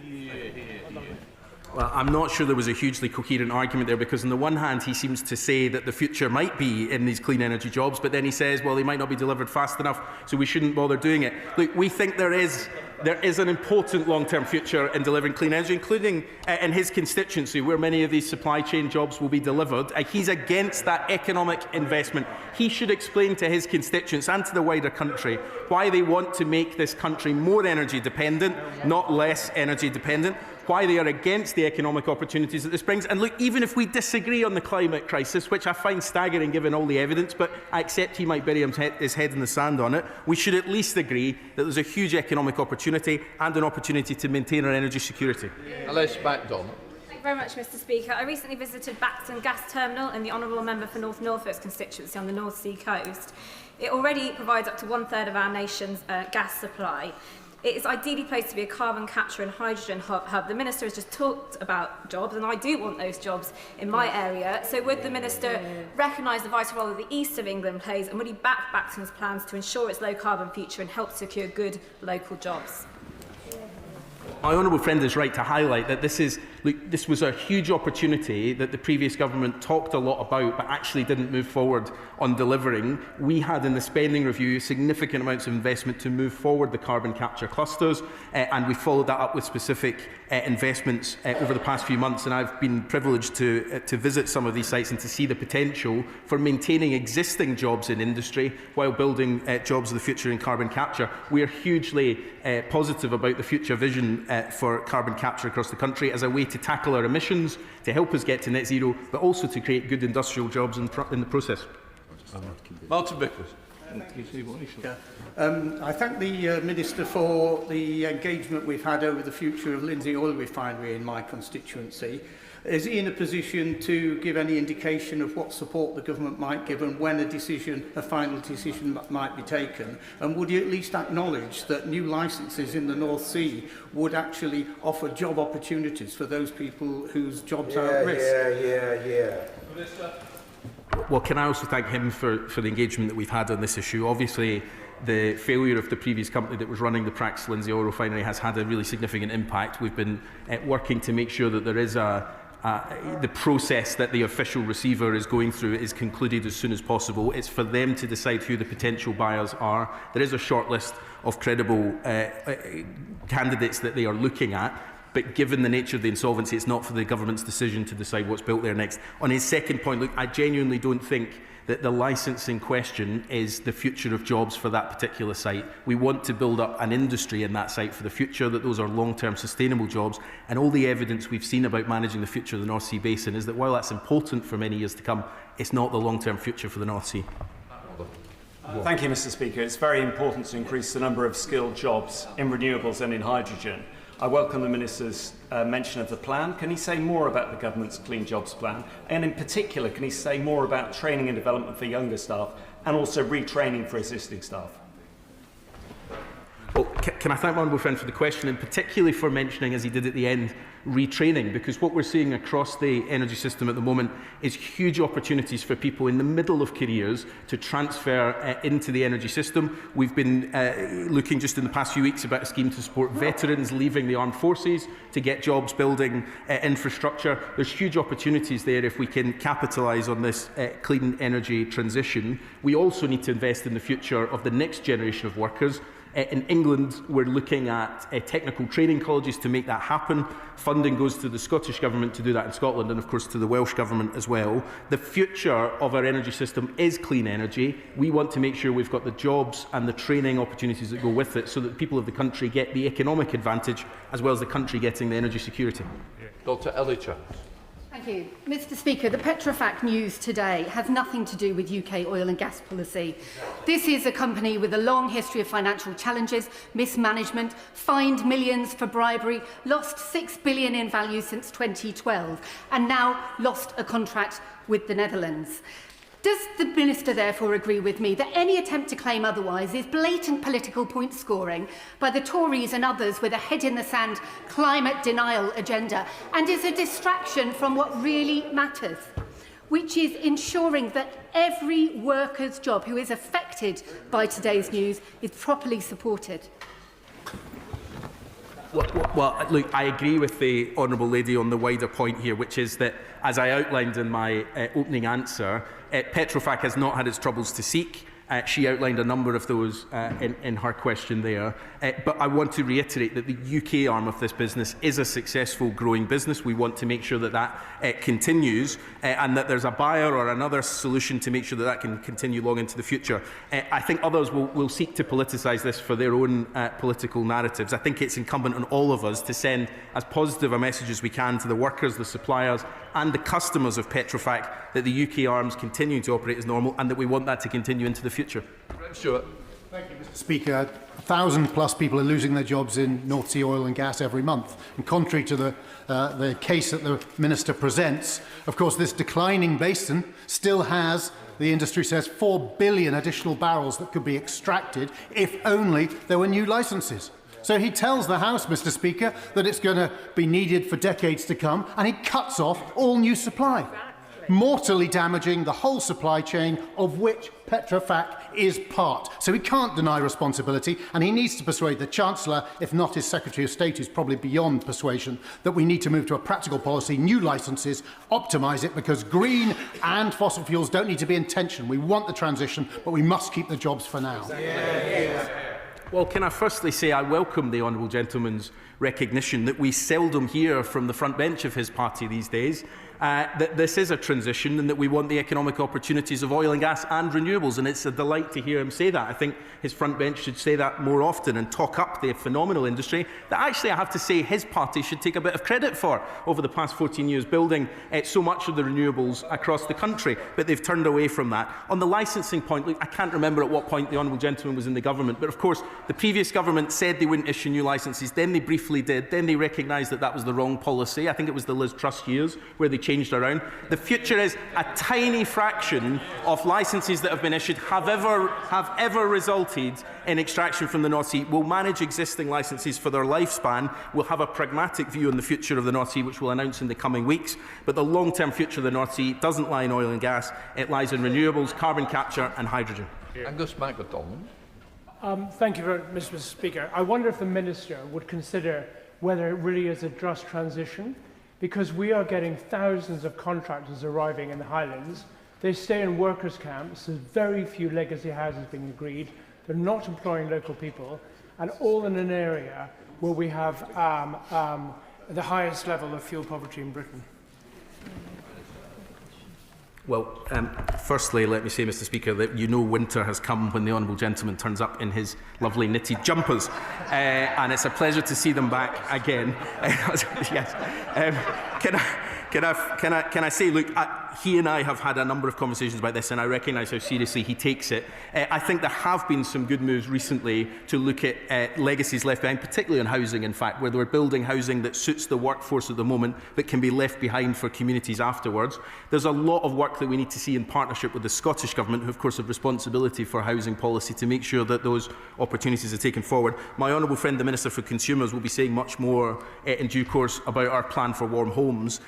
Speaker 14: Well, I'm not sure there was a hugely coherent argument there, because on the one hand he seems to say that the future might be in these clean energy jobs, but then he says, well, they might not be delivered fast enough, so we shouldn't bother doing it. Look, we think there is an important long-term future in delivering clean energy, including in his constituency, where many of these supply chain jobs will be delivered. He's against that economic investment. He should explain to his constituents and to the wider country why they want to make this country more energy dependent, not less energy dependent, why they are against the economic opportunities that this brings. And look, even if we disagree on the climate crisis, which I find staggering given all the evidence, but I accept he might bury his head in the sand on it, we should at least agree that there's a huge economic opportunity and an opportunity to maintain our energy security.
Speaker 1: Alice MacDonald.
Speaker 17: Thank you very much, Mr. Speaker. I recently visited Baxton Gas Terminal in the Honourable Member for North Norfolk's constituency on the North Sea coast. It already provides up to 1/3 of our nation's gas supply. It is ideally placed to be a carbon capture and hydrogen hub. The Minister has just talked about jobs, and I do want those jobs in my area. So would the Minister recognise the vital role that the east of England plays, and would he back Baxton's plans to ensure its low-carbon future and help secure good local jobs?
Speaker 14: My honourable friend is right to highlight that this was a huge opportunity that the previous government talked a lot about but actually didn't move forward on delivering. We had in the spending review significant amounts of investment to move forward the carbon capture clusters, and we followed that up with specific investments over the past few months, and I've been privileged to visit some of these sites and to see the potential for maintaining existing jobs in industry while building jobs of the future in carbon capture. We are hugely positive about the future vision for carbon capture across the country as a way to tackle our emissions, to help us get to net zero, but also to create good industrial jobs in the process.
Speaker 1: Martin Vickers.
Speaker 22: I thank the Minister for the engagement we've had over the future of Lindsey Oil Refinery in my constituency. Is he in a position to give any indication of what support the government might give and when a final decision might be taken? And would you at least acknowledge that new licences in the North Sea would actually offer job opportunities for those people whose jobs are at risk?
Speaker 14: Well, can I also thank him for the engagement that we've had on this issue? Obviously, the failure of the previous company that was running the Prax Lindsey Oil Refinery has had a really significant impact. We've been working to make sure that there is the process that the official receiver is going through is concluded as soon as possible. It's for them to decide who the potential buyers are. There is a short list of credible candidates that they are looking at, but given the nature of the insolvency, it's not for the government's decision to decide what's built there next. On his second point, look, I genuinely don't think that the licensing question is the future of jobs for that particular site. We want to build up an industry in that site for the future, that those are long-term sustainable jobs, and all the evidence we've seen about managing the future of the North Sea Basin is that while that's important for many years to come, it's not the long-term future for the North Sea.
Speaker 23: Thank you, Mr. Speaker. It's very important to increase the number of skilled jobs in renewables and in hydrogen. I welcome the Minister's mention of the plan. Can he say more about the government's Clean Jobs plan? And in particular, can he say more about training and development for younger staff and also retraining for existing staff?
Speaker 14: Well, can I thank my honourable friend for the question, and particularly for mentioning, as he did at the end, retraining, because what we're seeing across the energy system at the moment is huge opportunities for people in the middle of careers to transfer into the energy system. We've been looking just in the past few weeks about a scheme to support veterans leaving the armed forces to get jobs building infrastructure. There's huge opportunities there if we can capitalise on this clean energy transition. We also need to invest in the future of the next generation of workers. In England, we're looking at technical training colleges to make that happen. Funding goes to the Scottish Government to do that in Scotland, and of course to the Welsh Government as well. The future of our energy system is clean energy. We want to make sure we've got the jobs and the training opportunities that go with it, so that people of the country get the economic advantage as well as the country getting the energy security.
Speaker 1: Dr. Ellichar.
Speaker 2: Thank you. Mr. Speaker, the Petrofac news today has nothing to do with UK oil and gas policy. This is a company with a long history of financial challenges, mismanagement, fined millions for bribery, lost £6 billion in value since 2012, and now lost a contract with the Netherlands. Does the Minister therefore agree with me that any attempt to claim otherwise is blatant political point scoring by the Tories and others with a head-in-the-sand climate denial agenda, and is a distraction from what really matters, which is ensuring that every worker's job who is affected by today's news is properly supported?
Speaker 14: Well, look, I agree with the honourable lady on the wider point here, which is that, as I outlined in my opening answer, Petrofac has not had its troubles to seek. She outlined a number of those in her question there. But I want to reiterate that the UK arm of this business is a successful, growing business. We want to make sure that that continues and that there's a buyer or another solution to make sure that that can continue long into the future. I think others will seek to politicise this for their own political narratives. I think it's incumbent on all of us to send as positive a message as we can to the workers, the suppliers and the customers of Petrofac that the UK arms continue to operate as normal and that we want that to continue into the future.
Speaker 1: Stuart.
Speaker 3: Thank you, Mr. Speaker. 1,000+ people are losing their jobs in North Sea oil and gas every month. And contrary to the case that the Minister presents, of course, this declining basin still has, the industry says, 4 billion additional barrels that could be extracted if only there were new licences. So he tells the House, Mr. Speaker, that it's going to be needed for decades to come, and he cuts off all new supply, mortally damaging the whole supply chain of which Petrofac is part. So he can't deny responsibility, and he needs to persuade the Chancellor, if not his Secretary of State, who's probably beyond persuasion, that we need to move to a practical policy, new licences, optimise it, because green and fossil fuels don't need to be in tension. We want the transition, but we must keep the jobs for now.
Speaker 14: Well, can I firstly say I welcome the honourable gentleman's recognition that we seldom hear from the front bench of his party these days, that this is a transition and that we want the economic opportunities of oil and gas and renewables, and it's a delight to hear him say that. I think his front bench should say that more often and talk up the phenomenal industry that actually I have to say his party should take a bit of credit for over the past 14 years, building so much of the renewables across the country, but they've turned away from that. On the licensing point, look, I can't remember at what point the honourable gentleman was in the government, but of course the previous government said they wouldn't issue new licences, then they briefly did, then they recognised that that was the wrong policy. I think it was the Liz Truss years where they changed around. The future is a tiny fraction of licences that have been issued have ever resulted in extraction from the North Sea. We'll manage existing licences for their lifespan. We'll have a pragmatic view on the future of the North Sea, which we'll announce in the coming weeks. But the long-term future of the North Sea doesn't lie in oil and gas. It lies in renewables, carbon capture and hydrogen.
Speaker 1: Angus MacDonald.
Speaker 12: Thank you very much, Mr. Speaker. I wonder if the Minister would consider whether it really is a just transition, because we are getting thousands of contractors arriving in the Highlands. They stay in workers' camps. There's very few legacy houses being agreed. They're not employing local people, and all in an area where we have the highest level of fuel poverty in Britain.
Speaker 14: Well, firstly, let me say, Mr. Speaker, that you know winter has come when the honourable gentleman turns up in his lovely knitted jumpers, and it's a pleasure to see them back again. Yes. Can I say, look, He and I have had a number of conversations about this, and I recognise how seriously he takes it. I think there have been some good moves recently to look at legacies left behind, particularly on housing, in fact, where we're building housing that suits the workforce at the moment but can be left behind for communities afterwards. There's a lot of work that we need to see in partnership with the Scottish Government, who of course have responsibility for housing policy, to make sure that those opportunities are taken forward. My honourable friend, the Minister for Consumers, will be saying much more in due course about our plan for warm homes.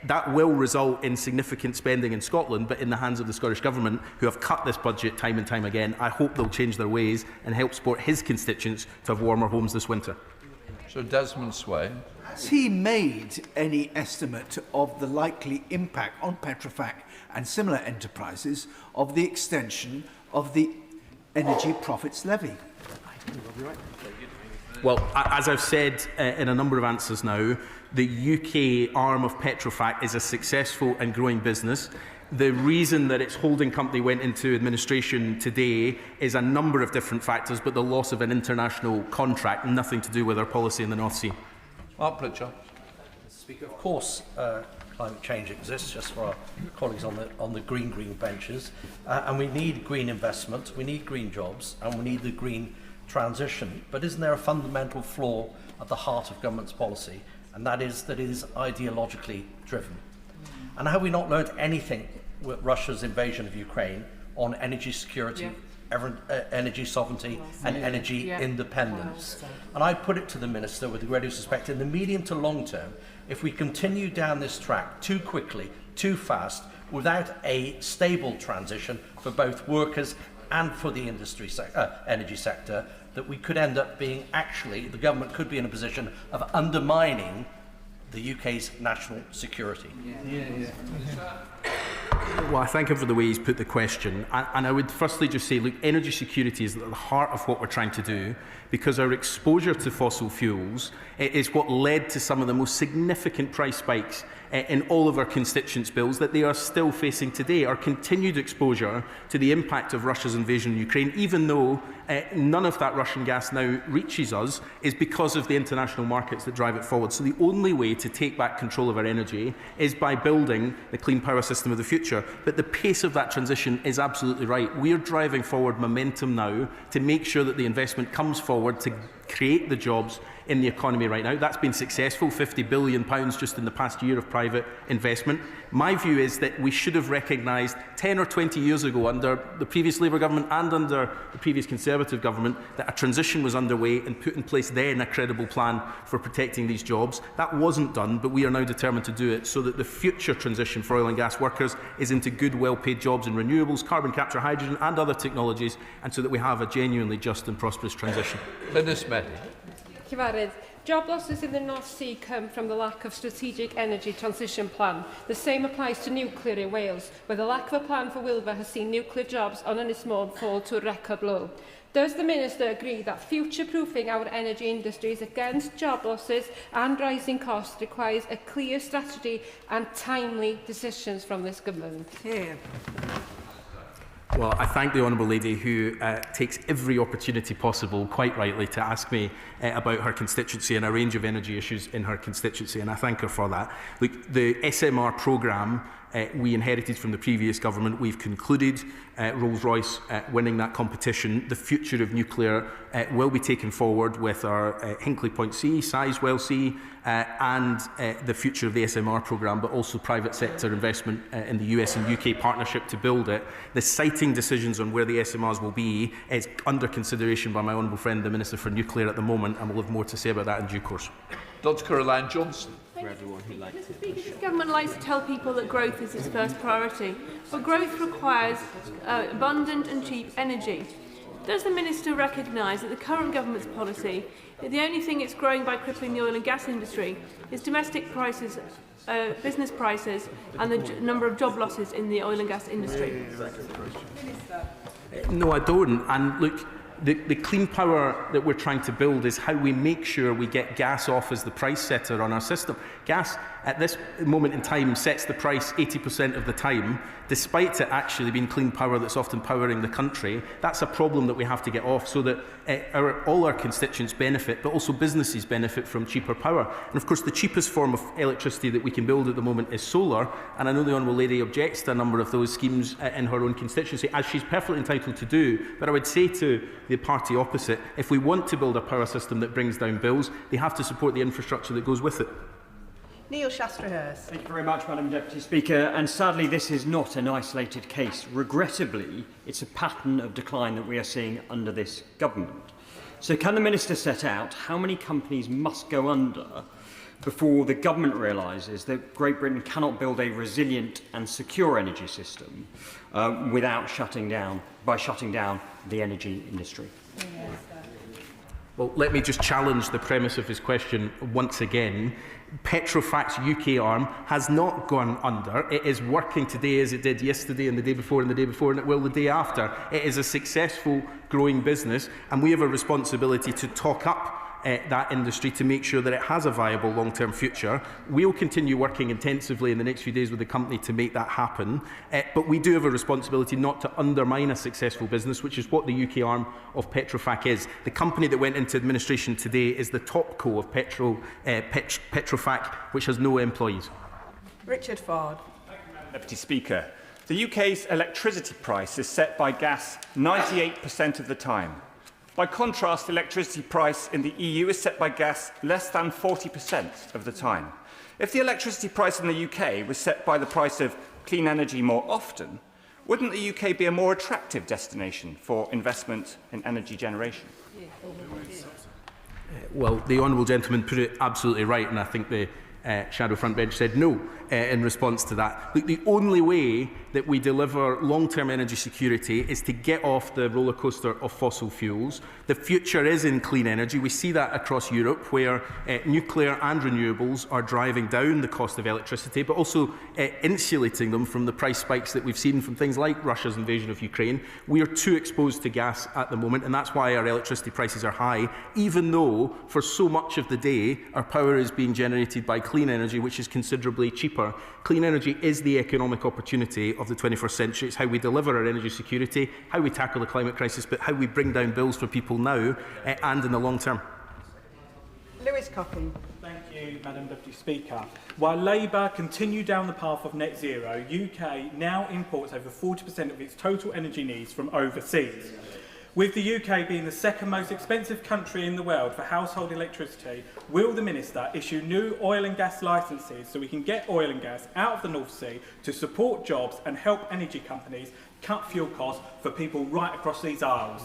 Speaker 14: That will result in significant spending in Scotland, but in the hands of the Scottish Government, who have cut this budget time and time again. I hope they'll change their ways and help support his constituents to have warmer homes this winter.
Speaker 1: So Desmond Swain.
Speaker 6: Has he made any estimate of the likely impact on Petrofac and similar enterprises of the extension of the Energy Profits Levy?
Speaker 14: Well, as I've said in a number of answers now, the UK arm of Petrofac is a successful and growing business. The reason that its holding company went into administration today is a number of different factors, but the loss of an international contract, nothing to do with our policy in the North Sea.
Speaker 1: Mark Pritchard.
Speaker 18: Mr. Speaker, of course, climate change exists, just for our colleagues on the green benches, and we need green investment, we need green jobs, and we need the green transition. But isn't there a fundamental flaw at the heart of government's policy, and that is that it is ideologically driven? And have we not learned anything with Russia's invasion of Ukraine on energy security, energy sovereignty and energy independence? And I put it to the Minister, with the greatest respect, in the medium to long term, if we continue down this track too quickly, too fast, without a stable transition for both workers and for the energy sector, that we could end up being, actually, the government could be in a position of undermining the UK's national security.
Speaker 14: Well, I thank him for the way he's put the question. And I would firstly just say, look, energy security is at the heart of what we're trying to do, because our exposure to fossil fuels is what led to some of the most significant price spikes in all of our constituents' bills that they are still facing today. Our continued exposure to the impact of Russia's invasion of Ukraine, even though none of that Russian gas now reaches us, is because of the international markets that drive it forward. So the only way to take back control of our energy is by building the clean power system of the future. But the pace of that transition is absolutely right. We are driving forward momentum now to make sure that the investment comes forward to create the jobs in the economy right now. That's been successful, £50 billion just in the past year of private investment. My view is that we should have recognised 10 or 20 years ago, under the previous Labour government and under the previous Conservative government, that a transition was underway and put in place then a credible plan for protecting these jobs. That wasn't done, but we are now determined to do it so that the future transition for oil and gas workers is into good, well-paid jobs in renewables, carbon capture, hydrogen and other technologies, and so that we have a genuinely just and prosperous transition.
Speaker 1: Finis Mehdi.
Speaker 19: Cyfarwydd, job losses in the North Sea come from the lack of strategic energy transition plan. The same applies to nuclear in Wales, where the lack of a plan for Wilbur has seen nuclear jobs on Ynys fall to a record low. Does the Minister agree that future-proofing our energy industries against job losses and rising costs requires a clear strategy and timely decisions from this government?
Speaker 14: Well, I thank the Honourable Lady, who takes every opportunity possible, quite rightly, to ask me about her constituency and a range of energy issues in her constituency, and I thank her for that. Look, the SMR programme we inherited from the previous government. We've concluded Rolls-Royce winning that competition. The future of nuclear will be taken forward with our Hinkley Point C, Sizewell C, and the future of the SMR programme, but also private sector investment in the US and UK partnership to build it. The siting decisions on where the SMRs will be is under consideration by my honourable friend, the Minister for Nuclear, at the moment, and we'll have more to say about that in due course.
Speaker 1: Dr. Caroline Johnson.
Speaker 24: For everyone who likes it. This government likes to tell people that growth is its first priority, but growth requires abundant and cheap energy. Does the Minister recognise that the current government's policy, that the only thing it's growing by crippling the oil and gas industry, is domestic prices, business prices, and the number of job losses in the oil and gas industry?
Speaker 14: No, I don't. And look, The clean power that we're trying to build is how we make sure we get gas off as the price setter on our system. Gas, at this moment in time, sets the price 80% of the time, despite it actually being clean power that's often powering the country. That's a problem that we have to get off so that all our constituents benefit, but also businesses benefit from cheaper power. And of course, the cheapest form of electricity that we can build at the moment is solar, and I know the Honourable Lady objects to a number of those schemes in her own constituency, as she's perfectly entitled to do. But I would say to the party opposite, if we want to build a power system that brings down bills, they have to support the infrastructure that goes with it.
Speaker 7: Neil Shastrahurst.
Speaker 9: Thank you very much, Madam Deputy Speaker. And sadly, this is not an isolated case. Regrettably, it's a pattern of decline that we are seeing under this government. So can the Minister set out how many companies must go under before the government realises that Great Britain cannot build a resilient and secure energy system without shutting down the energy industry?
Speaker 14: Well, let me just challenge the premise of his question once again. Petrofac's UK arm has not gone under. It is working today as it did yesterday and the day before and the day before, and it will the day after. It is a successful, growing business, and we have a responsibility to talk up that industry to make sure that it has a viable long-term future. We'll continue working intensively in the next few days with the company to make that happen, but we do have a responsibility not to undermine a successful business, which is what the UK arm of Petrofac is. The company that went into administration today is the top co of Petrofac, which has no employees.
Speaker 7: Richard Ford.
Speaker 23: Deputy Speaker, the UK's electricity price is set by gas 98% of the time. By contrast, the electricity price in the EU is set by gas less than 40% of the time. If the electricity price in the UK was set by the price of clean energy more often, wouldn't the UK be a more attractive destination for investment in energy generation?
Speaker 14: Well, the Honourable Gentleman put it absolutely right, and I think the Shadow Front Bench said no in response to that. Look, the only way that we deliver long-term energy security is to get off the roller coaster of fossil fuels. The future is in clean energy. We see that across Europe, where nuclear and renewables are driving down the cost of electricity, but also insulating them from the price spikes that we've seen from things like Russia's invasion of Ukraine. We are too exposed to gas at the moment, and that's why our electricity prices are high, even though for so much of the day our power is being generated by clean energy, which is considerably cheaper. Clean energy is the economic opportunity of the 21st century. It's how we deliver our energy security, how we tackle the climate crisis, but how we bring down bills for people now and in the long term.
Speaker 7: Lewis Copping.
Speaker 11: Thank you, Madam Deputy Speaker. While Labour continue down the path of net zero, UK now imports over 40% of its total energy needs from overseas. With the UK being the second most expensive country in the world for household electricity, will the Minister issue new oil and gas licences so we can get oil and gas out of the North Sea to support jobs and help energy companies cut fuel costs for people right across these aisles?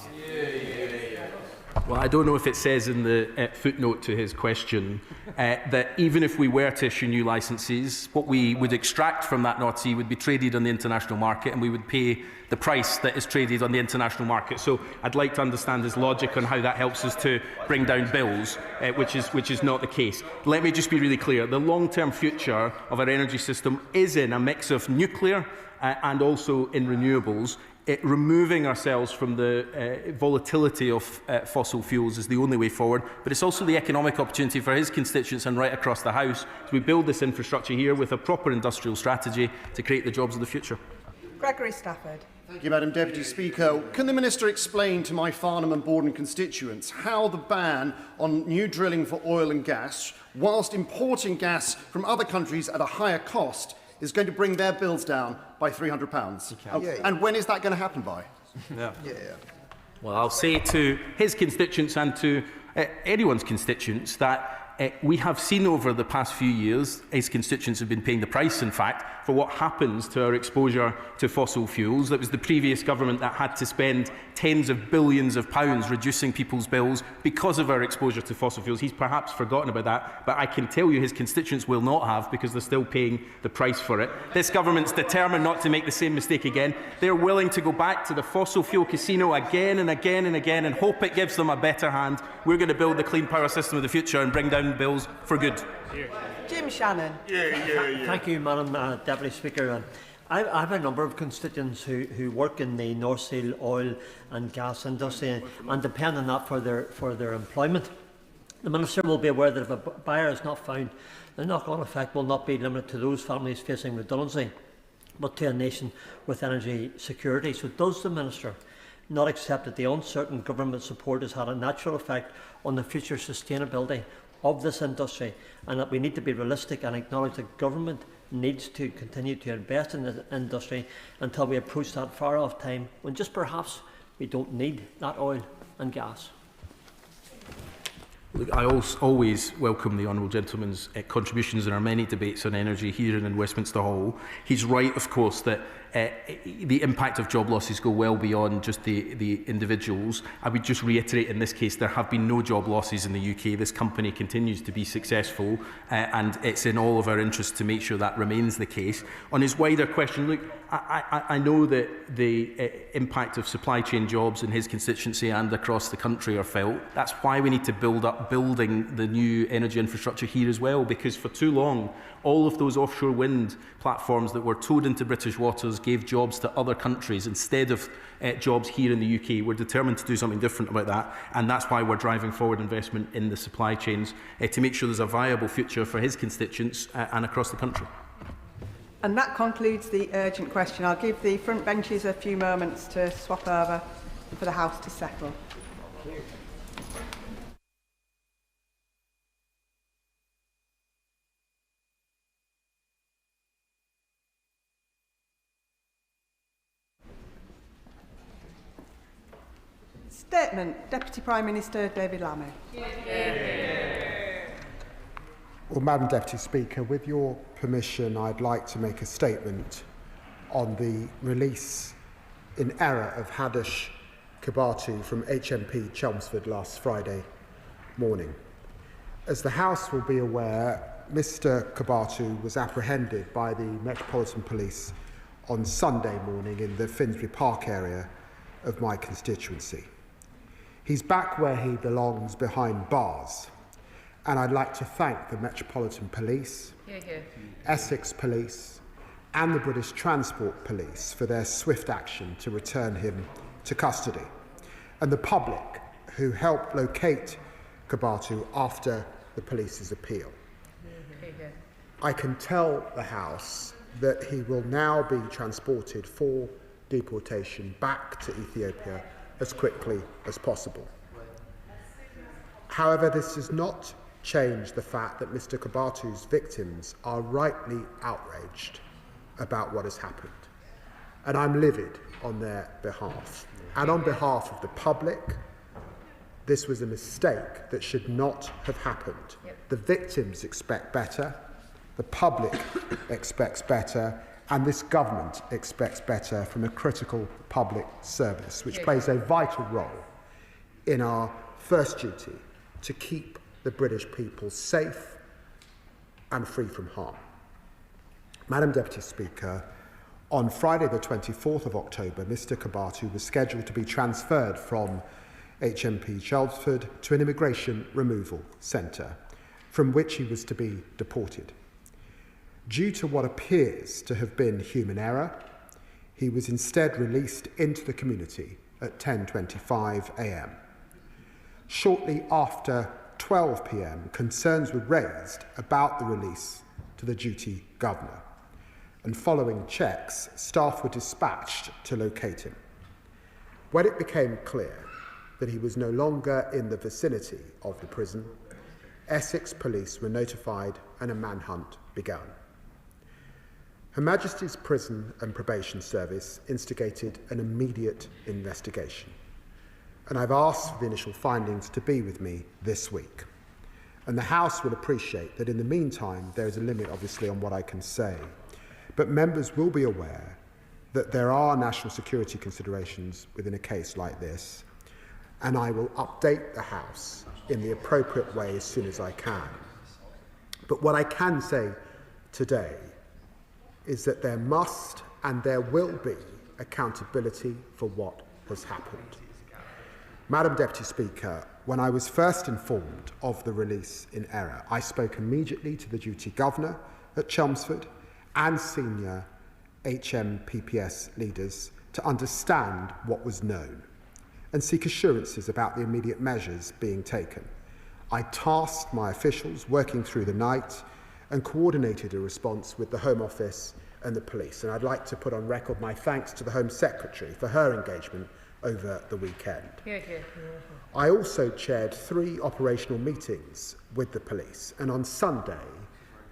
Speaker 14: Well, I don't know if it says in the footnote to his question that even if we were to issue new licences, what we would extract from that North Sea would be traded on the international market, and we would pay the price that is traded on the international market. So I'd like to understand his logic on how that helps us to bring down bills, which is not the case. Let me just be really clear. The long-term future of our energy system is in a mix of nuclear and also in renewables. Removing ourselves from the volatility of fossil fuels is the only way forward, but it's also the economic opportunity for his constituents and right across the House as we build this infrastructure here with a proper industrial strategy to create the jobs of the future.
Speaker 7: Gregory Stafford.
Speaker 20: Thank you, Madam Deputy Speaker. Can the Minister explain to my Farnham and Borden constituents how the ban on new drilling for oil and gas, whilst importing gas from other countries at a higher cost, is going to bring their bills down by £300? And when is that going to happen by?
Speaker 14: Well, I'll say to his constituents and to anyone's constituents that we have seen over the past few years, his constituents have been paying the price, in fact, for what happens to our exposure to fossil fuels. It was the previous government that had to spend tens of billions of pounds reducing people's bills because of our exposure to fossil fuels. He's perhaps forgotten about that, but I can tell you his constituents will not have, because they're still paying the price for it. This government's determined not to make the same mistake again. They're willing to go back to the fossil fuel casino again and again and again and hope it gives them a better hand. We're going to build the clean power system of the future and bring down bills for good.
Speaker 7: Jim Shannon.
Speaker 25: Thank you, Madam Deputy Speaker.
Speaker 4: I have a number of constituents who work in the North Sea oil and gas industry and depend on that for their employment. The Minister will be aware that if a buyer is not found, the knock-on effect will not be limited to those families facing redundancy, but to a nation with energy security. So does the Minister not accept that the uncertain government support has had a natural effect on the future sustainability of this industry, and that we need to be realistic and acknowledge that government needs to continue to invest in the industry until we approach that far-off time when just perhaps we don't need that oil and gas?
Speaker 14: Look, I always welcome the honourable gentleman's contributions in our many debates on energy here and in Westminster Hall. He's right, of course, that the impact of job losses go well beyond just the individuals. I would just reiterate in this case there have been no job losses in the UK. This company continues to be successful and it's in all of our interests to make sure that remains the case. On his wider question, look, I know that the impact of supply chain jobs in his constituency and across the country are felt. That's why we need to building the new energy infrastructure here as well, because for too long all of those offshore wind platforms that were towed into British waters gave jobs to other countries instead of jobs here in the UK. We're determined to do something different about that, and that's why we're driving forward investment in the supply chains to make sure there's a viable future for his constituents and across the country.
Speaker 7: And that concludes the urgent question. I'll give the front benches a few moments to swap over and for the House to settle. Thank you. Statement. Deputy Prime Minister David Lammy.
Speaker 8: Well, Madam Deputy Speaker, with your permission, I'd like to make a statement on the release in error of Hadush Kebatu from HMP Chelmsford last Friday morning. As the House will be aware, Mr Kebatu was apprehended by the Metropolitan Police on Sunday morning in the Finsbury Park area of my constituency. He's back where he belongs, behind bars. And I'd like to thank the Metropolitan Police, Essex Police and the British Transport Police for their swift action to return him to custody, and the public who helped locate Kebatu after the police's appeal. I can tell the House that he will now be transported for deportation back to Ethiopia as quickly as possible. However, this does not change the fact that Mr Kebatu's victims are rightly outraged about what has happened. And I'm livid on their behalf. And on behalf of the public, this was a mistake that should not have happened. The victims expect better, the public expects better, and this government expects better from a critical public service, which plays a vital role in our first duty to keep the British people safe and free from harm. Madam Deputy Speaker, on Friday the 24th of October, Mr Kebatu was scheduled to be transferred from HMP Chelmsford to an immigration removal centre, from which he was to be deported. Due to what appears to have been human error, he was instead released into the community at 10:25 a.m. Shortly after 12 p.m, concerns were raised about the release to the duty governor, and following checks, staff were dispatched to locate him. When it became clear that he was no longer in the vicinity of the prison, Essex Police were notified and a manhunt began. Her Majesty's Prison and Probation Service instigated an immediate investigation, and I've asked for the initial findings to be with me this week. And the House will appreciate that in the meantime there is a limit, obviously, on what I can say. But members will be aware that there are national security considerations within a case like this, and I will update the House in the appropriate way as soon as I can. But what I can say today is that there must and there will be accountability for what has happened. Madam Deputy Speaker, when I was first informed of the release in error, I spoke immediately to the duty governor at Chelmsford and senior HMPPS leaders to understand what was known and seek assurances about the immediate measures being taken. I tasked my officials working through the night and coordinated a response with the Home Office and the police. And I'd like to put on record my thanks to the Home Secretary for her engagement over the weekend. I also chaired 3 operational meetings with the police, and on Sunday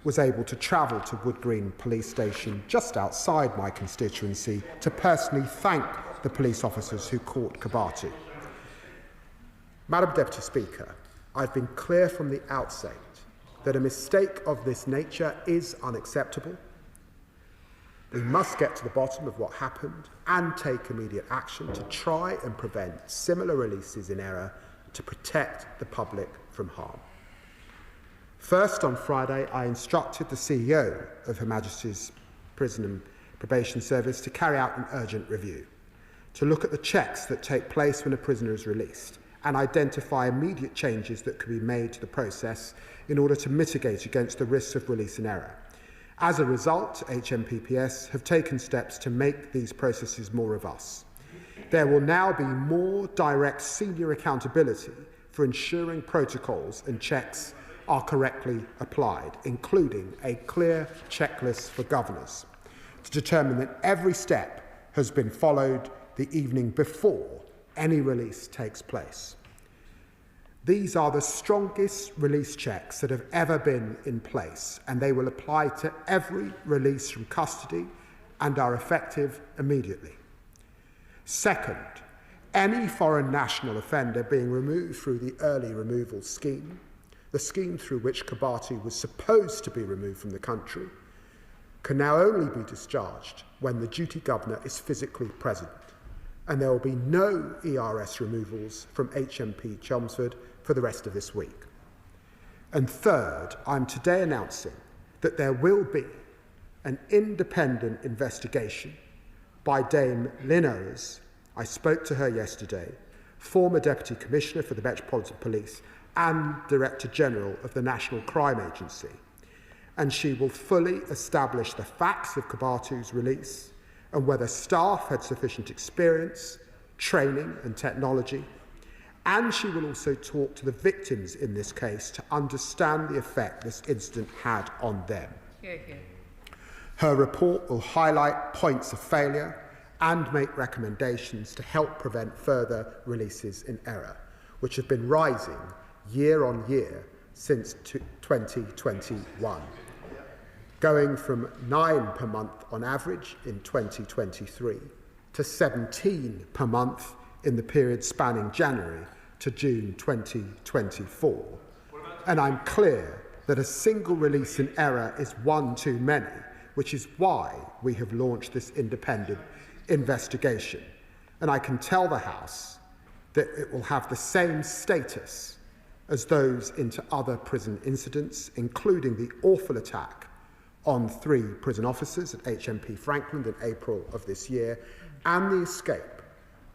Speaker 8: was able to travel to Wood Green Police Station just outside my constituency to personally thank the police officers who caught Kebatu. Madam Deputy Speaker, I've been clear from the outset that a mistake of this nature is unacceptable. We must get to the bottom of what happened and take immediate action to try and prevent similar releases in error to protect the public from harm. First, on Friday, I instructed the CEO of Her Majesty's Prison and Probation Service to carry out an urgent review, to look at the checks that take place when a prisoner is released and identify immediate changes that could be made to the process in order to mitigate against the risks of release in error. As a result, HMPPS have taken steps to make these processes more robust. There will now be more direct senior accountability for ensuring protocols and checks are correctly applied, including a clear checklist for governors to determine that every step has been followed the evening before any release takes place. These are the strongest release checks that have ever been in place, and they will apply to every release from custody and are effective immediately. Second, any foreign national offender being removed through the early removal scheme, the scheme through which Kebatu was supposed to be removed from the country, can now only be discharged when the duty governor is physically present, and there will be no ERS removals from HMP Chelmsford for the rest of this week. And third, I'm today announcing that there will be an independent investigation by Dame Lynn Owers. I spoke to her yesterday, former Deputy Commissioner for the Metropolitan Police and Director General of the National Crime Agency, and she will fully establish the facts of Kebatu's release and whether staff had sufficient experience, training and technology, and she will also talk to the victims in this case to understand the effect this incident had on them. Her report will highlight points of failure and make recommendations to help prevent further releases in error, which have been rising year on year since 2021, going from 9 per month on average in 2023 to 17 per month in the period spanning January to June 2024. And I'm clear that a single release in error is one too many, which is why we have launched this independent investigation. And I can tell the House that it will have the same status as those into other prison incidents, including the awful attack on 3 prison officers at HMP Franklin in April of this year, and the escape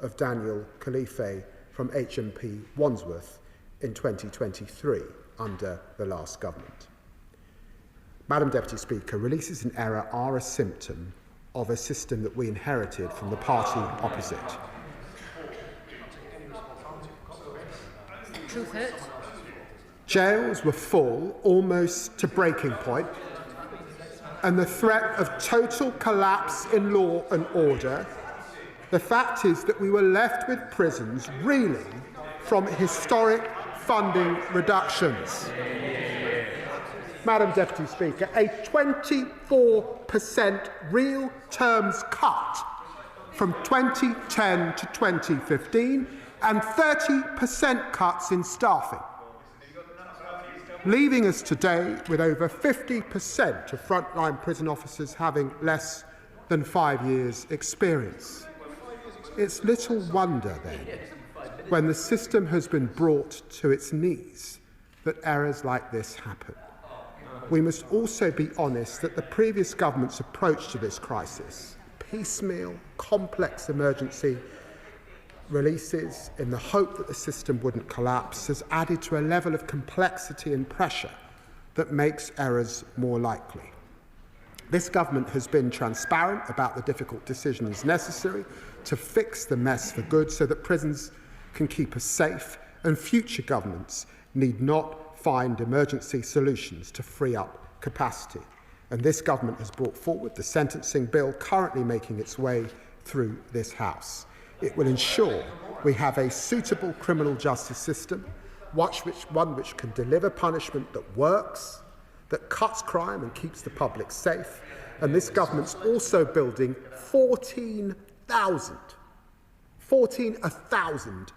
Speaker 8: of Daniel Khalife from HMP Wandsworth in 2023 under the last government. Madam Deputy Speaker, releases in error are a symptom of a system that we inherited from the party opposite.
Speaker 5: Truth hurts.
Speaker 8: Jails were full almost to breaking point, and the threat of total collapse in law and order. The fact is that we were left with prisons reeling from historic funding reductions. Madam Deputy Speaker, a 24% real terms cut from 2010 to 2015 and 30% cuts in staffing, leaving us today with over 50% of frontline prison officers having less than 5 years' experience. It's little wonder, then, when the system has been brought to its knees, that errors like this happen. We must also be honest that the previous government's approach to this crisis, piecemeal, complex emergency releases in the hope that the system wouldn't collapse, has added to a level of complexity and pressure that makes errors more likely. This government has been transparent about the difficult decisions necessary to fix the mess for good so that prisons can keep us safe, and future governments need not find emergency solutions to free up capacity. And this government has brought forward the sentencing bill currently making its way through this House. It will ensure we have a suitable criminal justice system, one which can deliver punishment that works, that cuts crime and keeps the public safe. And this government's also building 14,000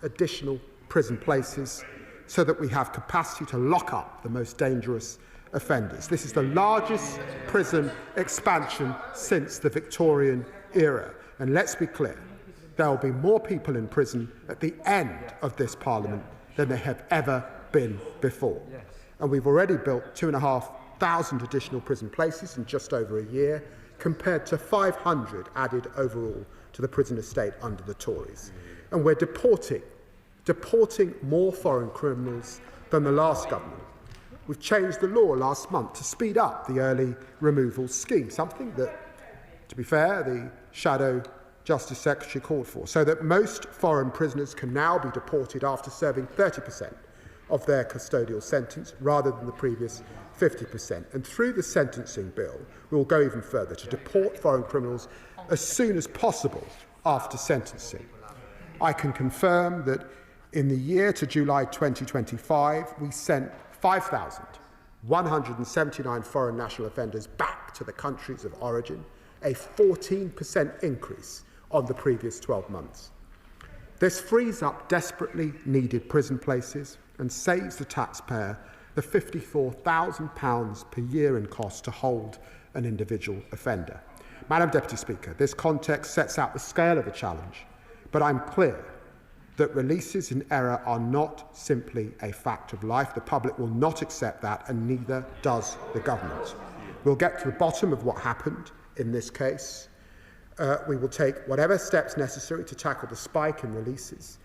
Speaker 8: additional prison places so that we have capacity to lock up the most dangerous offenders. This is the largest prison expansion since the Victorian era. And let's be clear, there will be more people in prison at the end of this Parliament than there have ever been before. And we've already built 2,500 additional prison places in just over a year, compared to 500 added overall to the prison estate under the Tories. And we're deporting more foreign criminals than the last government. We've changed the law last month to speed up the early removal scheme, something that, to be fair, the Shadow Justice Secretary called for, so that most foreign prisoners can now be deported after serving 30% of their custodial sentence rather than the previous 50%. And through the sentencing bill, we will go even further to deport foreign criminals as soon as possible after sentencing. I can confirm that in the year to July 2025, we sent 5,179 foreign national offenders back to the countries of origin, a 14% increase on the previous 12 months. This frees up desperately needed prison places and saves the taxpayer the £54,000 per year in cost to hold an individual offender. Madam Deputy Speaker, this context sets out the scale of the challenge, but I'm clear that releases in error are not simply a fact of life. The public will not accept that, and neither does the government. We'll get to the bottom of what happened in this case. We will take whatever steps necessary to tackle the spike in releases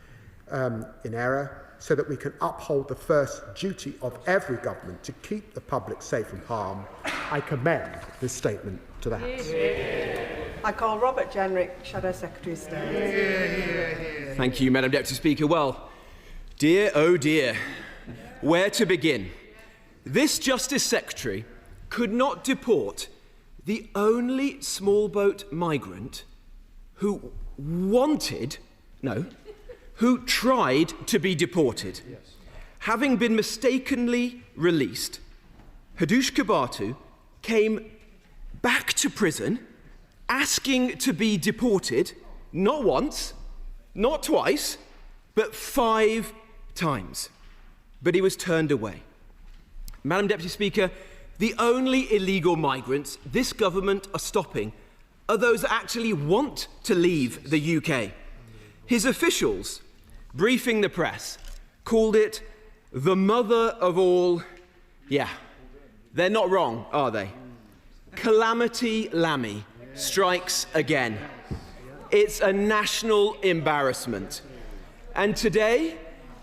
Speaker 8: in error so that we can uphold the first duty of every government to keep the public safe from harm. I commend this statement to the House.
Speaker 7: I call Robert Jenrick, Shadow Secretary of State.
Speaker 10: Thank you, Madam Deputy Speaker. Well, dear, oh dear, where to begin? This Justice Secretary could not deport the only small boat migrant who who tried to be deported. Yes. Having been mistakenly released, Hadush Kebatu came back to prison asking to be deported, not once, not twice, but 5 times. But he was turned away. Madam Deputy Speaker, the only illegal migrants this government are stopping are those that actually want to leave the UK. His officials, briefing the press, called it the mother of all... Yeah, they're not wrong, are they? Calamity Lammy strikes again. It's a national embarrassment. And today,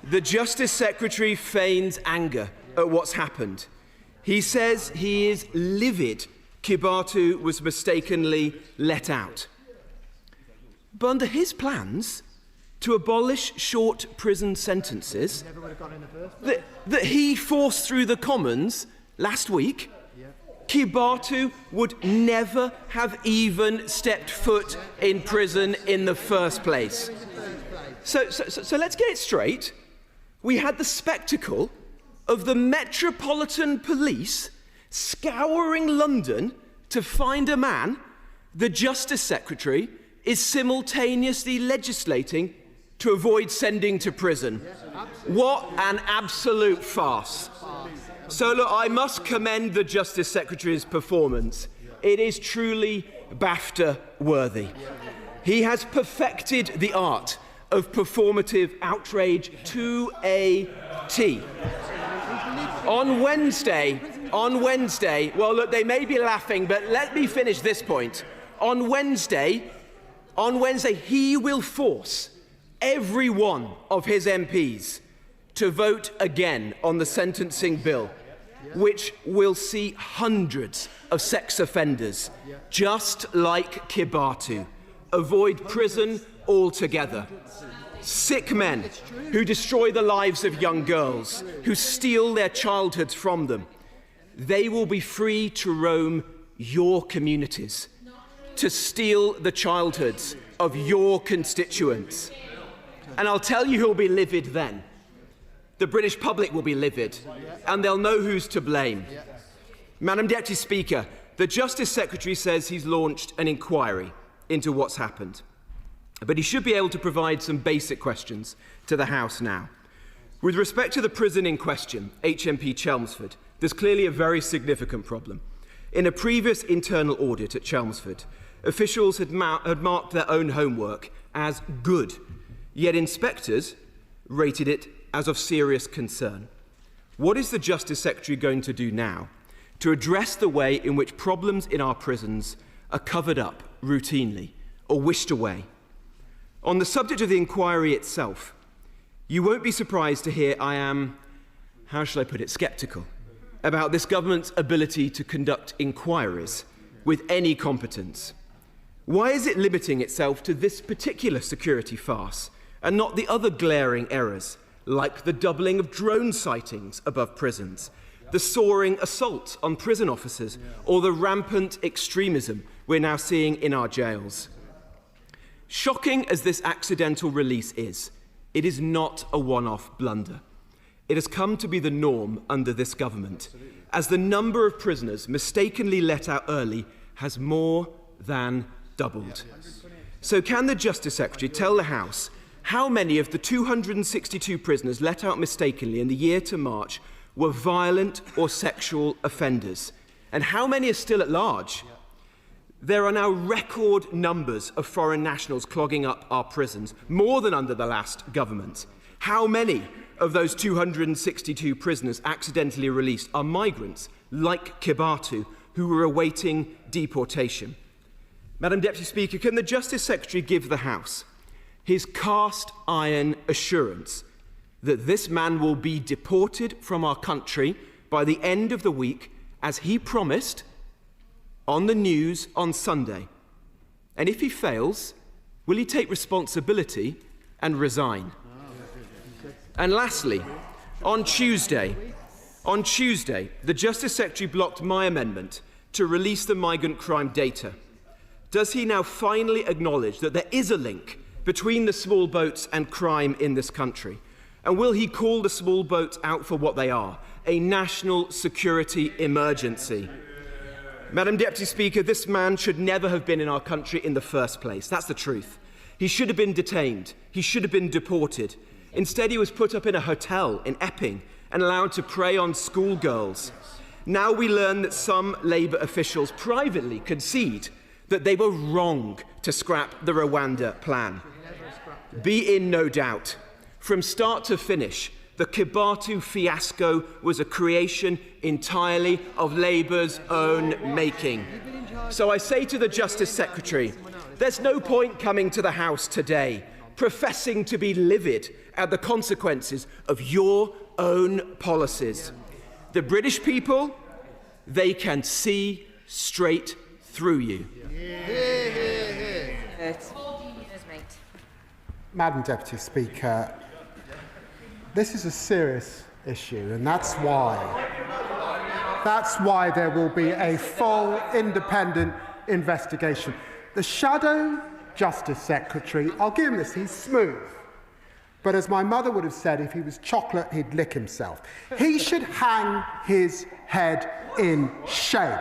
Speaker 10: the Justice Secretary feigns anger at what's happened. He says he is livid Kebatu was mistakenly let out. But under his plans to abolish short prison sentences that he forced through the Commons last week, Kebatu would never have even stepped foot in prison in the first place. So let's get it straight. We had the spectacle of the Metropolitan Police scouring London to find a man the Justice Secretary is simultaneously legislating to avoid sending to prison. What an absolute farce. So look, I must commend the Justice Secretary's performance. It is truly BAFTA worthy. He has perfected the art of performative outrage to a T. On Wednesday, well look, they may be laughing, but let me finish this point. On Wednesday, he will force every one of his MPs to vote again on the sentencing bill. which will see hundreds of sex offenders, just like Kebatu, avoid prison altogether. Sick men who destroy the lives of young girls, who steal their childhoods from them, they will be free to roam your communities, to steal the childhoods of your constituents. And I'll tell you who'll be livid then. The British public will be livid, and they'll know who's to blame. Madam Deputy Speaker, the Justice Secretary says he's launched an inquiry into what's happened. But he should be able to provide some basic questions to the House now. With respect to the prison in question, HMP Chelmsford, there's clearly a very significant problem. In a previous internal audit at Chelmsford, officials had marked their own homework as good, yet inspectors rated it as of serious concern. What is the Justice Secretary going to do now to address the way in which problems in our prisons are covered up routinely or wished away? On the subject of the inquiry itself, you won't be surprised to hear I am, how shall I put it, sceptical about this government's ability to conduct inquiries with any competence. Why is it limiting itself to this particular security farce and not the other glaring errors, like the doubling of drone sightings above prisons, the soaring assault on prison officers, or the rampant extremism we're now seeing in our jails? Shocking as this accidental release is, it is not a one-off blunder. It has come to be the norm under this government, as the number of prisoners mistakenly let out early has more than doubled. So can the Justice Secretary tell the House how many of the 262 prisoners let out mistakenly in the year to March were violent or sexual offenders? And how many are still at large? There are now record numbers of foreign nationals clogging up our prisons, more than under the last government. How many of those 262 prisoners accidentally released are migrants, like Kebatu, who were awaiting deportation? Madam Deputy Speaker, can the Justice Secretary give the House his cast-iron assurance that this man will be deported from our country by the end of the week, as he promised on the news on Sunday? And if he fails, will he take responsibility and resign? And lastly, on Tuesday, the Justice Secretary blocked my amendment to release the migrant crime data. Does he now finally acknowledge that there is a link between the small boats and crime in this country? And will he call the small boats out for what they are, a national security emergency? Madam Deputy Speaker, this man should never have been in our country in the first place. That's the truth. He should have been detained. He should have been deported. Instead, he was put up in a hotel in Epping and allowed to prey on schoolgirls. Now we learn that some Labour officials privately concede that they were wrong to scrap the Rwanda plan. Be in no doubt, from start to finish, the Kebatu fiasco was a creation entirely of Labour's own making. So I say to the Justice Secretary, there's no point coming to the House today professing to be livid at the consequences of your own policies. The British people, they can see straight through you.
Speaker 8: Madam Deputy Speaker, this is a serious issue, and that's why there will be a full independent investigation. The Shadow Justice Secretary, I'll give him this, he's smooth. But as my mother would have said, if he was chocolate, he'd lick himself. He should hang his head in shame.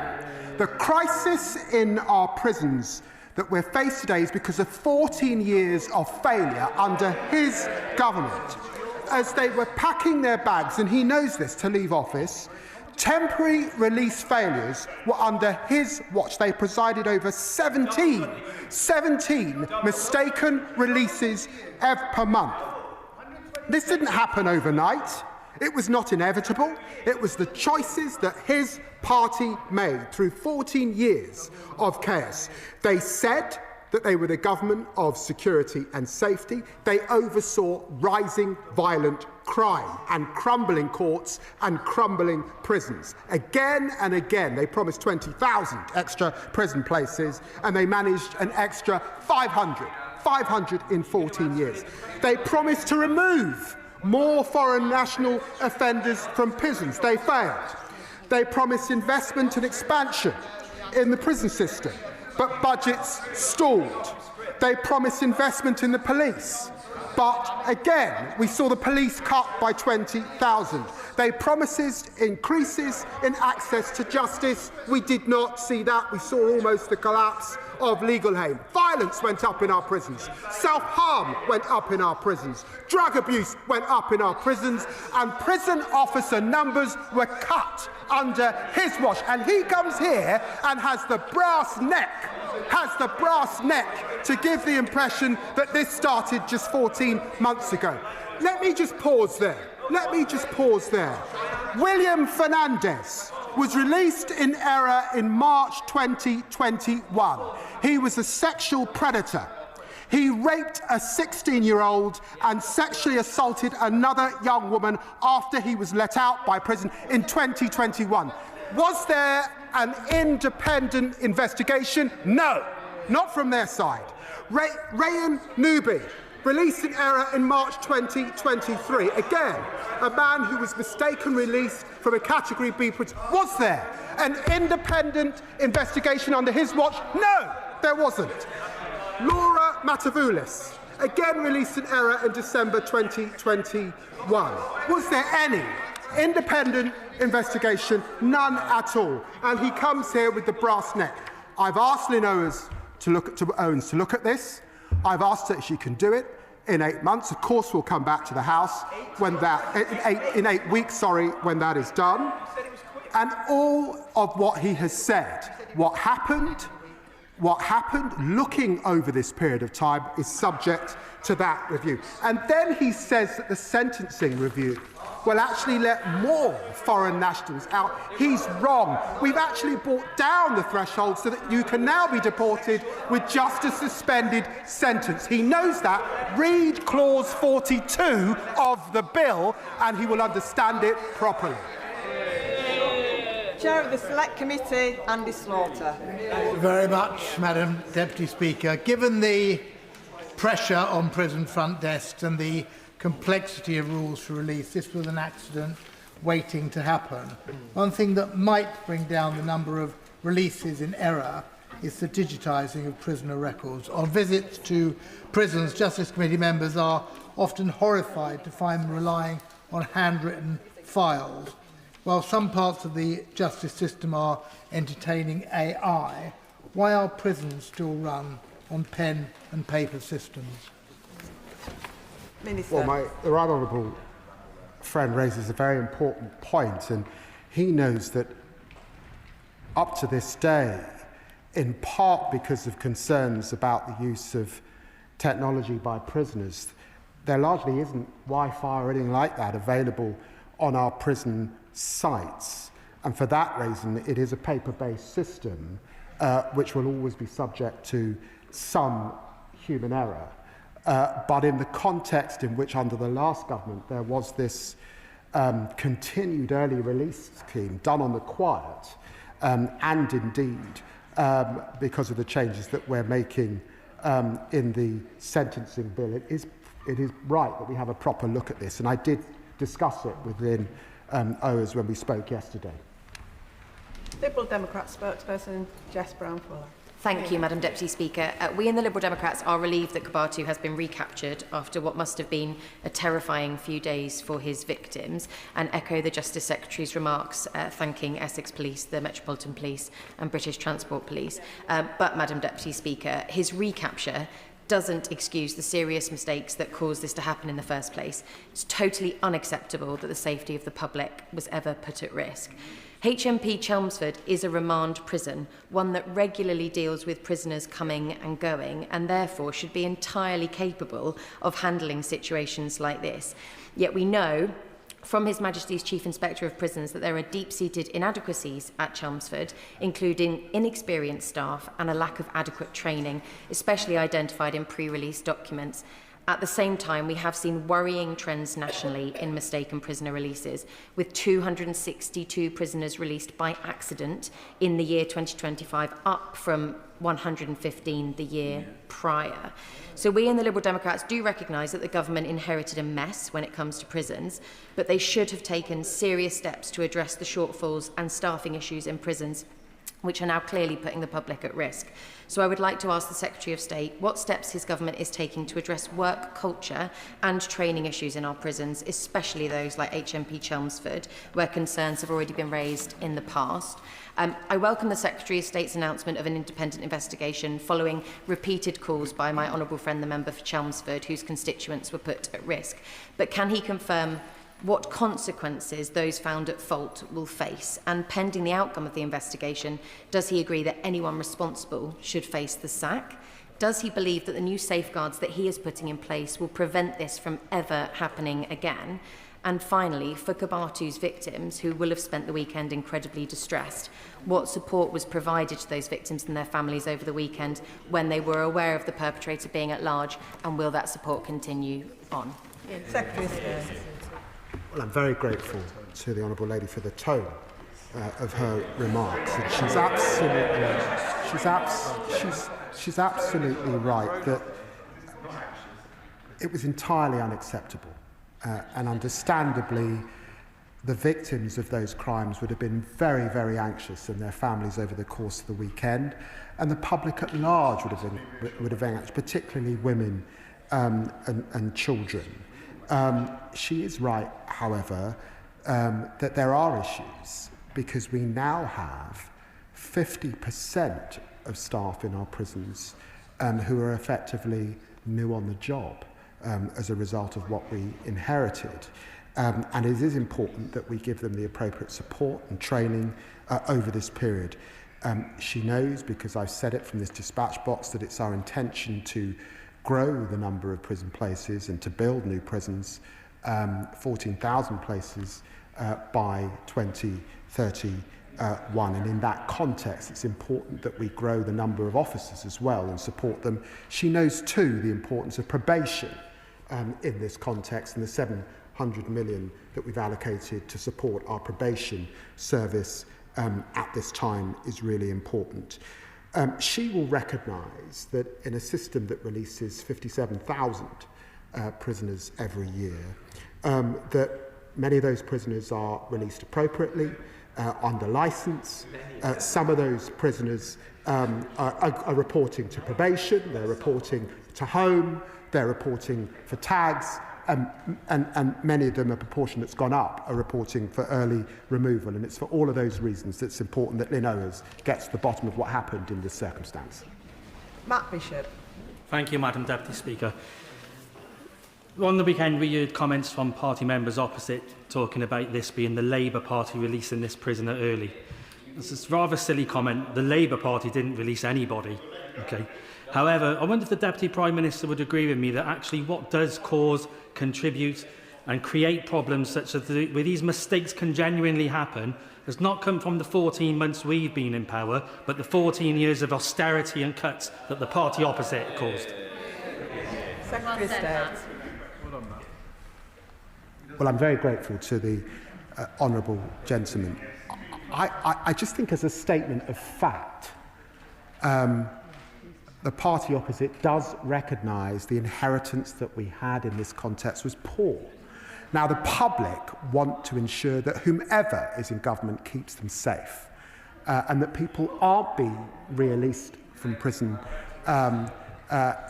Speaker 8: The crisis in our prisons that we're faced today is because of 14 years of failure under his government. As they were packing their bags, and he knows this, to leave office, temporary release failures were under his watch. They presided over 17 mistaken releases per month. This didn't happen overnight. It was not inevitable. It was the choices that his party made through 14 years of chaos. They said that they were the government of security and safety. They oversaw rising violent crime and crumbling courts and crumbling prisons. Again and again, they promised 20,000 extra prison places, and they managed an extra 500 in 14 years. They promised to remove more foreign national offenders from prisons. They failed. They promised investment and expansion in the prison system, but budgets stalled. They promised investment in the police, but again, we saw the police cut by 20,000. They promised increases in access to justice. We did not see that. We saw almost the collapse of legal aid. Violence went up in our prisons. Self-harm went up in our prisons. Drug abuse went up in our prisons. And prison officer numbers were cut under his watch. And he comes here and has the brass neck to give the impression that this started just 14 months ago. Let me just pause there. William Fernandez was released in error in March 2021. He was a sexual predator. He raped a 16-year-old and sexually assaulted another young woman after he was let out by prison in 2021. Was there an independent investigation? No, not from their side. Rayan Nubi, released in error in March 2023. Again, a man who was mistaken released from a Category B prison. Was there an independent investigation under his watch? No, there wasn't. Laura Matavoulis, again released in error in December 2021. Was there any independent investigation? None at all. And he comes here with the brass neck. I've asked Lynn Owens to look at this. I've asked her if she can do it in 8 months. Of course, we'll come back to the House when in 8 weeks, when that is done. And all of what he has said, what happened, looking over this period of time, is subject to that review. And then he says that the sentencing review will actually let more foreign nationals out. He's wrong. We've actually brought down the threshold so that you can now be deported with just a suspended sentence. He knows that. Read clause 42 of the bill and he will understand it properly.
Speaker 7: Chair of the Select Committee, Andy Slaughter.
Speaker 13: Thank you very much, Madam Deputy Speaker. Given the pressure on prison front desks and the complexity of rules for release, this was an accident waiting to happen. One thing that might bring down the number of releases in error is the digitising of prisoner records. On visits to prisons, Justice Committee members are often horrified to find them relying on handwritten files. While some parts of the justice system are entertaining AI, why are prisons still run on pen and paper systems?
Speaker 7: Minister.
Speaker 8: Well, the right honourable friend raises a very important point, and he knows that up to this day, in part because of concerns about the use of technology by prisoners, there largely isn't Wi-Fi or anything like that available on our prison sites. And for that reason, it is a paper-based system which will always be subject to some human error. But in the context in which, under the last government, there was this continued early release scheme done on the quiet, and indeed because of the changes that we're making in the sentencing bill, it is right that we have a proper look at this. And I did discuss it with Lynn Owens when we spoke yesterday.
Speaker 7: Liberal Democrat spokesperson Jess Brown-Fuller.
Speaker 15: Thank you, Madam Deputy Speaker. We in the Liberal Democrats are relieved that Kebatu has been recaptured after what must have been a terrifying few days for his victims, and echo the Justice Secretary's remarks thanking Essex Police, the Metropolitan Police and British Transport Police. But, Madam Deputy Speaker, his recapture doesn't excuse the serious mistakes that caused this to happen in the first place. It's totally unacceptable that the safety of the public was ever put at risk. HMP Chelmsford is a remand prison, one that regularly deals with prisoners coming and going, and therefore should be entirely capable of handling situations like this. Yet we know from His Majesty's Chief Inspector of Prisons that there are deep-seated inadequacies at Chelmsford, including inexperienced staff and a lack of adequate training, especially identified in pre-release documents. At the same time, we have seen worrying trends nationally in mistaken prisoner releases, with 262 prisoners released by accident in the year 2025, up from 115 the year prior. So we in the Liberal Democrats do recognise that the government inherited a mess when it comes to prisons, but they should have taken serious steps to address the shortfalls and staffing issues in prisons, which are now clearly putting the public at risk. So I would like to ask the Secretary of State what steps his government is taking to address work culture and training issues in our prisons, especially those like HMP Chelmsford, where concerns have already been raised in the past. I welcome the Secretary of State's announcement of an independent investigation following repeated calls by my honourable friend, the member for Chelmsford, whose constituents were put at risk. But can he confirm what consequences those found at fault will face? And pending the outcome of the investigation, does he agree that anyone responsible should face the sack? Does he believe that the new safeguards that he is putting in place will prevent this from ever happening again? And finally, for Kebatu's victims, who will have spent the weekend incredibly distressed, what support was provided to those victims and their families over the weekend when they were aware of the perpetrator being at large, and will that support continue on?
Speaker 7: Secretary of State.
Speaker 8: Well, I'm very grateful to the Honourable Lady for the tone of her remarks. And she's absolutely right that it was entirely unacceptable. And understandably, the victims of those crimes would have been very, very anxious, and their families over the course of the weekend. And the public at large would have been anxious, particularly women and children. She is right, however, that there are issues, because we now have 50% of staff in our prisons who are effectively new on the job as a result of what we inherited. And it is important that we give them the appropriate support and training over this period. She knows, because I've said it from this dispatch box, that it's our intention to grow the number of prison places and to build new prisons, 14,000 places by 2031. And in that context, it's important that we grow the number of officers as well and support them. She knows too the importance of probation in this context, and the 700 million that we've allocated to support our probation service at this time is really important. She will recognise that in a system that releases 57,000 prisoners every year, that many of those prisoners are released appropriately, under licence. Some of those prisoners are reporting to probation, they're reporting to home, they're reporting for tags, and many of them, a proportion that's gone up, are reporting for early removal. And it's for all of those reasons that it's important that Lynn Owers gets to the bottom of what happened in this circumstance.
Speaker 7: Matt Bishop.
Speaker 16: Thank you, Madam Deputy Speaker. On the weekend, we heard comments from party members opposite talking about this being the Labour Party releasing this prisoner early. This is a rather silly comment. The Labour Party didn't release anybody. Okay. However, I wonder if the Deputy Prime Minister would agree with me that actually what does cause, contribute and create problems such as where these mistakes can genuinely happen has not come from the 14 months we've been in power, but the 14 years of austerity and cuts that the party opposite caused.
Speaker 7: Secretary of State.
Speaker 8: Well, I'm very grateful to the honourable gentleman. I just think, as a statement of fact, the party opposite does recognise the inheritance that we had in this context was poor. Now, the public want to ensure that whomever is in government keeps them safe, and that people aren't being released from prison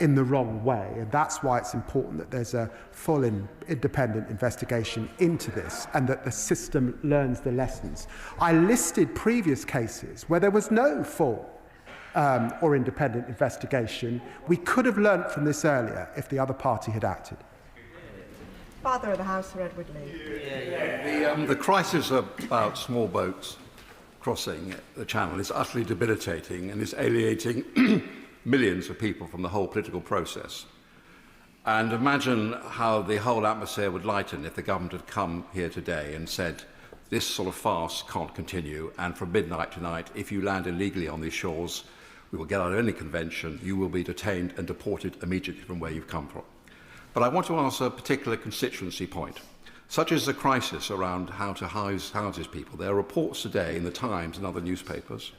Speaker 8: in the wrong way. And that's why it's important that there's a full independent investigation into this, and that the system learns the lessons. I listed previous cases where there was no full or independent investigation. We could have learnt from this earlier if the other party had acted.
Speaker 7: Father of the House, Sir Edward Lee.
Speaker 17: The crisis about small boats crossing the Channel is utterly debilitating and is alienating millions of people from the whole political process. And imagine how the whole atmosphere would lighten if the government had come here today and said, this sort of farce can't continue, and from midnight tonight, if you land illegally on these shores, we will get out of any convention, you will be detained and deported immediately from where you've come from. But I want to ask a particular constituency point. Such is the crisis around how to house these people. There are reports today in the Times and other newspapers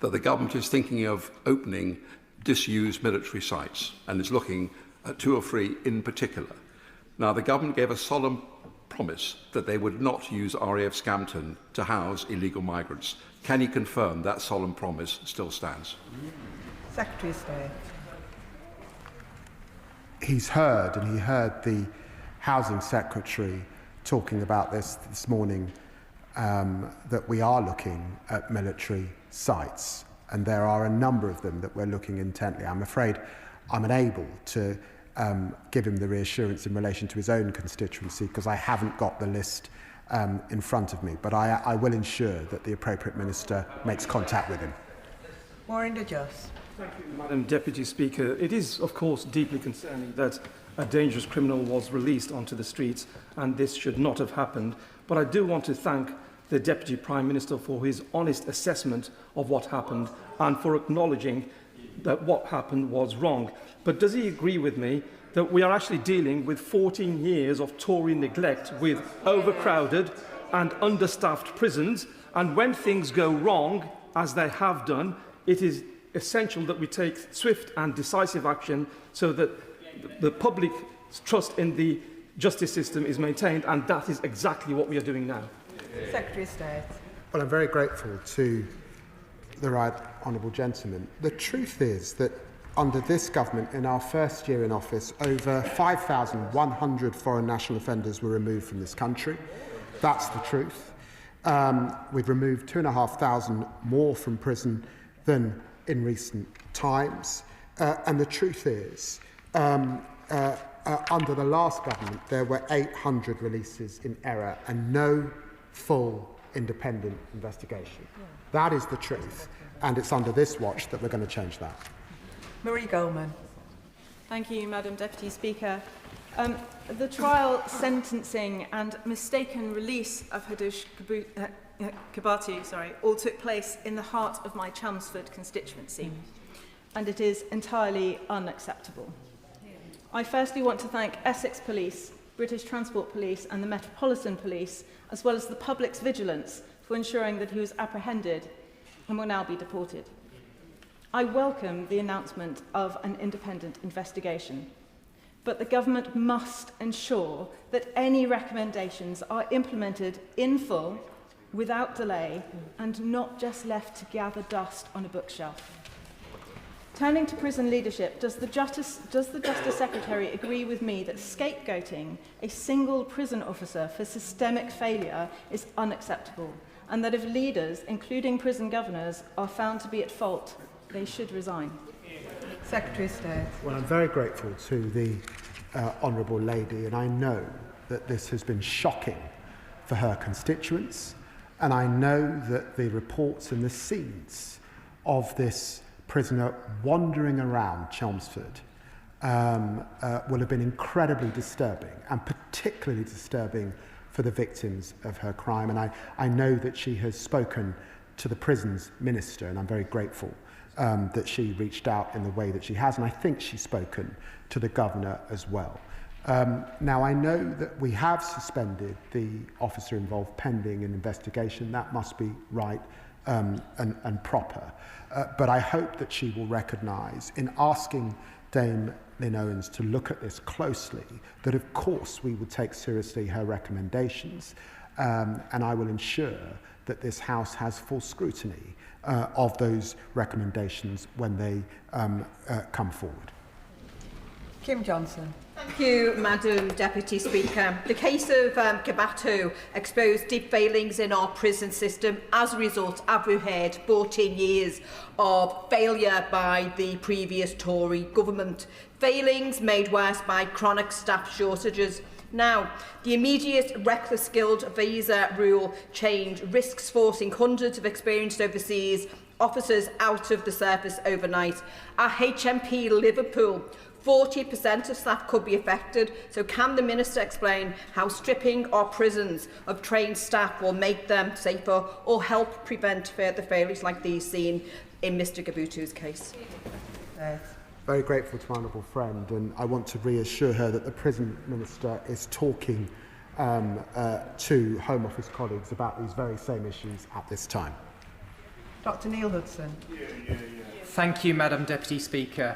Speaker 17: that the government is thinking of opening disused military sites and is looking at 2 or 3 in particular. Now, the government gave a solemn promise that they would not use RAF Scampton to house illegal migrants. Can you confirm that solemn promise still stands?
Speaker 7: Secretary of State.
Speaker 8: He's heard, and he heard the Housing Secretary talking about this morning, that we are looking at military sites, and there are a number of them that we're looking intently. I'm afraid I'm unable to give him the reassurance in relation to his own constituency because I haven't got the list in front of me, but I will ensure that the appropriate minister makes contact with him.
Speaker 7: Maureen de Jos.
Speaker 2: Thank you, Madam Deputy Speaker. It is, of course, deeply concerning that a dangerous criminal was released onto the streets, and this should not have happened. But I do want to thank the Deputy Prime Minister for his honest assessment of what happened and for acknowledging that what happened was wrong. But does he agree with me that we are actually dealing with 14 years of Tory neglect with overcrowded and understaffed prisons, and when things go wrong, as they have done, it is essential that we take swift and decisive action so that the public trust in the justice system is maintained, and that is exactly what we are doing now.
Speaker 7: Secretary of State.
Speaker 8: Well, I'm very grateful to the right honourable gentleman. The truth is that under this government, in our first year in office, over 5,100 foreign national offenders were removed from this country. That's the truth. We've removed 2,500 more from prison than in recent times. And the truth is, under the last government, there were 800 releases in error and no full independent investigation. That is the truth, and it's under this watch that we're going to change that.
Speaker 7: Marie Goldman.
Speaker 3: Thank you, Madam Deputy Speaker. The trial, sentencing and mistaken release of Hadush Kebatu all took place in the heart of my Chelmsford constituency, and it is entirely unacceptable. I firstly want to thank Essex Police, British Transport Police and the Metropolitan Police, as well as the public's vigilance, for ensuring that he was apprehended and will now be deported. I welcome the announcement of an independent investigation, but the government must ensure that any recommendations are implemented in full, without delay, and not just left to gather dust on a bookshelf. Turning to prison leadership, does the Justice Secretary agree with me that scapegoating a single prison officer for systemic failure is unacceptable, and that if leaders, including prison governors, are found to be at fault, they should resign?
Speaker 7: Secretary of State.
Speaker 8: Well, I'm very grateful to the honourable lady, and I know that this has been shocking for her constituents, and I know that the reports and the scenes of this prisoner wandering around Chelmsford will have been incredibly disturbing, and particularly disturbing for the victims of her crime. And I know that she has spoken to the prisons minister, and I'm very grateful that she reached out in the way that she has, and I think she's spoken to the governor as well. Now, I know that we have suspended the officer involved pending an investigation. That must be right and proper. But I hope that she will recognise, in asking Dame Lynn Owens to look at this closely, that of course we will take seriously her recommendations, and I will ensure that this House has full scrutiny of those recommendations when they come forward.
Speaker 7: Kim Johnson.
Speaker 21: Thank you, Madam Deputy Speaker. The case of Kebatu exposed deep failings in our prison system. As a result, I've had 14 years of failure by the previous Tory government. Failings made worse by chronic staff shortages. Now, the immediate reckless skilled visa rule change risks forcing hundreds of experienced overseas officers out of the service overnight. At HMP Liverpool, 40% of staff could be affected. So can the Minister explain how stripping our prisons of trained staff will make them safer or help prevent further failures like these seen in Mr Kebatu's case?
Speaker 8: Very grateful to my honourable friend, and I want to reassure her that the Prison Minister is talking to Home Office colleagues about these very same issues at this time.
Speaker 7: Dr Neil Hudson.
Speaker 6: Thank you, Madam Deputy Speaker.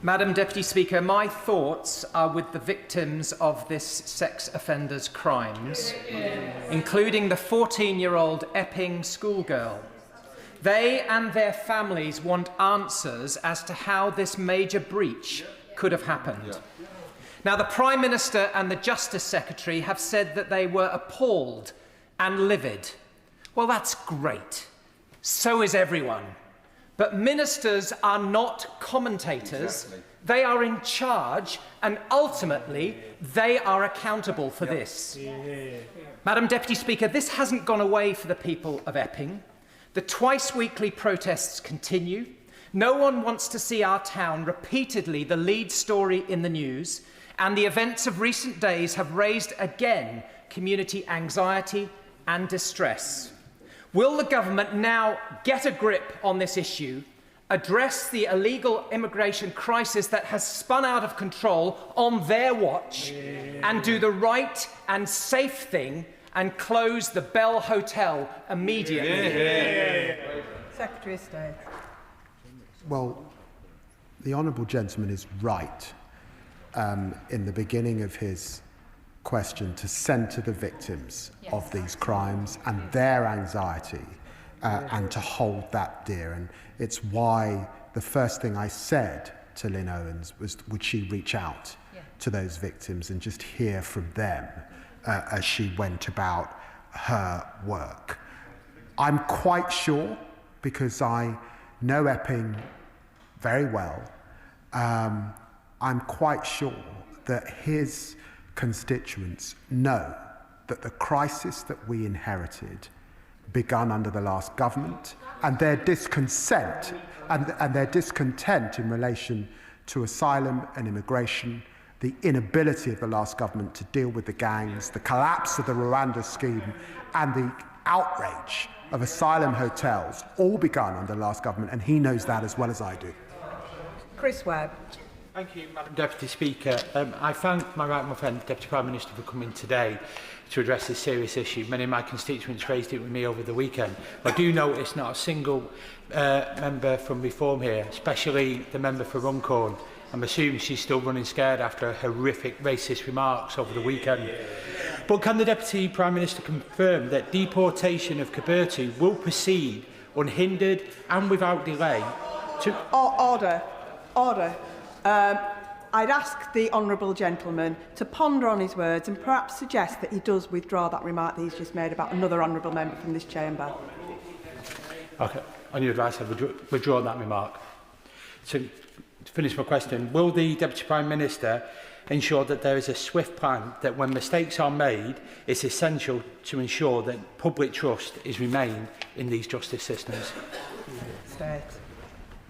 Speaker 6: Madam Deputy Speaker, my thoughts are with the victims of this sex offender's crimes, including the 14-year-old Epping schoolgirl. They and their families want answers as to how this major breach could have happened. Now, the Prime Minister and the Justice Secretary have said that they were appalled and livid. Well, that's great. So is everyone. But ministers are not commentators. Exactly. They are in charge, and ultimately, they are accountable for this. Madam Deputy Speaker, this hasn't gone away for the people of Epping. The twice-weekly protests continue. No one wants to see our town repeatedly the lead story in the news, and the events of recent days have raised again community anxiety and distress. Will the government now get a grip on this issue, address the illegal immigration crisis that has spun out of control on their watch, and do the right and safe thing and close the Bell Hotel immediately?
Speaker 7: Secretary of State.
Speaker 8: Well, the honourable gentleman is right in the beginning of his question to centre the victims of these crimes and their anxiety and to hold that dear. And it's why the first thing I said to Lynn Owens was, would she reach out to those victims and just hear from them as she went about her work. I'm quite sure, because I know Epping very well, I'm quite sure that his constituents know that the crisis that we inherited begun under the last government, and their discontent in relation to asylum and immigration, the inability of the last government to deal with the gangs, the collapse of the Rwanda scheme, and the outrage of asylum hotels all begun under the last government, and he knows that as well as I do.
Speaker 7: Chris Webb.
Speaker 12: Thank you, Madam Deputy Speaker. I thank my right friend, the Deputy Prime Minister, for coming today to address this serious issue. Many of my constituents raised it with me over the weekend. I do notice not a single member from Reform here, especially the member for Runcorn. I'm assuming she's still running scared after horrific racist remarks over the weekend. But can the Deputy Prime Minister confirm that deportation of Kebatu will proceed unhindered and without delay to...
Speaker 7: Order. I'd ask the honourable gentleman to ponder on his words and perhaps suggest that he does withdraw that remark that he's just made about another honourable member from this chamber.
Speaker 12: Okay, on your advice, I've withdrawn that remark. So, to finish my question, will the Deputy Prime Minister ensure that there is a swift plan that when mistakes are made, it's essential to ensure that public trust is remained in these justice systems?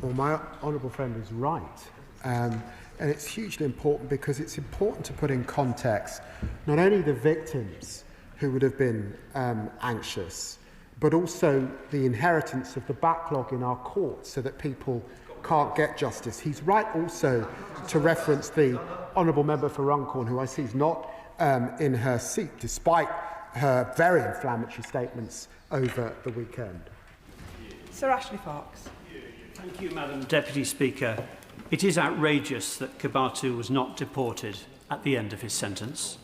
Speaker 8: Well, my honourable friend is right. And it's hugely important because it's important to put in context not only the victims who would have been anxious, but also the inheritance of the backlog in our courts so that people can't get justice. He's right also to reference the honourable member for Runcorn, who I see is not in her seat, despite her very inflammatory statements over the weekend.
Speaker 7: Sir Ashley Fox.
Speaker 18: Thank you, Madam Deputy Speaker. It is outrageous that Kebatu was not deported at the end of his sentence.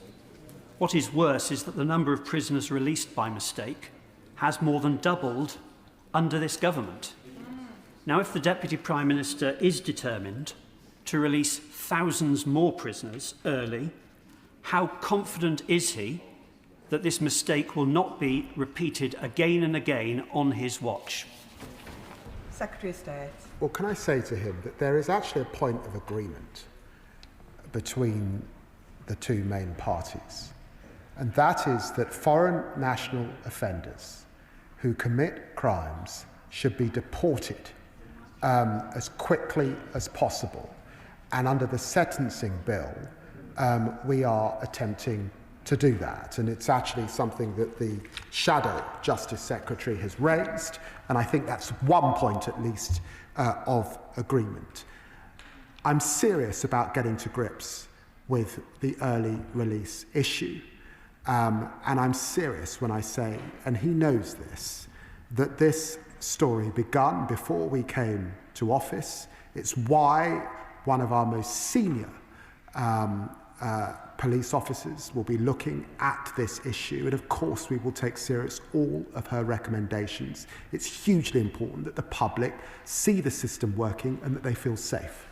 Speaker 18: What is worse is that the number of prisoners released by mistake has more than doubled under this government. Now, if the Deputy Prime Minister is determined to release thousands more prisoners early, how confident is he that this mistake will not be repeated again and again on his watch?
Speaker 7: Secretary of State.
Speaker 8: Well, can I say to him that there is actually a point of agreement between the two main parties, and that is that foreign national offenders who commit crimes should be deported as quickly as possible. And under the sentencing bill, we are attempting to do that. And it's actually something that the Shadow Justice Secretary has raised. And I think that's one point, at least, of agreement. I'm serious about getting to grips with the early release issue. And I'm serious when I say, and he knows this, that this story begun before we came to office. It's why one of our most senior police officers will be looking at this issue, and of course we will take serious all of her recommendations. It's hugely important that the public see the system working and that they feel safe.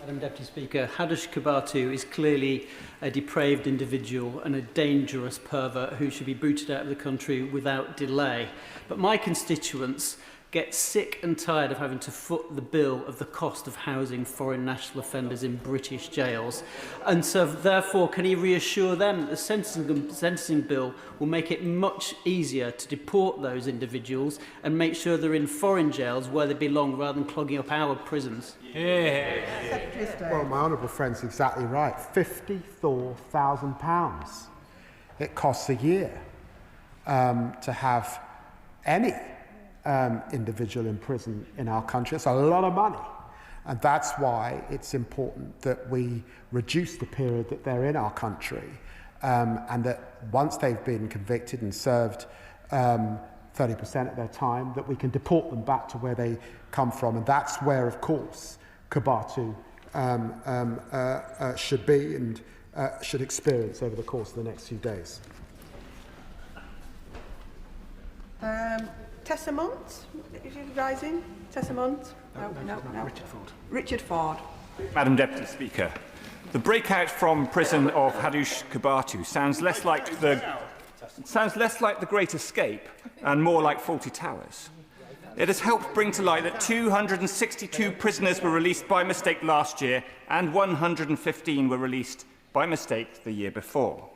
Speaker 18: Madam Deputy Speaker, Hadush Kebatu is clearly a depraved individual and a dangerous pervert who should be booted out of the country without delay. But my constituents get sick and tired of having to foot the bill of the cost of housing foreign national offenders in British jails. And so, therefore, can he reassure them that the sentencing bill will make it much easier to deport those individuals and make sure they're in foreign jails where they belong rather than clogging up our prisons?
Speaker 8: Well, my honourable friend's exactly right. £54,000 it costs a year to have any individual in prison in our country. It's a lot of money. And that's why it's important that we reduce the period that they're in our country, and that once they've been convicted and served 30% of their time, that we can deport them back to where they come from. And that's where, of course, Kebatu should be and should experience over the course of the next few days.
Speaker 7: Tessamont, is he rising? Tessamont? No.
Speaker 1: Richard Ford.
Speaker 7: Richard Ford.
Speaker 1: Madam Deputy Speaker, the breakout from prison of Hadush Kebatu sounds less like the Great Escape and more like Fawlty Towers. It has helped bring to light that 262 prisoners were released by mistake last year and 115 were released by mistake the year before.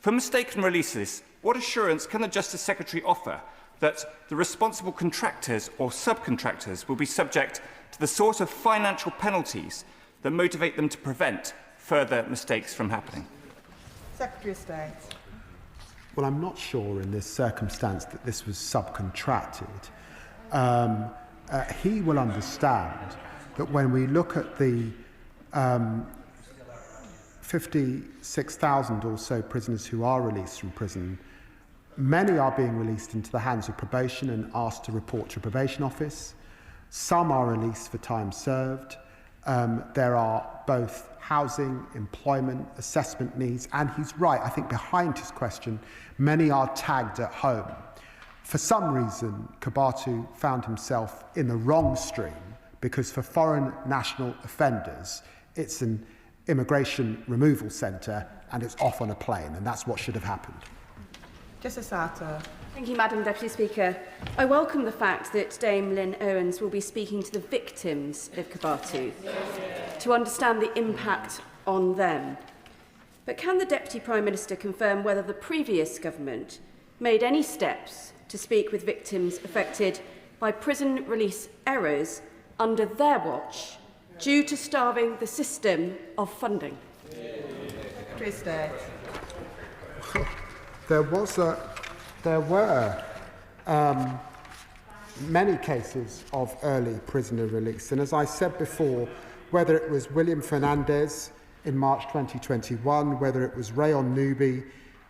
Speaker 1: For mistaken releases, what assurance can the Justice Secretary offer that the responsible contractors or subcontractors will be subject to the sort of financial penalties that motivate them to prevent further mistakes from happening?
Speaker 7: Secretary of State.
Speaker 8: Well, I'm not sure in this circumstance that this was subcontracted. He will understand that when we look at the 56,000 or so prisoners who are released from prison, many are being released into the hands of probation and asked to report to a probation office. Some are released for time served. There are both housing, employment, assessment needs, and he's right, I think behind his question, many are tagged at home. For some reason, Kebatu found himself in the wrong stream because for foreign national offenders, it's an immigration removal centre and it's off on a plane, and that's what should have happened.
Speaker 7: Justice Sartor.
Speaker 19: Thank you, Madam Deputy Speaker. I welcome the fact that Dame Lynn Owens will be speaking to the victims of Kebatu to understand the impact on them. But can the Deputy Prime Minister confirm whether the previous government made any steps to speak with victims affected by prison release errors under their watch due to starving the system of funding?
Speaker 7: Secretary of State.
Speaker 8: There were many cases of early prisoner release, and as I said before, whether it was William Fernandez in March 2021, whether it was Rayon Nubi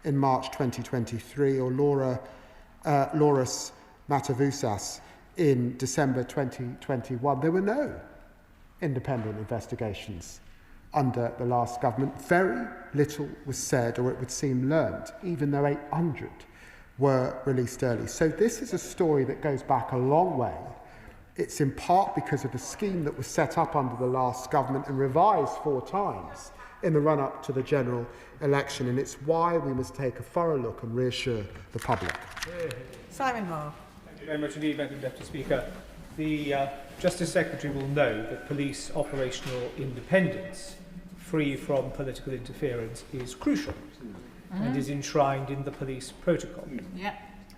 Speaker 8: in March 2023, or Loris Matavusas in December 2021, there were no independent investigations under the last government. Very little was said, or it would seem learned, even though 800 were released early. So this is a story that goes back a long way. It's in part because of a scheme that was set up under the last government and revised 4 times in the run-up to the general election, and it's why we must take a thorough look and reassure the public.
Speaker 7: Simon Hall.
Speaker 22: Thank you very much indeed, Madam Deputy Speaker. The Justice Secretary will know that police operational independence, free from political interference, is crucial and is enshrined in the police protocol.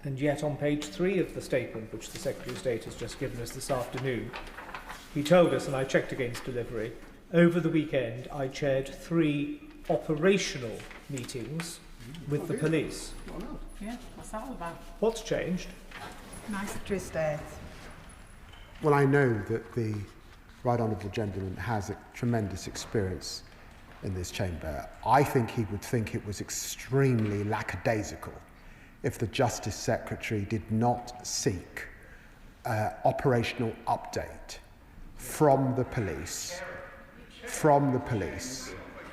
Speaker 22: And yet on page 3 of the statement, which the Secretary of State has just given us this afternoon, he told us, and I checked against delivery, over the weekend I chaired 3 operational meetings with the police.
Speaker 5: Yeah, what's that all about?
Speaker 22: What's changed?
Speaker 7: Nice Secretary of State.
Speaker 8: Well, I know that the Right Honourable Gentleman has a tremendous experience in this chamber. I think he would think it was extremely lackadaisical if the Justice Secretary did not seek operational update from the police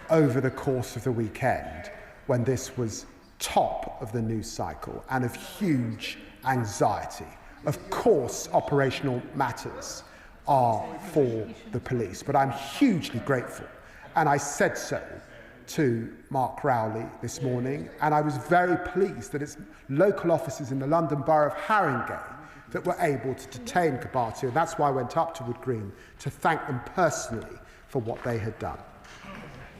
Speaker 8: over the course of the weekend, when this was top of the news cycle and of huge anxiety. Of course, operational matters are for the police, but I'm hugely grateful, and I said so to Mark Rowley this morning, and I was very pleased that it's local officers in the London Borough of Haringey that were able to detain Kebatu, and that's why I went up to Wood Green to thank them personally for what they had done.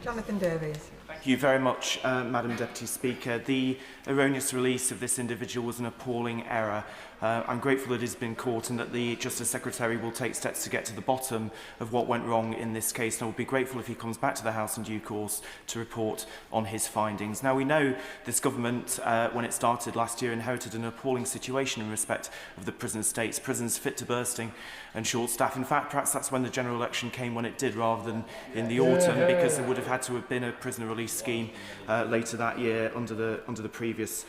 Speaker 7: Jonathan Davies.
Speaker 9: Thank you very much, Madam Deputy Speaker. The erroneous release of this individual was an appalling error. I'm grateful that it has been caught and that the Justice Secretary will take steps to get to the bottom of what went wrong in this case. And I would be grateful if he comes back to the House in due course to report on his findings. Now, we know this government, when it started last year, inherited an appalling situation in respect of the prison estates, prisons fit to bursting and short staff. In fact, perhaps that's when the general election came when it did, rather than in the autumn, because there would have had to have been a prisoner release scheme later that year under the previous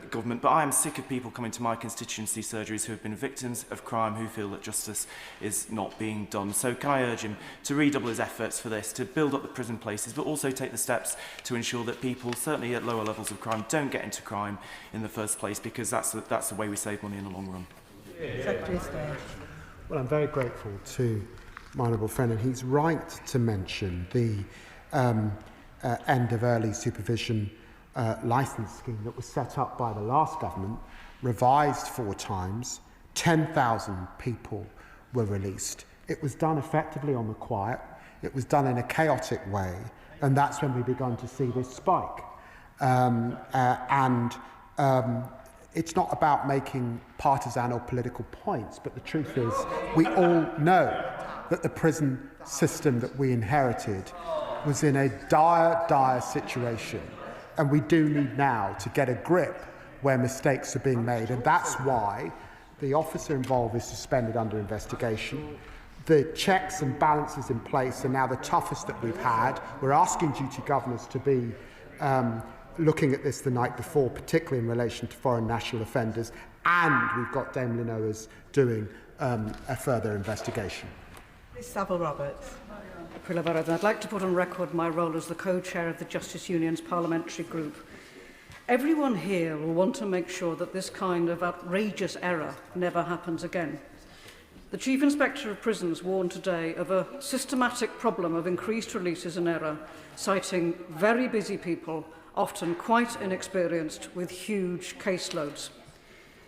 Speaker 9: government. But I am sick of people coming to my constituency surgeries who have been victims of crime, who feel that justice is not being done. So can I urge him to redouble his efforts for this, to build up the prison places, but also take the steps to ensure that people, certainly at lower levels of crime, don't get into crime in the first place, because that's the way we save money in the long run.
Speaker 7: Secretary of State.
Speaker 8: Well, I'm very grateful to my honourable friend, and he's right to mention the end of early supervision licence scheme that was set up by the last government, revised 4 times, 10,000 people were released. It was done effectively on the quiet, it was done in a chaotic way, and that's when we began to see this spike. It's not about making partisan or political points, but the truth is we all know that the prison system that we inherited was in a dire situation, and we do need now to get a grip where mistakes are being made, and that's why the officer involved is suspended under investigation. The checks and balances in place are now the toughest that we've had. We're asking duty governors to be looking at this the night before, particularly in relation to foreign national offenders, and we've got Dame Lynn Owers doing a further investigation.
Speaker 7: Ms Savile Roberts.
Speaker 11: I'd like to put on record my role as the co-chair of the Justice Union's parliamentary group. Everyone here will want to make sure that this kind of outrageous error never happens again. The Chief Inspector of Prisons warned today of a systematic problem of increased releases and error, citing very busy people, often quite inexperienced, with huge caseloads.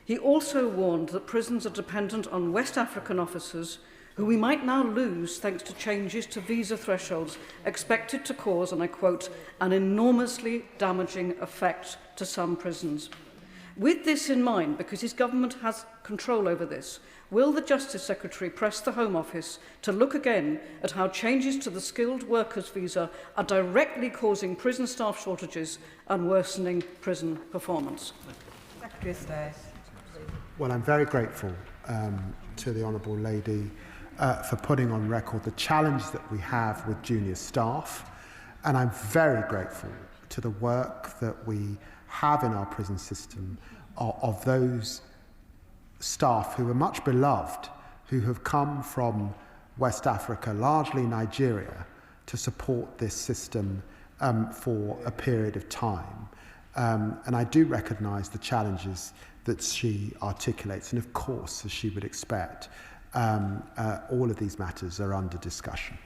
Speaker 11: He also warned that prisons are dependent on West African officers who we might now lose thanks to changes to visa thresholds expected to cause, and I quote, an enormously damaging effect to some prisons. With this in mind, because his government has control over this, will the Justice Secretary press the Home Office to look again at how changes to the skilled workers visa are directly causing prison staff shortages and worsening prison performance?
Speaker 7: Secretary of State.
Speaker 8: Well, I'm very grateful to the Honourable Lady for putting on record the challenge that we have with junior staff, and I'm very grateful to the work that we have in our prison system of those staff who are much beloved, who have come from West Africa, largely Nigeria, to support this system for a period of time. And I do recognise the challenges that she articulates, and of course, as she would expect, all of these matters are under discussion.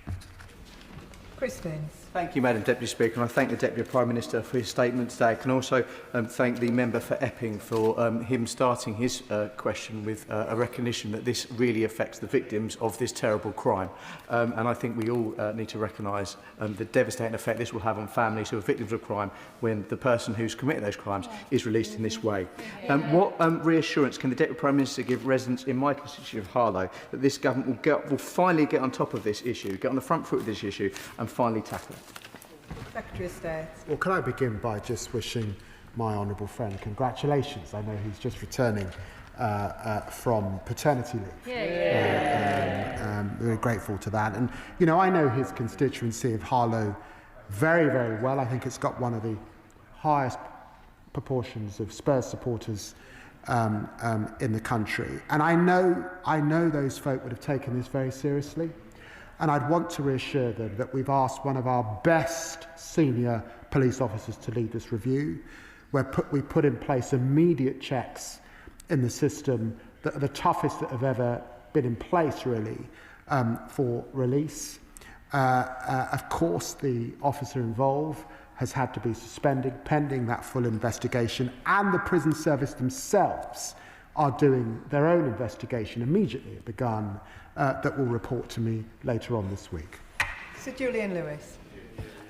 Speaker 5: Christine.
Speaker 4: Thank you, Madam Deputy Speaker, and I thank the Deputy Prime Minister for his statement today. I can also thank the member for Epping for him starting his question with a recognition that this really affects the victims of this terrible crime. And I think we all need to recognise the devastating effect this will have on families who are victims of crime when the person who's committed those crimes is released in this way. What reassurance can the Deputy Prime Minister give residents in my constituency of Harlow that this government will finally get on top of this issue, get on the front foot of this issue and finally tackle it?
Speaker 5: Secretary of State.
Speaker 8: Well, can I begin by just wishing my honourable friend congratulations. I know he's just returning from paternity leave. Very grateful to that. And, you know, I know his constituency of Harlow very, very well. I think it's got one of the highest proportions of Spurs supporters in the country. And I know those folk would have taken this very seriously. And I'd want to reassure them that we've asked one of our best senior police officers to lead this review, where we put in place immediate checks in the system that are the toughest that have ever been in place, really, for release. Of course, the officer involved has had to be suspended pending that full investigation, and the prison service themselves are doing their own investigation immediately begun that will report to me later on this week.
Speaker 5: Sir Julian Lewis.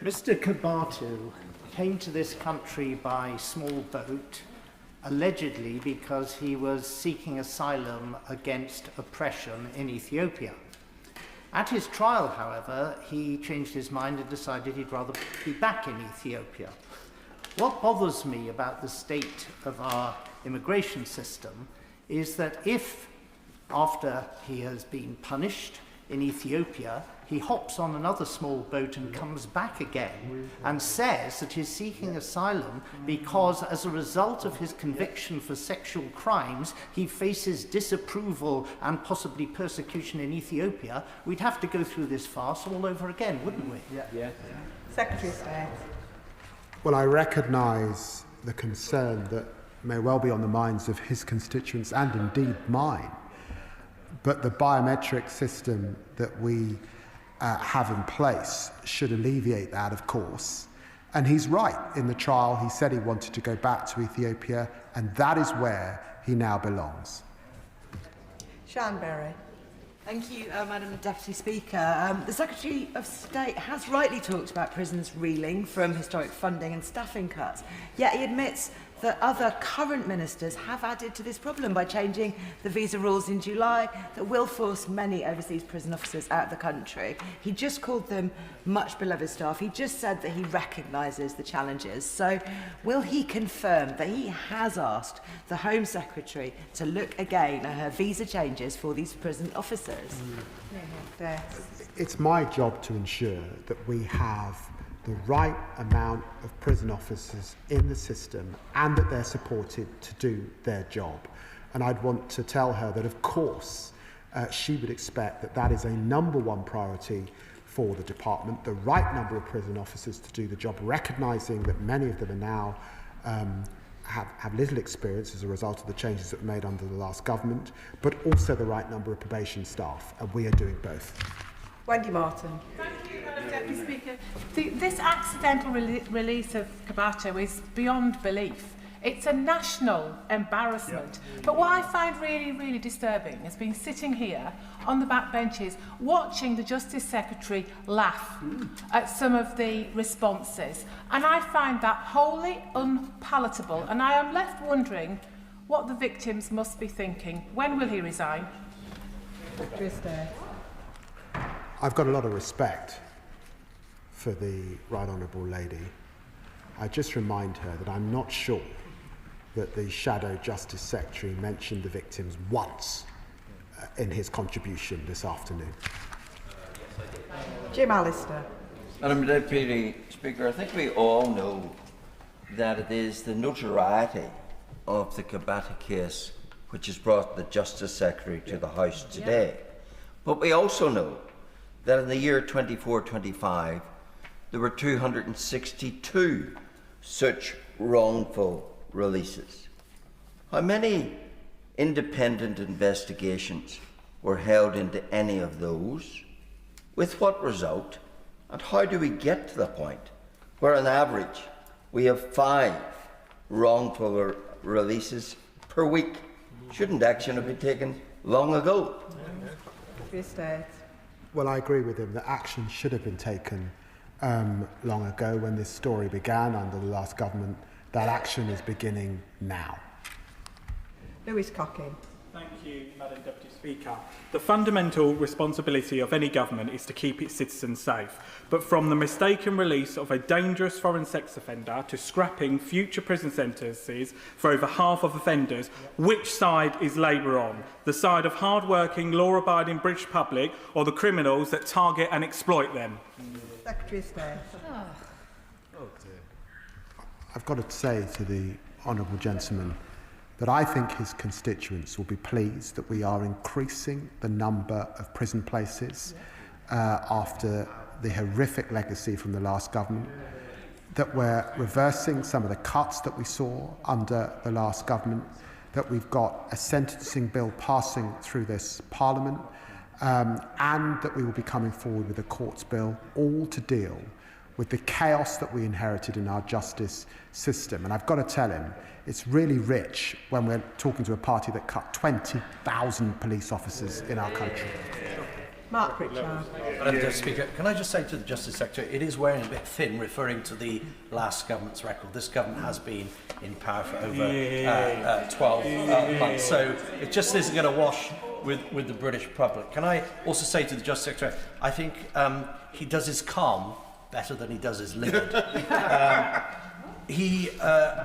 Speaker 20: Mr. Kebatu came to this country by small boat, allegedly because he was seeking asylum against oppression in Ethiopia. At his trial, however, he changed his mind and decided he'd rather be back in Ethiopia. What bothers me about the state of our immigration system is that if, after he has been punished in Ethiopia, he hops on another small boat and comes back again and says that he's seeking asylum because, as a result of his conviction for sexual crimes, he faces disapproval and possibly persecution in Ethiopia, we'd have to go through this farce all over again, wouldn't we?
Speaker 5: Yeah. Secretary of State.
Speaker 8: Well, I recognise the concern that may well be on the minds of his constituents and indeed mine. But the biometric system that we have in place should alleviate that, of course. And he's right. In the trial, he said he wanted to go back to Ethiopia, and that is where he now belongs.
Speaker 5: Sian Berry.
Speaker 23: Thank you, Madam Deputy Speaker. The Secretary of State has rightly talked about prisons reeling from historic funding and staffing cuts, yet he admits that other current ministers have added to this problem by changing the visa rules in July that will force many overseas prison officers out of the country. He just called them much beloved staff. He just said that he recognises the challenges. So will he confirm that he has asked the Home Secretary to look again at her visa changes for these prison officers?
Speaker 8: It's my job to ensure that we have the right amount of prison officers in the system and that they're supported to do their job. And I'd want to tell her that, of course, she would expect that that is a #1 priority for the department, the right number of prison officers to do the job, recognising that many of them are now have little experience as a result of the changes that were made under the last government, but also the right number of probation staff, and we are doing both.
Speaker 5: Wendy Martin.
Speaker 24: Thank you, Madam Deputy Speaker. This accidental release of Kebatu is beyond belief. It's a national embarrassment. But what I find really, really disturbing is being sitting here on the back benches watching the Justice Secretary laugh at some of the responses. And I find that wholly unpalatable. And I am left wondering what the victims must be thinking. When will he resign?
Speaker 8: I've got a lot of respect for the Right Honourable Lady. I just remind her that I'm not sure that the Shadow Justice Secretary mentioned the victims once in his contribution this afternoon.
Speaker 5: Jim Allister.
Speaker 25: Madam Deputy Speaker, I think we all know that it is the notoriety of the Kebatu case which has brought the Justice Secretary to the House today. But we also know that in the year 24-25, there were 262 such wrongful releases. How many independent investigations were held into any of those? With what result? And how do we get to the point where on average we have 5 wrongful releases per week? Shouldn't action have been taken long ago?
Speaker 8: Well, I agree with him that action should have been taken long ago when this story began under the last government. That action is beginning now.
Speaker 7: Lewis Cocking.
Speaker 10: Thank you, Madam Deputy Speaker. The fundamental responsibility of any government is to keep its citizens safe. But from the mistaken release of a dangerous foreign sex offender to scrapping future prison sentences for over half of offenders, which side is Labour on? The side of hard-working, law-abiding British public, or the criminals that target and exploit them?
Speaker 7: Secretary of State.
Speaker 8: I've got to say to the honourable gentleman that I think his constituents will be pleased that we are increasing the number of prison places after the horrific legacy from the last government, that we're reversing some of the cuts that we saw under the last government, that we've got a sentencing bill passing through this Parliament, and that we will be coming forward with a courts bill, all to deal with the chaos that we inherited in our justice system. And I've got to tell him, it's really rich when we're talking to a party that cut 20,000 police officers in our country.
Speaker 7: Mark Pritchard.
Speaker 13: Madam Speaker, can I just say to the Justice Secretary, it is wearing a bit thin referring to the last government's record. This government has been in power for over 12 months, so it just isn't going to wash with the British public. Can I also say to the Justice Secretary, I think he does his calm better than he does his livid. He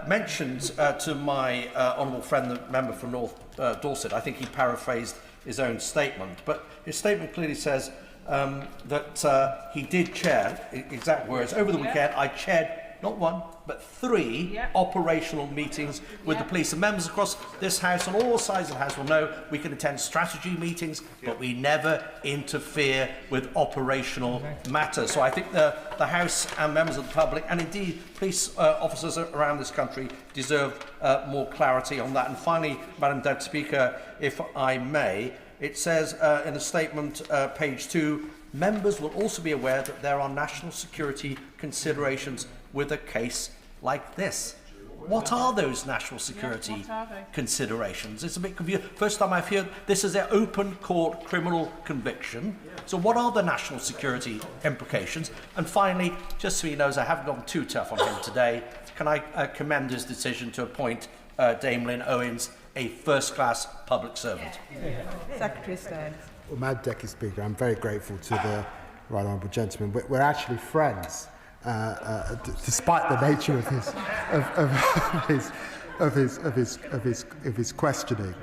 Speaker 13: mentioned to my honourable friend, the member from North Dorset, I think he paraphrased his own statement, but his statement clearly says that he did chair, exact words, over the weekend I chaired not 1 but 3 operational meetings with the police. And members across this House, on all sides of the House, will know we can attend strategy meetings, but we never interfere with operational matters. So I think the House and members of the public, and indeed police officers around this country, deserve more clarity on that. And finally, Madam Deputy Speaker, if I may, it says in the statement, page 2, members will also be aware that there are national security considerations with a case like this. What are those national security considerations? It's a bit confusing. First time I've heard this is an open court criminal conviction. So what are the national security implications? And finally, just so he knows I haven't gone too tough on him today, can I commend his decision to appoint Dame Lynn Owens a first-class public servant?
Speaker 7: Secretary of State.
Speaker 8: Well, Madam Deputy Speaker, I'm very grateful to the right honourable gentleman. We're actually friends, despite the nature of his questioning.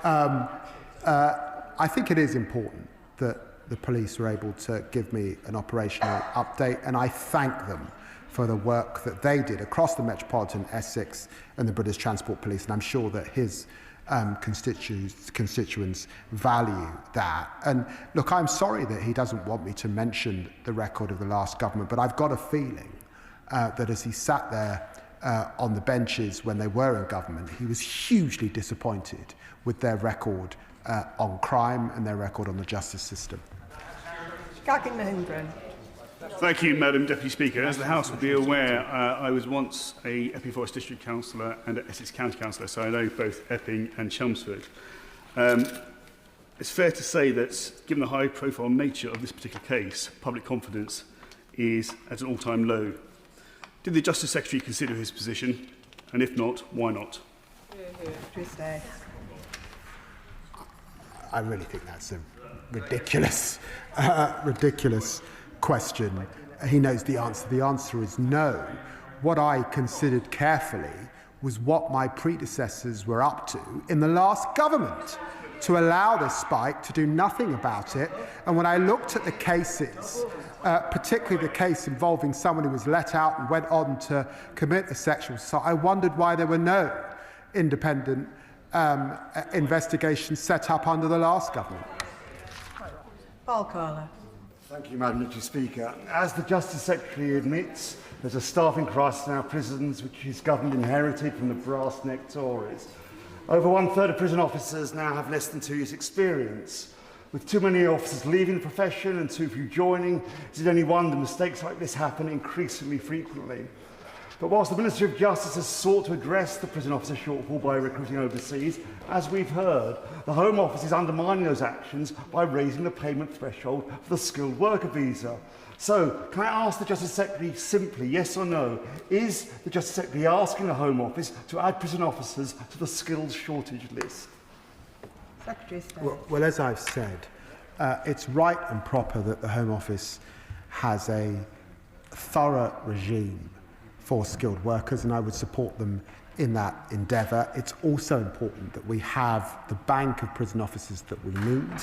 Speaker 8: I think it is important that the police were able to give me an operational update, and I thank them for the work that they did across the Metropolitan Essex and the British Transport Police, and I'm sure that his constituents value that. And look, I'm sorry that he doesn't want me to mention the record of the last government, but I've got a feeling that as he sat there on the benches when they were in government, he was hugely disappointed with their record on crime and their record on the justice system.
Speaker 14: Thank you, Madam Deputy Speaker. As the House will be aware, I was once a Epping Forest District Councillor and an Essex County Councillor, so I know both Epping and Chelmsford. It's fair to say that, given the high-profile nature of this particular case, public confidence is at an all-time low. Did the Justice Secretary consider his position? And if not, why not?
Speaker 8: I really think that's a ridiculous question. He knows the answer. The answer is no. What I considered carefully was what my predecessors were up to in the last government, to allow this spike, to do nothing about it. And when I looked at the cases, particularly the case involving someone who was let out and went on to commit a sexual assault, I wondered why there were no independent investigations set up under the last government.
Speaker 7: Paul Carler.
Speaker 15: Thank you, Madam Deputy Speaker. As the Justice Secretary admits, there's a staffing crisis in our prisons which his government inherited from the brass-necked Tories. Over 1/3 of prison officers now have less than 2 years' experience. With too many officers leaving the profession and too few joining, is it any wonder mistakes like this happen increasingly frequently? But whilst the Ministry of Justice has sought to address the prison officer shortfall by recruiting overseas, as we've heard, the Home Office is undermining those actions by raising the payment threshold for the skilled worker visa. So, can I ask the Justice Secretary simply, yes or no, is the Justice Secretary asking the Home Office to add prison officers to the skills shortage list?
Speaker 7: Secretary of State.
Speaker 8: Well, as I've said, it's right and proper that the Home Office has a thorough regime for skilled workers, and I would support them in that endeavour. It's also important that we have the bank of prison officers that we need,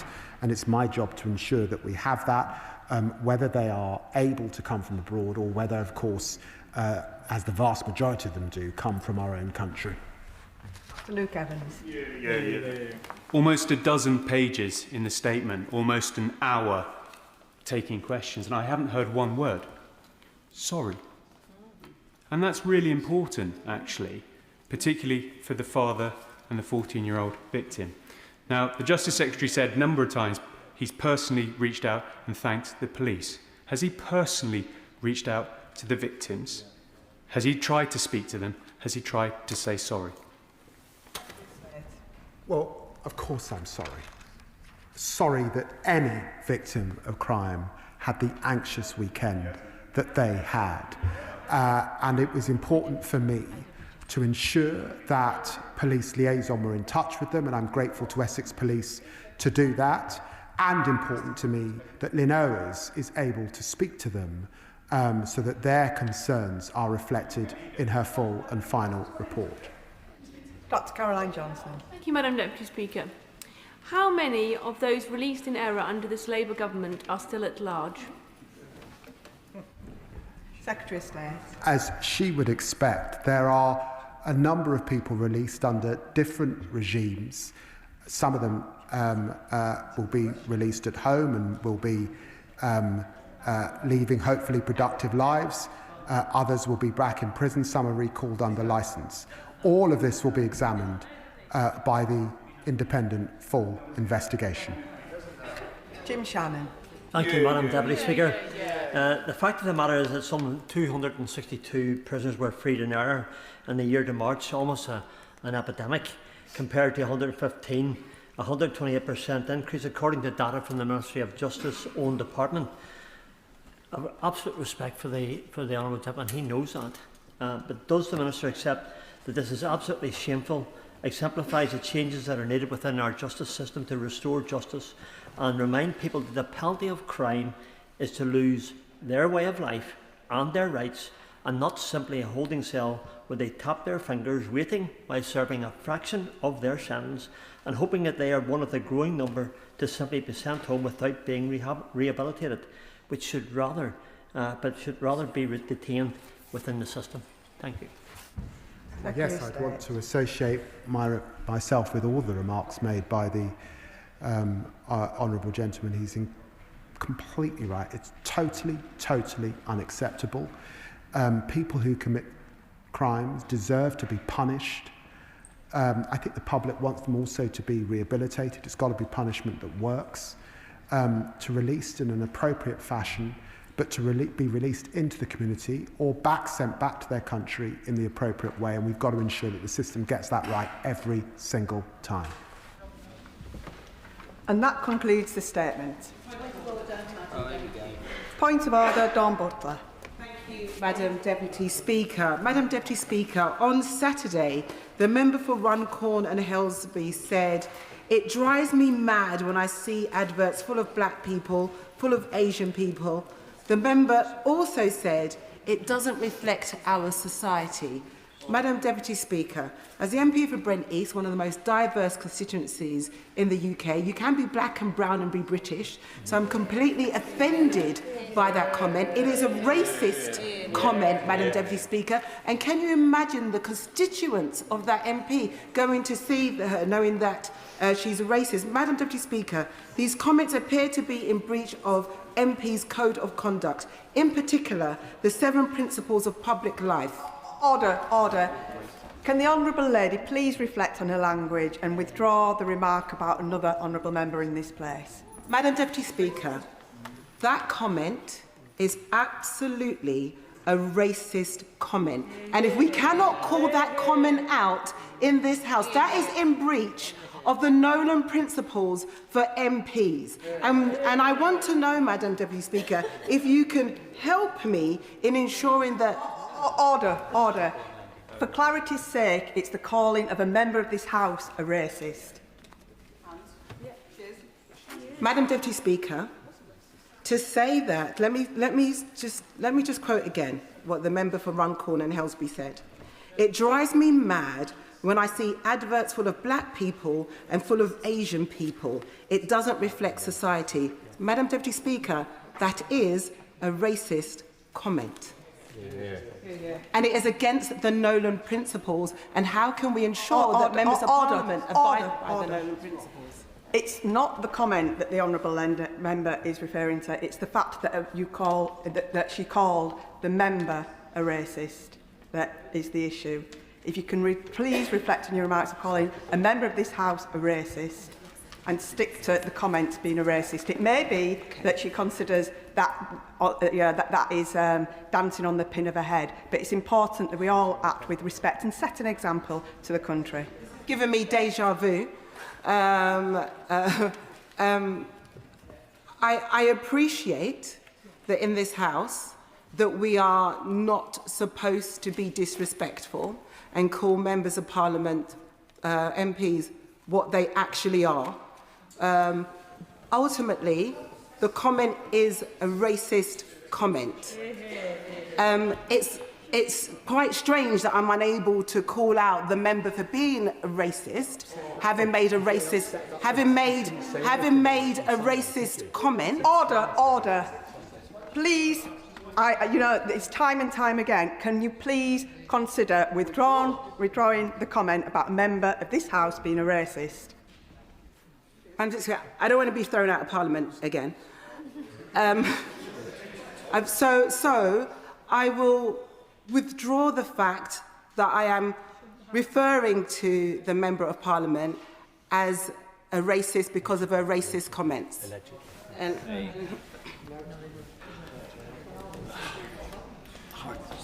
Speaker 8: and it's my job to ensure that we have that, whether they are able to come from abroad or whether, of course, as the vast majority of them do, come from our own country.
Speaker 7: Luke Evans.
Speaker 2: Almost a dozen pages in the statement, almost an hour taking questions, and I haven't heard one word. Sorry. And that's really important, actually, particularly for the father and the 14-year-old victim. Now, the Justice Secretary said a number of times he's personally reached out and thanked the police. Has he personally reached out to the victims? Has he tried to speak to them? Has he tried to say sorry?
Speaker 8: Well, of course I'm sorry. Sorry that any victim of crime had the anxious weekend that they had. And it was important for me to ensure that police liaison were in touch with them, and I'm grateful to Essex Police to do that. And important to me that Lynn Owers is able to speak to them so that their concerns are reflected in her full and final report.
Speaker 7: Dr. Caroline Johnson.
Speaker 3: Thank you, Madam Deputy Speaker. How many of those released in error under this Labour government are still at large?
Speaker 7: Secretary of State.
Speaker 8: As she would expect, there are a number of people released under different regimes. Some of them will be released at home and will be leaving hopefully productive lives. Others will be back in prison. Some are recalled under licence. All of this will be examined by the independent full investigation.
Speaker 7: Jim Shannon.
Speaker 18: Thank you, Madam Deputy Speaker. The fact of the matter is that some 262 prisoners were freed in error in the year to March, almost an epidemic, compared to 115, a 128% increase according to data from the Ministry of Justice own department. I have absolute respect for the Honourable Deputy, and he knows that. But does the Minister accept that this is absolutely shameful, exemplifies the changes that are needed within our justice system to restore justice, and remind people that the penalty of crime is to lose their way of life and their rights, and not simply a holding cell where they tap their fingers waiting while serving a fraction of their sentence and hoping that they are one of the growing number to simply be sent home without being rehabilitated, which should rather be detained within the system. Thank you.
Speaker 8: Yes, I'd want to associate myself with all the remarks made by the honourable gentleman. He's completely right. It's totally unacceptable. People who commit crimes deserve to be punished. I think the public wants them also to be rehabilitated. It's got to be punishment that works, to released in an appropriate fashion, but to be released into the community or sent back to their country in the appropriate way. And we've got to ensure that the system gets that right every single time.
Speaker 7: And that concludes the statement. Point of order, Dawn Butler.
Speaker 23: Thank you, Madam Deputy Speaker. Madam Deputy Speaker, on Saturday, the member for Runcorn and Helsby said, "It drives me mad when I see adverts full of black people, full of Asian people." The member also said, "It doesn't reflect our society." Madam Deputy Speaker, as the MP for Brent East, one of the most diverse constituencies in the UK, you can be black and brown and be British, so I'm completely offended by that comment. It is a racist comment, Madam Deputy Speaker, and can you imagine the constituents of that MP going to see her knowing that she's a racist? Madam Deputy Speaker, these comments appear to be in breach of MP's Code of Conduct, in particular, the 7 principles of public life.
Speaker 7: Order. Can the honourable lady please reflect on her language and withdraw the remark about another honourable member in this place?
Speaker 6: Madam Deputy Speaker, that comment is absolutely a racist comment. And if we cannot call that comment out in this House, that is in breach of the Nolan principles for MPs. And I want to know, Madam Deputy Speaker, if you can help me in ensuring that...
Speaker 7: Order. For clarity's sake, it's the calling of a member of this House a racist.
Speaker 6: Madam Deputy Speaker, to say that, let me just quote again what the member for Runcorn and Helsby said. It drives me mad when I see adverts full of black people and full of Asian people. It doesn't reflect society. Madam Deputy Speaker, that is a racist comment. And it is against the Nolan principles. And how can we ensure that members of Parliament abide by the Nolan principles?
Speaker 7: It's not the comment that the honourable member is referring to. It's the fact that that she called the member a racist that is the issue. If you can please reflect on your remarks of calling a member of this House a racist and stick to the comments being a racist. It may be that she considers that that is dancing on the pin of her head, but it's important that we all act with respect and set an example to the country.
Speaker 6: Giving me deja vu. I appreciate that in this House that we are not supposed to be disrespectful and call members of Parliament, MPs, what they actually are. Ultimately, the comment is a racist comment. It's quite strange that I'm unable to call out the member for being a racist, having made a racist comment.
Speaker 7: Order. Please, it's time and time again. Can you please consider withdrawing the comment about a member of this House being a racist?
Speaker 6: I don't want to be thrown out of Parliament again. So I will withdraw the fact that I am referring to the Member of Parliament as a racist because of her racist comments.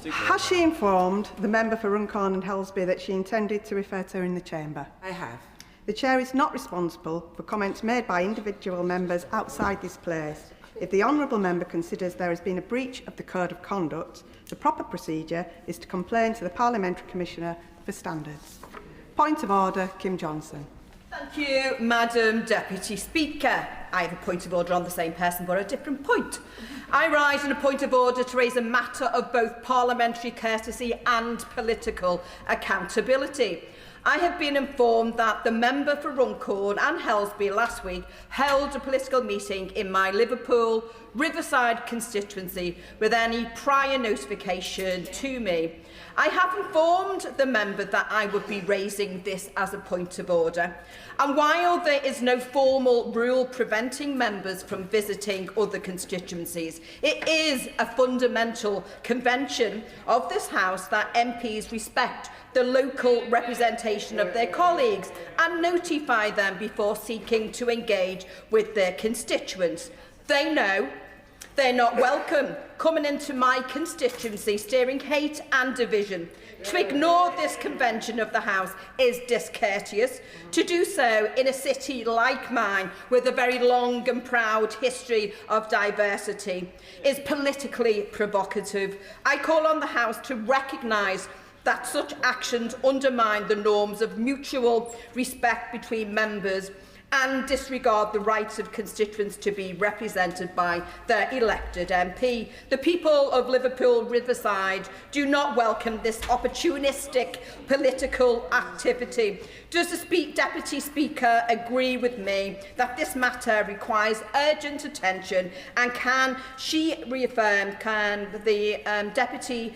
Speaker 7: Has she informed the member for Runcorn and Helsby that she intended to refer to her in the chamber?
Speaker 6: I have.
Speaker 7: The Chair is not responsible for comments made by individual members outside this place. If the honourable member considers there has been a breach of the Code of Conduct, the proper procedure is to complain to the Parliamentary Commissioner for Standards. Point of order, Kim Johnson.
Speaker 12: Thank you, Madam Deputy Speaker. I have a point of order on the same person but a different point. I rise in a point of order to raise a matter of both parliamentary courtesy and political accountability. I have been informed that the member for Runcorn and Helsby last week held a political meeting in my Liverpool Riverside constituency with any prior notification to me. I have informed the member that I would be raising this as a point of order. And while there is no formal rule preventing members from visiting other constituencies, it is a fundamental convention of this House that MPs respect the local representation of their colleagues and notify them before seeking to engage with their constituents. They know they're not welcome coming into my constituency stirring hate and division. To ignore this convention of the House is discourteous. To do so in a city like mine with a very long and proud history of diversity is politically provocative. I call on the House to recognise that such actions undermine the norms of mutual respect between members and disregard the rights of constituents to be represented by their elected MP. The people of Liverpool Riverside do not welcome this opportunistic political activity. Does the Deputy Speaker agree with me that this matter requires urgent attention, and can the Deputy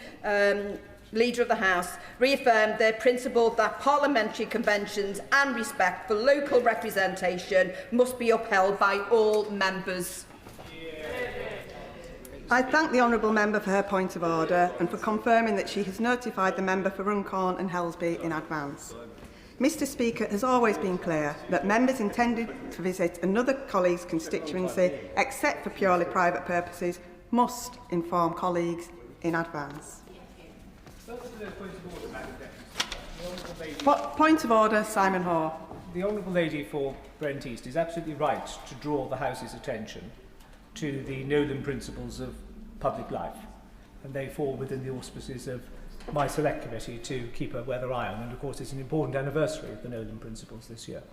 Speaker 12: Leader of the House reaffirmed their principle that parliamentary conventions and respect for local representation must be upheld by all members?
Speaker 7: I thank the honourable member for her point of order and for confirming that she has notified the member for Runcorn and Helsby in advance. Mr Speaker has always been clear that members intended to visit another colleague's constituency, except for purely private purposes, must inform colleagues in advance. Point of order, Simon Hoare.
Speaker 22: The Honourable Lady for Brent East is absolutely right to draw the House's attention to the Nolan principles of public life, and they fall within the auspices of my Select Committee to keep a weather eye on, and of course it's an important anniversary of the Nolan principles this year.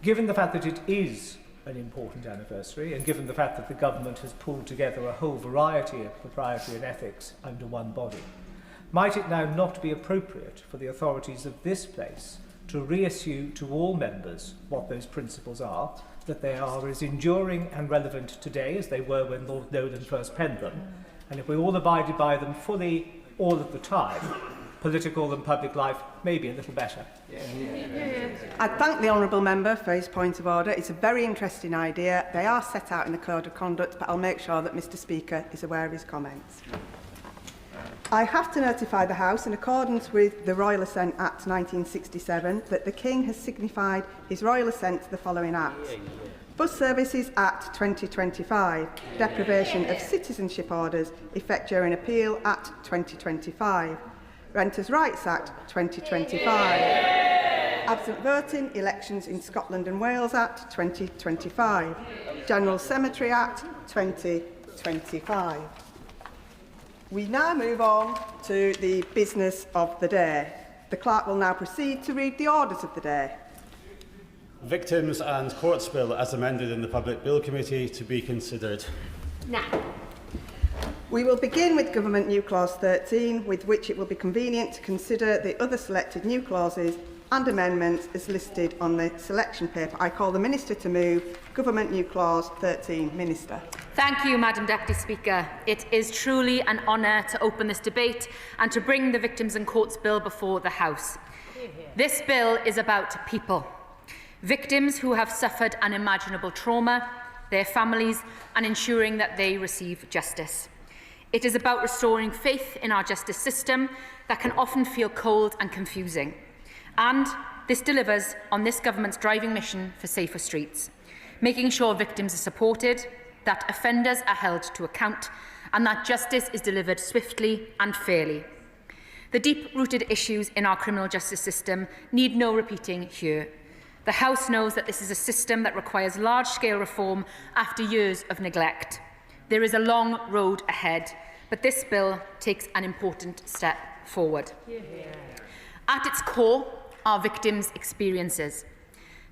Speaker 22: Given the fact that it is an important anniversary, and given the fact that the government has pulled together a whole variety of propriety and ethics under one body, might it now not be appropriate for the authorities of this place to reissue to all members what those principles are, that they are as enduring and relevant today as they were when Lord Nolan first penned them, and if we all abided by them fully all of the time, political and public life may be a little better.
Speaker 7: I thank the honourable member for his point of order. It's a very interesting idea. They are set out in the Code of Conduct, but I'll make sure that Mr Speaker is aware of his comments. I have to notify the House, in accordance with the Royal Assent Act 1967, that the King has signified his royal assent to the following acts. Bus Services Act 2025, deprivation of citizenship orders, effect during appeal Act 2025, Renters' Rights Act 2025, absent voting, elections in Scotland and Wales Act 2025, General Cemetery Act 2025. We now move on to the business of the day. The clerk will now proceed to read the orders of the day.
Speaker 1: Victims and Courts Bill as amended in the Public Bill Committee to be considered.
Speaker 3: Now.
Speaker 7: We will begin with Government New Clause 13, with which it will be convenient to consider the other selected new clauses and amendments as listed on the selection paper. I call the Minister to move Government New Clause 13. Minister.
Speaker 16: Thank you, Madam Deputy Speaker. It is truly an honour to open this debate and to bring the Victims and Courts Bill before the House. This bill is about people. Victims who have suffered unimaginable trauma, their families, and ensuring that they receive justice. It is about restoring faith in our justice system that can often feel cold and confusing. And this delivers on this government's driving mission for safer streets, making sure victims are supported, that offenders are held to account, and that justice is delivered swiftly and fairly. The deep-rooted issues in our criminal justice system need no repeating here. The House knows that this is a system that requires large-scale reform after years of neglect. There is a long road ahead, but this bill takes an important step forward. At its core are victims' experiences.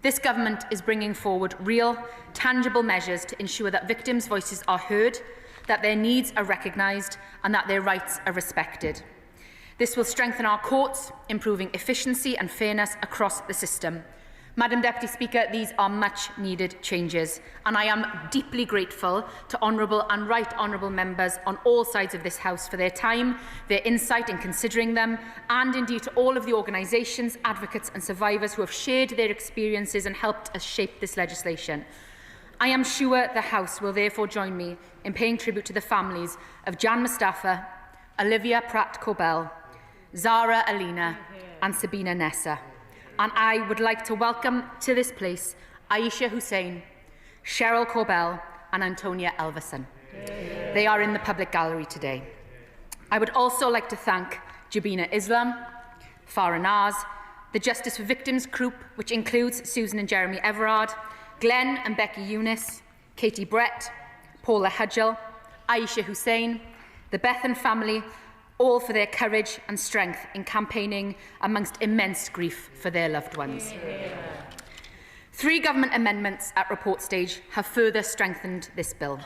Speaker 16: This government is bringing forward real, tangible measures to ensure that victims' voices are heard, that their needs are recognised, and that their rights are respected. This will strengthen our courts, improving efficiency and fairness across the system. Madam Deputy Speaker, these are much-needed changes, and I am deeply grateful to honourable and right honourable members on all sides of this House for their time, their insight in considering them, and indeed to all of the organisations, advocates and survivors who have shared their experiences and helped us shape this legislation. I am sure the House will therefore join me in paying tribute to the families of Jan Mustafa, Olivia Pratt-Cobell, Zara Alina and Sabina Nessa. And I would like to welcome to this place Aisha Hussein, Cheryl Corbell and Antonia Elverson. They are in the public gallery today. I would also like to thank Jabina Islam, Farah Naz, the Justice for Victims group, which includes Susan and Jeremy Everard, Glenn and Becky Eunice, Katie Brett, Paula Hudgell, Aisha Hussein, the Bethan family, all for their courage and strength in campaigning amongst immense grief for their loved ones. 3 government amendments at report stage have further strengthened this bill,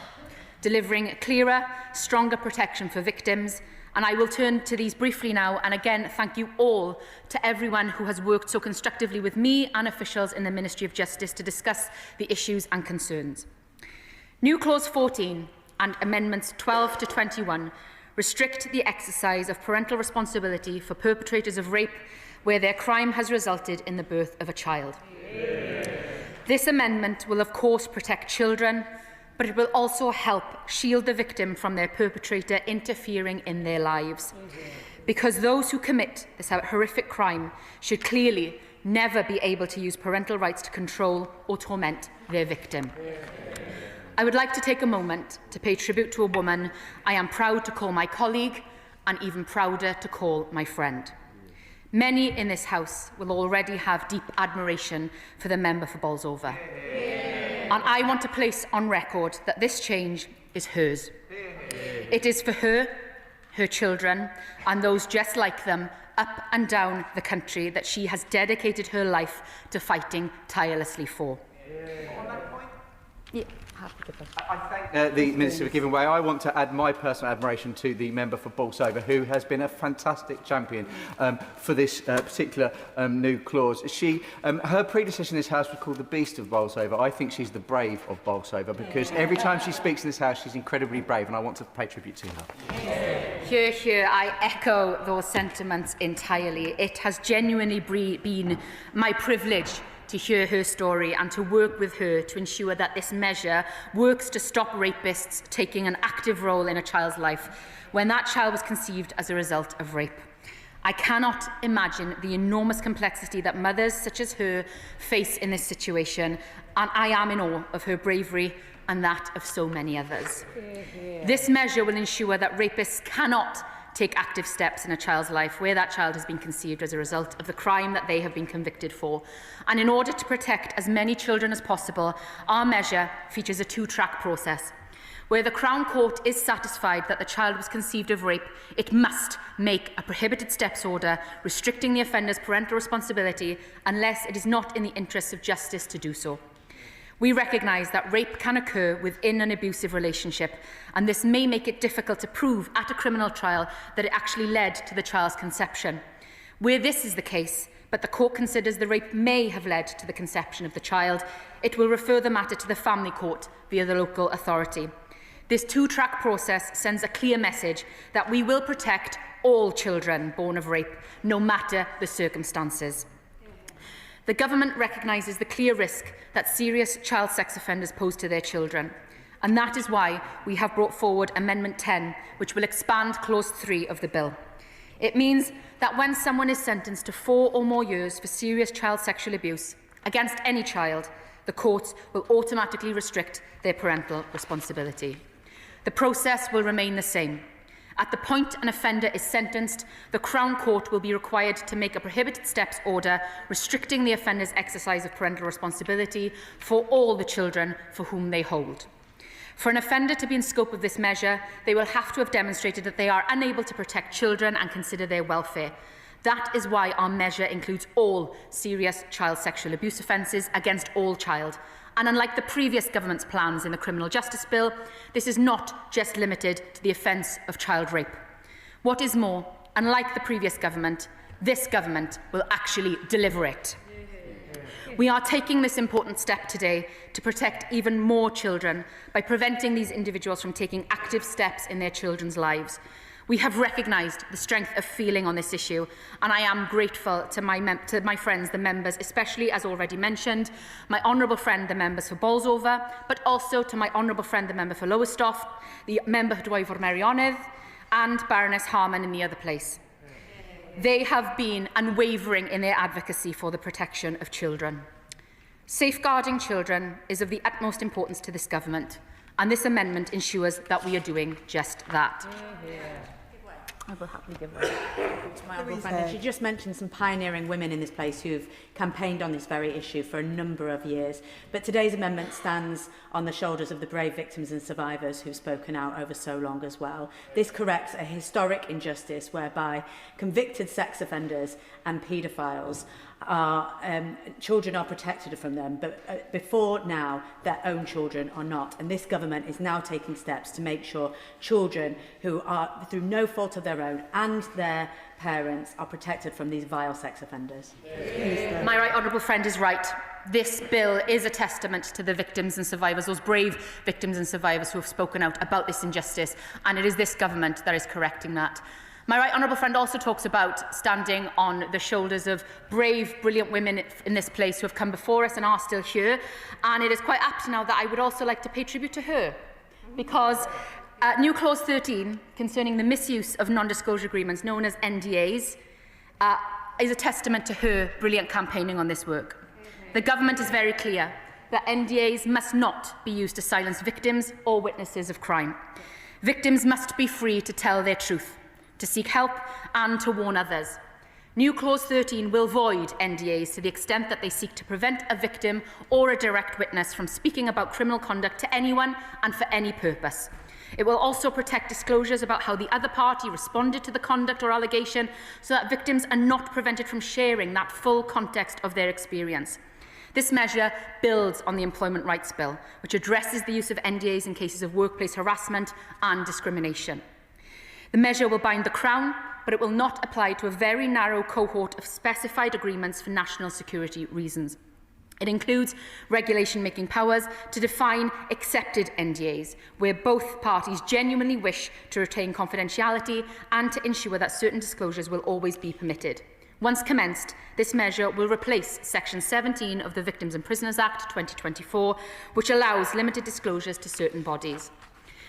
Speaker 16: delivering clearer, stronger protection for victims, and I will turn to these briefly now, and again thank you all to everyone who has worked so constructively with me and officials in the Ministry of Justice to discuss the issues and concerns. New Clause 14 and Amendments 12 to 21 restrict the exercise of parental responsibility for perpetrators of rape where their crime has resulted in the birth of a child. This amendment will of course protect children, but it will also help shield the victim from their perpetrator interfering in their lives. Because those who commit this horrific crime should clearly never be able to use parental rights to control or torment their victim. I would like to take a moment to pay tribute to a woman I am proud to call my colleague and even prouder to call my friend. Many in this House will already have deep admiration for the member for Bolsover. And I want to place on record that this change is hers. It is for her, her children, and those just like them up and down the country that she has dedicated her life to fighting tirelessly for. Yeah.
Speaker 4: I thank the Minister for giving way. I want to add my personal admiration to the member for Bolsover, who has been a fantastic champion for this particular new clause. Her predecessor in this House was called the Beast of Bolsover. I think she's the Brave of Bolsover, because every time she speaks in this House, she's incredibly brave, and I want to pay tribute to her.
Speaker 16: Hear, hear, I echo those sentiments entirely. It has genuinely been my privilege to hear her story and to work with her to ensure that this measure works to stop rapists taking an active role in a child's life when that child was conceived as a result of rape. I cannot imagine the enormous complexity that mothers such as her face in this situation, and I am in awe of her bravery and that of so many others. This measure will ensure that rapists cannot take active steps in a child's life where that child has been conceived as a result of the crime that they have been convicted for. And in order to protect as many children as possible, our measure features a two-track process. Where the Crown Court is satisfied that the child was conceived of rape, it must make a prohibited steps order restricting the offender's parental responsibility unless it is not in the interests of justice to do so. We recognise that rape can occur within an abusive relationship, and this may make it difficult to prove at a criminal trial that it actually led to the child's conception. Where this is the case, but the court considers the rape may have led to the conception of the child, it will refer the matter to the family court via the local authority. This two-track process sends a clear message that we will protect all children born of rape, no matter the circumstances. The government recognises the clear risk that serious child sex offenders pose to their children, and that is why we have brought forward Amendment 10, which will expand Clause 3 of the bill. It means that when someone is sentenced to 4 or more years for serious child sexual abuse against any child, the courts will automatically restrict their parental responsibility. The process will remain the same. At the point an offender is sentenced, the Crown Court will be required to make a prohibited steps order restricting the offender's exercise of parental responsibility for all the children for whom they hold. For an offender to be in scope of this measure, they will have to have demonstrated that they are unable to protect children and consider their welfare. That is why our measure includes all serious child sexual abuse offences against all child. And unlike the previous government's plans in the Criminal Justice Bill, this is not just limited to the offence of child rape. What is more, unlike the previous government, this government will actually deliver it. We are taking this important step today to protect even more children by preventing these individuals from taking active steps in their children's lives. We have recognised the strength of feeling on this issue, and I am grateful to my friends, the members, especially, as already mentioned, my honourable friend, the members for Bolsover, but also to my honourable friend, the member for Lowestoft, the member for Dwyfor Meirionydd, and Baroness Harman in the other place. They have been unwavering in their advocacy for the protection of children. Safeguarding children is of the utmost importance to this government, and this amendment ensures that we are doing just that.
Speaker 9: I will happily give way to my honourable friend. She just mentioned some pioneering women in this place who've campaigned on this very issue for a number of years. But today's amendment stands on the shoulders of the brave victims and survivors who've spoken out over so long as well. This corrects a historic injustice whereby convicted sex offenders and paedophiles children are protected from them, but before now their own children are not, and this government is now taking steps to make sure children who are through no fault of their own and their parents are protected from these vile sex offenders.
Speaker 16: My right honourable friend is right. This bill is a testament to the victims and survivors, those brave victims and survivors who have spoken out about this injustice, and it is this government that is correcting that. My right honourable friend also talks about standing on the shoulders of brave, brilliant women in this place who have come before us and are still here. And it is quite apt now that I would also like to pay tribute to her, because new clause 13 concerning the misuse of non-disclosure agreements known as NDAs is a testament to her brilliant campaigning on this work. The government is very clear that NDAs must not be used to silence victims or witnesses of crime. Victims must be free to tell their truth, to seek help and to warn others. New Clause 13 will void NDAs to the extent that they seek to prevent a victim or a direct witness from speaking about criminal conduct to anyone and for any purpose. It will also protect disclosures about how the other party responded to the conduct or allegation so that victims are not prevented from sharing that full context of their experience. This measure builds on the Employment Rights Bill, which addresses the use of NDAs in cases of workplace harassment and discrimination. The measure will bind the Crown, but it will not apply to a very narrow cohort of specified agreements for national security reasons. It includes regulation-making powers to define accepted NDAs, where both parties genuinely wish to retain confidentiality and to ensure that certain disclosures will always be permitted. Once commenced, this measure will replace Section 17 of the Victims and Prisoners Act 2024, which allows limited disclosures to certain bodies.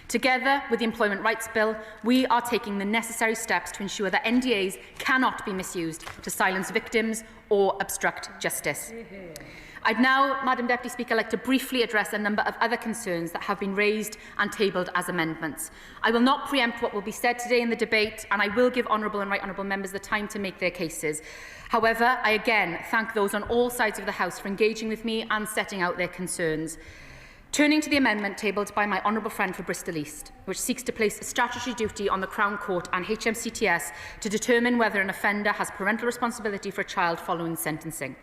Speaker 16: Together with the Employment Rights Bill, we are taking the necessary steps to ensure that NDAs cannot be misused to silence victims or obstruct justice. I'd now, Madam Deputy Speaker, like to briefly address a number of other concerns that have been raised and tabled as amendments. I will not preempt what will be said today in the debate, and I will give honourable and right honourable members the time to make their cases. However, I again thank those on all sides of the House for engaging with me and setting out their concerns. Turning to the amendment tabled by my honourable friend for Bristol East, which seeks to place a statutory duty on the Crown Court and HMCTS to determine whether an offender has parental responsibility for a child following sentencing.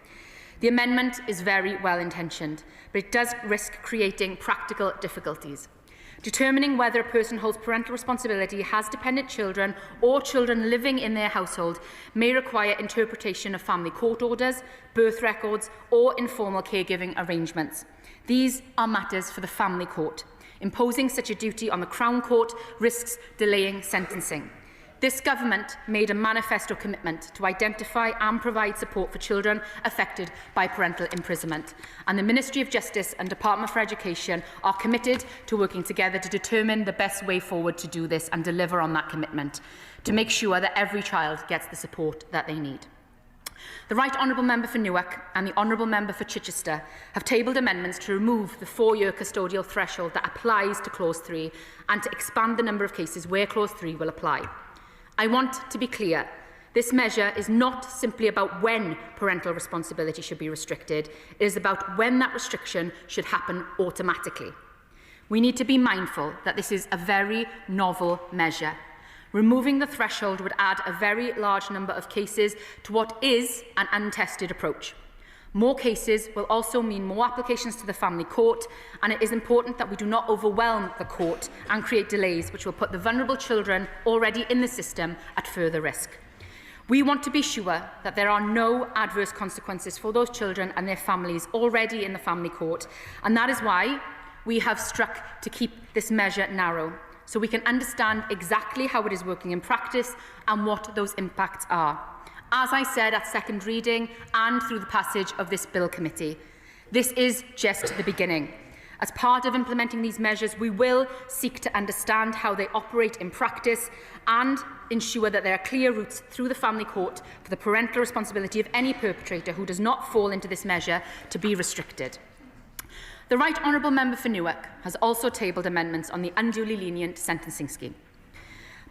Speaker 16: The amendment is very well intentioned, but it does risk creating practical difficulties. Determining whether a person holds parental responsibility, has dependent children or children living in their household may require interpretation of family court orders, birth records or informal caregiving arrangements. These are matters for the family court. Imposing such a duty on the Crown Court risks delaying sentencing. This government made a manifesto commitment to identify and provide support for children affected by parental imprisonment, and the Ministry of Justice and Department for Education are committed to working together to determine the best way forward to do this and deliver on that commitment, to make sure that every child gets the support that they need. The Right Honourable Member for Newark and the Honourable Member for Chichester have tabled amendments to remove the 4-year custodial threshold that applies to Clause 3 and to expand the number of cases where Clause 3 will apply. I want to be clear. This measure is not simply about when parental responsibility should be restricted. It is about when that restriction should happen automatically. We need to be mindful that this is a very novel measure. Removing the threshold would add a very large number of cases to what is an untested approach. More cases will also mean more applications to the family court, and it is important that we do not overwhelm the court and create delays which will put the vulnerable children already in the system at further risk. We want to be sure that there are no adverse consequences for those children and their families already in the family court, and that is why we have struck to keep this measure narrow, so we can understand exactly how it is working in practice and what those impacts are. As I said at second reading and through the passage of this bill committee, this is just the beginning. As part of implementing these measures, we will seek to understand how they operate in practice and ensure that there are clear routes through the family court for the parental responsibility of any perpetrator who does not fall into this measure to be restricted. The Right Honourable Member for Newark has also tabled amendments on the unduly lenient sentencing scheme.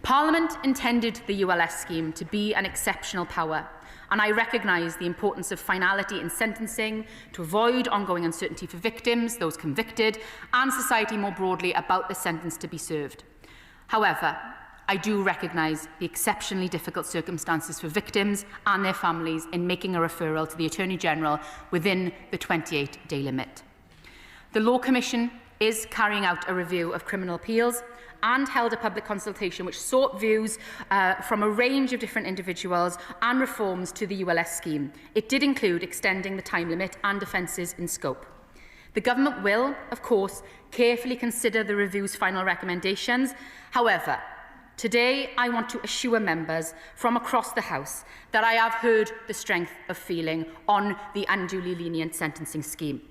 Speaker 16: Parliament intended the ULS scheme to be an exceptional power, and I recognise the importance of finality in sentencing to avoid ongoing uncertainty for victims, those convicted, and society more broadly about the sentence to be served. However, I do recognise the exceptionally difficult circumstances for victims and their families in making a referral to the Attorney-General within the 28-day limit. The Law Commission is carrying out a review of criminal appeals and held a public consultation which sought views from a range of different individuals and reforms to the ULS scheme. It did include extending the time limit and offences in scope. The Government will, of course, carefully consider the review's final recommendations. However, today I want to assure members from across the House that I have heard the strength of feeling on the unduly lenient sentencing scheme.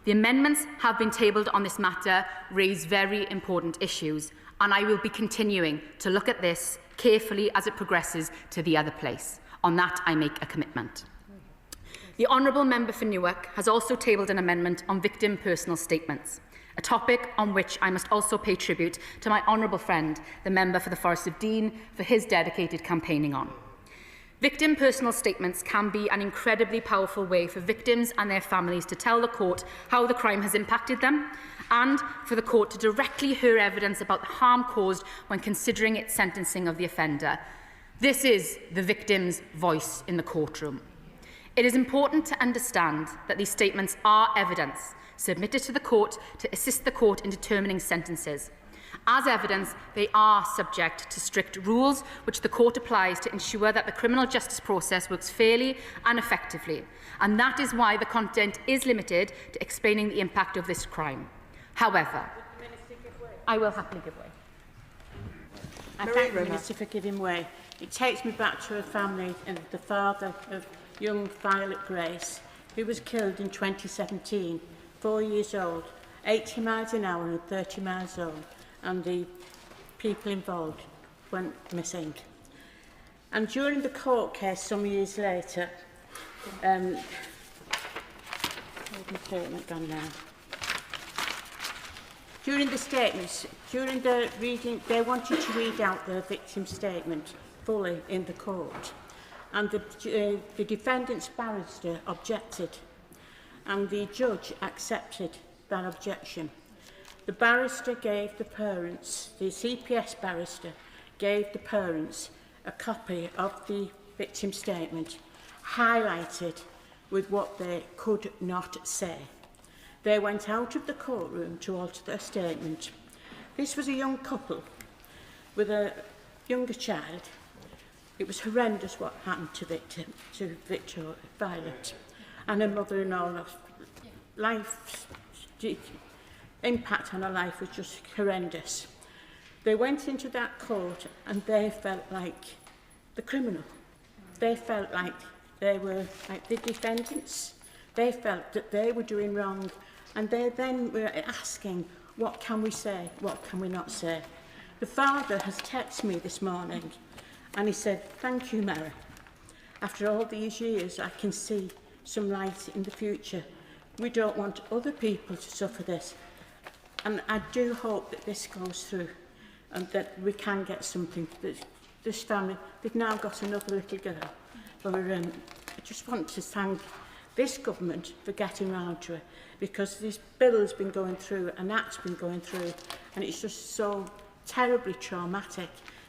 Speaker 16: The amendments have been tabled on this matter raise very important issues, and I will be continuing to look at this carefully as it progresses to the other place. On that, I make a commitment. The Honourable Member for Newark has also tabled an amendment on victim personal statements, a topic on which I must also pay tribute to my honourable friend, the Member for the Forest of Dean, for his dedicated campaigning on. Victim personal statements can be an incredibly powerful way for victims and their families to tell the court how the crime has impacted them, and for the court to directly hear evidence about the harm caused when considering its sentencing of the offender. This is the victim's voice in the courtroom. It is important to understand that these statements are evidence submitted to the court to assist the court in determining sentences. As evidence, they are subject to strict rules which the court applies to ensure that the criminal justice process works fairly and effectively, and that is why the content is limited to explaining the impact of this crime. However, I will happily give way.
Speaker 11: I thank the Minister for giving way. It takes me back to a family and the father of young Violet Grace, who was killed in 2017, 4 years old, 80 miles an hour and 30 miles old, and the people involved went missing. And during the court case some years later, where's my statement gone now? During the statements, during the reading, they wanted to read out the victim's statement fully in the court. And the defendant's barrister objected, and the judge accepted that objection. The barrister gave the parents, the CPS barrister, gave the parents a copy of the victim's statement, highlighted with what they could not say. They went out of the courtroom to alter their statement. This was a young couple with a younger child. It was horrendous what happened to Victor Violet, and her mother-in-law. Life's impact on her life was just horrendous. They went into that court and they felt like the criminal. They felt like they were like the defendants. They felt that they were doing wrong, and they then were asking, what can we say, what can we not say? The father has texted me this morning, and he said, thank you, Mary. After all these years, I can see some light in the future. We don't want other people to suffer this. And I do hope that this goes through and that we can get something. This family, they've now got another little girl. But I just want to thank this government for getting round to it, because this bill has been going through, an act's been going through, and it's just so terribly traumatic.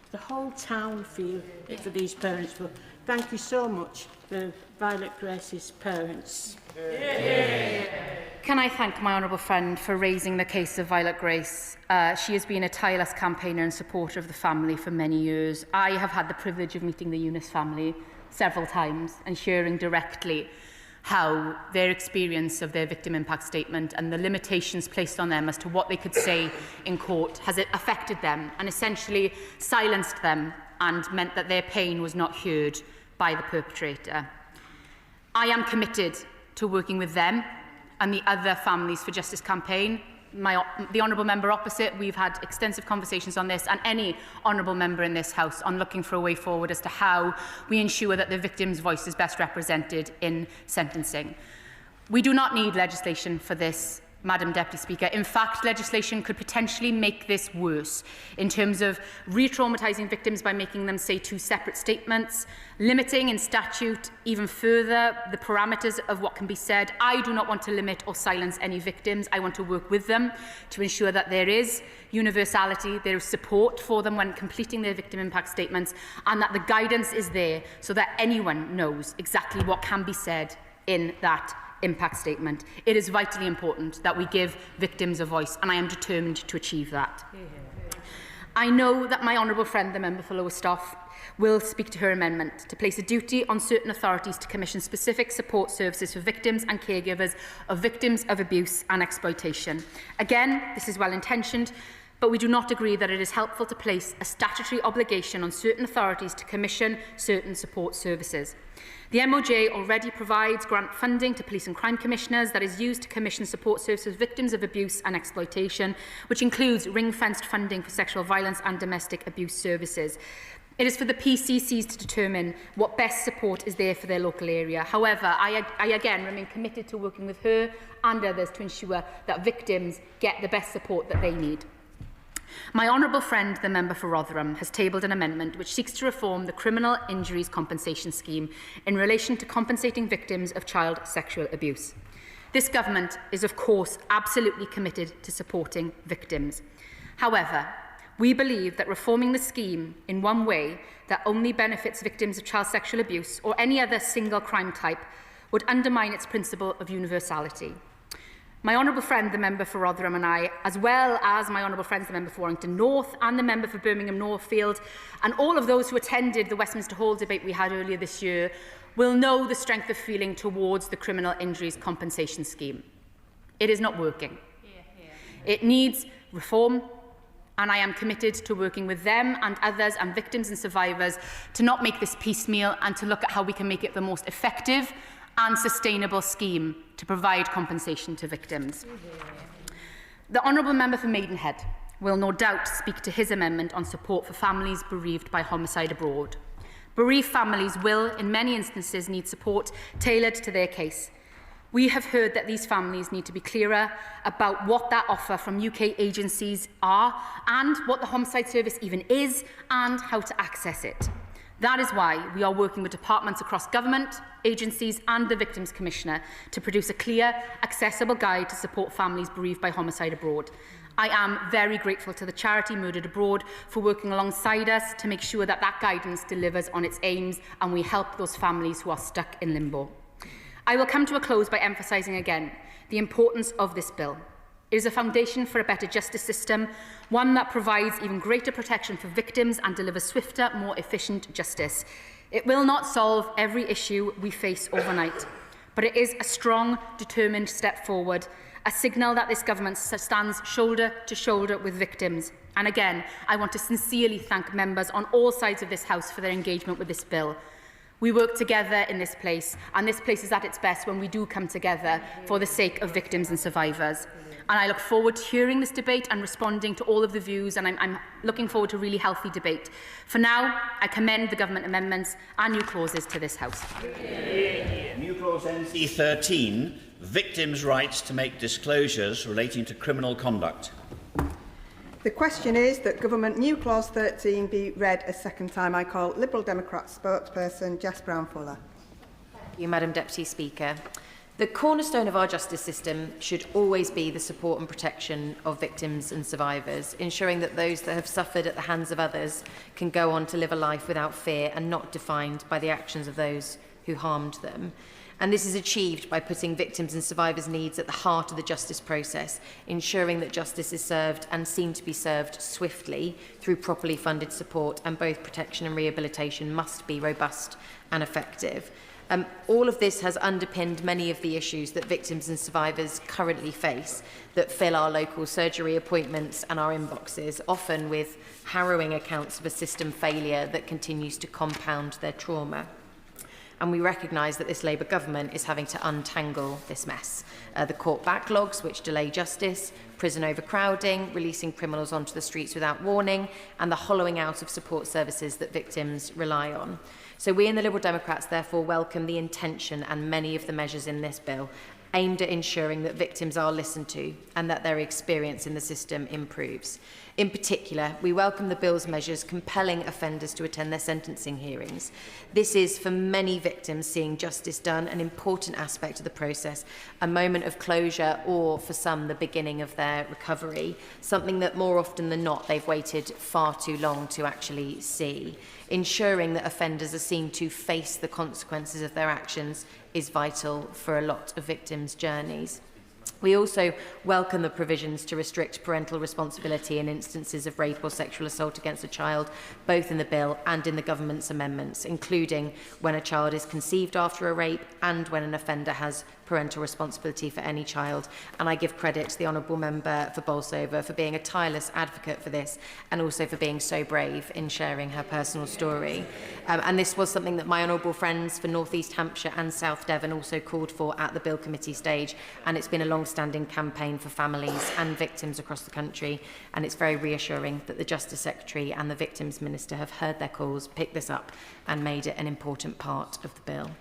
Speaker 11: The whole town feel it for these parents. But thank you so much for Violet Grace's parents.
Speaker 16: Can I thank my honourable friend for raising the case of Violet Grace? She has been a tireless campaigner and supporter of the family for many years. I have had the privilege of meeting the Eunice family several times and hearing directly how their experience of their victim impact statement and the limitations placed on them as to what they could say in court has affected them and essentially silenced them and meant that their pain was not heard by the perpetrator. I am committed to working with them and the other Families for Justice campaign. The honourable member opposite, we've had extensive conversations on this, and any honourable member in this House, on looking for a way forward as to how we ensure that the victim's voice is best represented in sentencing. We do not need legislation for this, Madam Deputy Speaker. In fact, legislation could potentially make this worse in terms of re-traumatising victims by making them say two separate statements, limiting in statute even further the parameters of what can be said. I do not want to limit or silence any victims. I want to work with them to ensure that there is universality, there is support for them when completing their victim impact statements, and that the guidance is there so that anyone knows exactly what can be said in that impact statement. It is vitally important that we give victims a voice, and I am determined to achieve that. I know that my honourable friend, the member for Lowestoft, will speak to her amendment to place a duty on certain authorities to commission specific support services for victims and caregivers of victims of abuse and exploitation. Again, this is well intentioned, but we do not agree that it is helpful to place a statutory obligation on certain authorities to commission certain support services. The MOJ already provides grant funding to police and crime commissioners that is used to commission support services for victims of abuse and exploitation, which includes ring-fenced funding for sexual violence and domestic abuse services. It is for the PCCs to determine what best support is there for their local area. However, I again remain committed to working with her and others to ensure that victims get the best support that they need. My honourable friend, the member for Rotherham, has tabled an amendment which seeks to reform the Criminal Injuries Compensation Scheme in relation to compensating victims of child sexual abuse. This government is, of course, absolutely committed to supporting victims. However, we believe that reforming the scheme in one way that only benefits victims of child sexual abuse or any other single crime type would undermine its principle of universality. My honourable friend, the member for Rotherham, and I, as well as my honourable friends, the member for Warrington North and the member for Birmingham Northfield, and all of those who attended the Westminster Hall debate we had earlier this year, will know the strength of feeling towards the Criminal Injuries Compensation Scheme. It is not working. It needs reform, and I am committed to working with them and others and victims and survivors to not make this piecemeal and to look at how we can make it the most effective and sustainable scheme to provide compensation to victims. The Honourable Member for Maidenhead will no doubt speak to his amendment on support for families bereaved by homicide abroad. Bereaved families will, in many instances, need support tailored to their case. We have heard that these families need to be clearer about what that offer from UK agencies are and what the Homicide Service even is and how to access it. That is why we are working with departments across government, agencies and the Victims Commissioner to produce a clear, accessible guide to support families bereaved by homicide abroad. I am very grateful to the charity Murdered Abroad for working alongside us to make sure that that guidance delivers on its aims and we help those families who are stuck in limbo. I will come to a close by emphasising again the importance of this bill. It is a foundation for a better justice system, one that provides even greater protection for victims and delivers swifter, more efficient justice. It will not solve every issue we face overnight, but it is a strong, determined step forward, a signal that this government stands shoulder to shoulder with victims. And again, I want to sincerely thank members on all sides of this House for their engagement with this bill. We work together in this place, and this place is at its best when we do come together for the sake of victims and survivors. And I look forward to hearing this debate and responding to all of the views, and I'm looking forward to a really healthy debate. For now, I commend the government amendments and new clauses to this House.
Speaker 17: New clause NC 13, victims' rights to make disclosures relating to criminal conduct.
Speaker 7: The question is that Government New Clause 13 be read a second time. I call Liberal Democrat spokesperson Jess Brown-Fuller.
Speaker 19: Thank you, Madam Deputy Speaker. The cornerstone of our justice system should always be the support and protection of victims and survivors, ensuring that those that have suffered at the hands of others can go on to live a life without fear and not defined by the actions of those who harmed them. And this is achieved by putting victims and survivors' needs at the heart of the justice process, ensuring that justice is served and seen to be served swiftly through properly funded support, and both protection and rehabilitation must be robust and effective. All of this has underpinned many of the issues that victims and survivors currently face that fill our local surgery appointments and our inboxes, often with harrowing accounts of a system failure that continues to compound their trauma. And we recognise that this Labour government is having to untangle this mess. The court backlogs, which delay justice, prison overcrowding, releasing criminals onto the streets without warning, and the hollowing out of support services that victims rely on. So we in the Liberal Democrats therefore welcome the intention and many of the measures in this bill aimed at ensuring that victims are listened to and that their experience in the system improves. In particular, we welcome the bill's measures compelling offenders to attend their sentencing hearings. This is, for many victims seeing justice done, an important aspect of the process, a moment of closure, or for some, the beginning of their recovery, something that more often than not they've waited far too long to actually see. Ensuring that offenders are seen to face the consequences of their actions is vital for a lot of victims' journeys. We also welcome the provisions to restrict parental responsibility in instances of rape or sexual assault against a child, both in the bill and in the government's amendments, including when a child is conceived after a rape and when an offender has parental responsibility for any child. And I give credit to the Honourable Member for Bolsover for being a tireless advocate for this, and also for being so brave in sharing her personal story. And this was something that my honourable friends for North East Hampshire and South Devon also called for at the Bill Committee stage, and it's been a long-standing campaign for families and victims across the country, and it's very reassuring that the Justice Secretary and the Victims Minister have heard their calls, picked this up and made it an important part of the bill.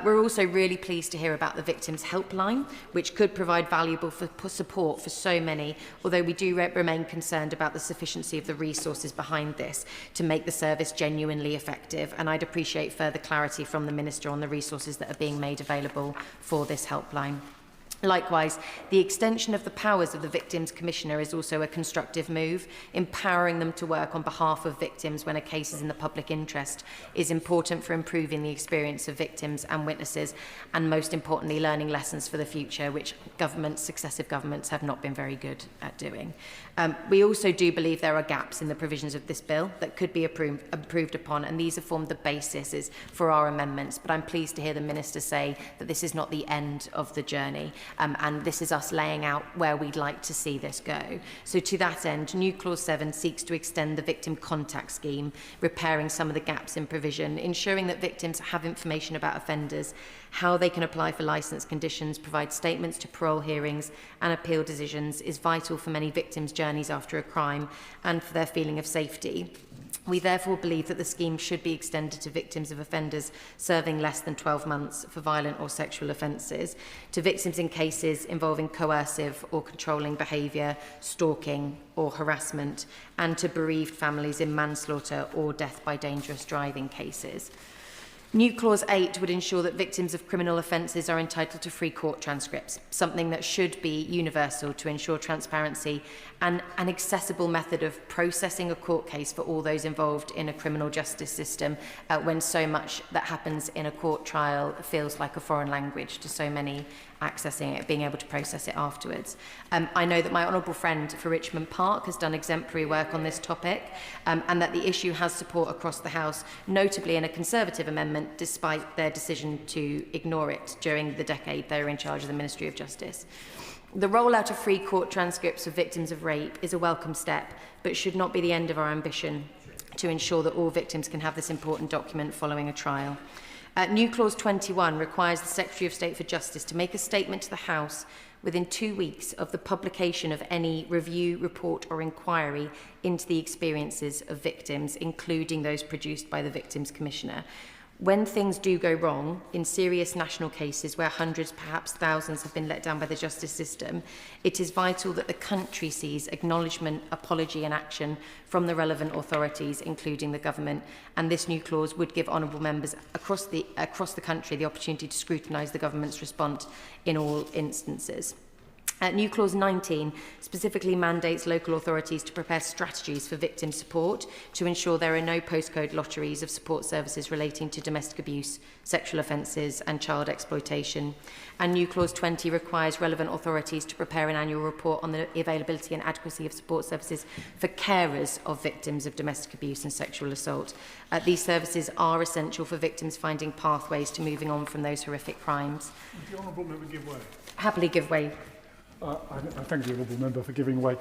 Speaker 19: We're also really pleased to hear about the Victims Helpline, which could provide valuable support for so many, although we do remain concerned about the sufficiency of the resources behind this to make the service genuinely effective, and I'd appreciate further clarity from the Minister on the resources that are being made available for this helpline. Likewise, the extension of the powers of the Victims Commissioner is also a constructive move. Empowering them to work on behalf of victims when a case is in the public interest is important for improving the experience of victims and witnesses, and most importantly, learning lessons for the future, which successive governments have not been very good at doing. We also do believe there are gaps in the provisions of this bill that could be improved upon, and these have formed the basis for our amendments. But I'm pleased to hear the Minister say that this is not the end of the journey. And this is us laying out where we'd like to see this go. So to that end, new Clause 7 seeks to extend the Victim Contact Scheme, repairing some of the gaps in provision, ensuring that victims have information about offenders, how they can apply for licence conditions, provide statements to parole hearings and appeal decisions is vital for many victims' journeys after a crime and for their feeling of safety. We therefore believe that the scheme should be extended to victims of offenders serving less than 12 months for violent or sexual offences, to victims in cases involving coercive or controlling behaviour, stalking or harassment, and to bereaved families in manslaughter or death by dangerous driving cases. New Clause 8 would ensure that victims of criminal offences are entitled to free court transcripts, something that should be universal to ensure transparency and an accessible method of processing a court case for all those involved in a criminal justice system, when so much that happens in a court trial feels like a foreign language to so many accessing it, being able to process it afterwards. I know that my honourable friend for Richmond Park has done exemplary work on this topic, and that the issue has support across the House, notably in a Conservative amendment, despite their decision to ignore it during the decade they were in charge of the Ministry of Justice. The rollout of free court transcripts of victims of rape is a welcome step, but should not be the end of our ambition to ensure that all victims can have this important document following a trial. New Clause 21 requires the Secretary of State for Justice to make a statement to the House within 2 weeks of the publication of any review, report or inquiry into the experiences of victims, including those produced by the Victims Commissioner. When things do go wrong, in serious national cases where hundreds, perhaps thousands, have been let down by the justice system, it is vital that the country sees acknowledgement, apology and action from the relevant authorities, including the government. And this new clause would give honourable members across the country the opportunity to scrutinise the government's response in all instances. New Clause 19 specifically mandates local authorities to prepare strategies for victim support to ensure there are no postcode lotteries of support services relating to domestic abuse, sexual offences and child exploitation. And New Clause 20 requires relevant authorities to prepare an annual report on the availability and adequacy of support services for carers of victims of domestic abuse and sexual assault. These services are essential for victims finding pathways to moving on from those horrific crimes.
Speaker 5: Would the Honourable Member give way?
Speaker 19: Happily give way.
Speaker 5: I thank the Honourable Member for giving way.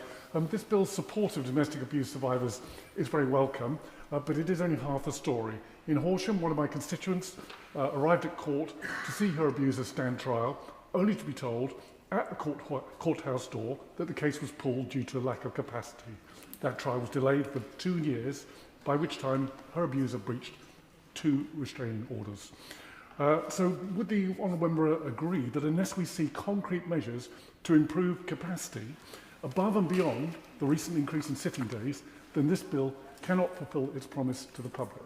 Speaker 5: This bill's support of domestic abuse survivors is very welcome, but it is only half the story. In Horsham, one of my constituents arrived at court to see her abuser stand trial, only to be told at the courthouse door that the case was pulled due to a lack of capacity. That trial was delayed for 2 years, by which time her abuser breached 2 restraining orders. So would the Honourable Member agree that unless we see concrete measures to improve capacity above and beyond the recent increase in sitting days, then this bill cannot fulfil its promise to the public?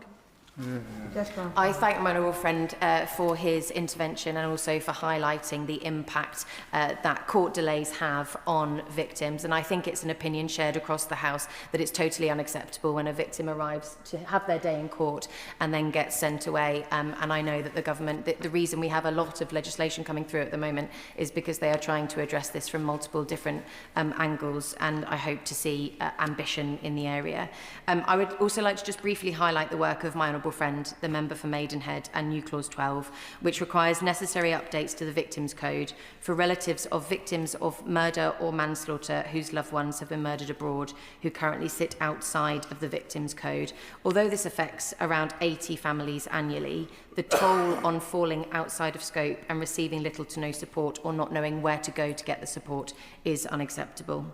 Speaker 19: I thank my honourable friend for his intervention and also for highlighting the impact that court delays have on victims. And I think it's an opinion shared across the House that it's totally unacceptable when a victim arrives to have their day in court and then gets sent away. And I know that the government, the reason we have a lot of legislation coming through at the moment is because they are trying to address this from multiple different angles. And I hope to see ambition in the area. I would also like to just briefly highlight the work of my honourable honourable friend, the member for Maidenhead and New Clause 12, which requires necessary updates to the Victims Code for relatives of victims of murder or manslaughter whose loved ones have been murdered abroad, who currently sit outside of the Victims Code. Although this affects around 80 families annually, the toll on falling outside of scope and receiving little to no support or not knowing where to go to get the support is unacceptable.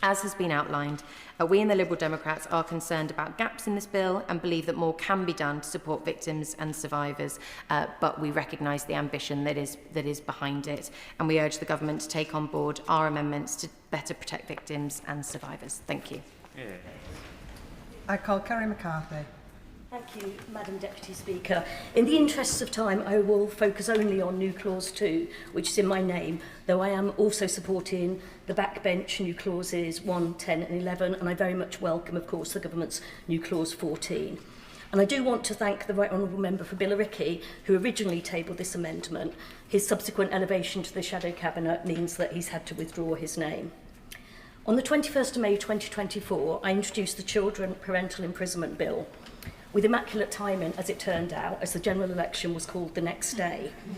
Speaker 19: As has been outlined, we in the Liberal Democrats are concerned about gaps in this bill and believe that more can be done to support victims and survivors, but we recognise the ambition that is behind it, and we urge the government to take on board our amendments to better protect victims and survivors. Thank you.
Speaker 10: Yeah. I call Kerry McCarthy.
Speaker 20: Thank you, Madam Deputy Speaker. In the interests of time, I will focus only on New Clause 2, which is in my name, though I am also supporting the backbench New Clauses 1, 10 and 11, and I very much welcome, of course, the Government's New Clause 14. And I do want to thank the Right Honourable Member for Billericay, who originally tabled this amendment. His subsequent elevation to the Shadow Cabinet means that he's had to withdraw his name. On the 21st of May 2024, I introduced the Children Parental Imprisonment Bill, with immaculate timing, as it turned out, as the general election was called the next day.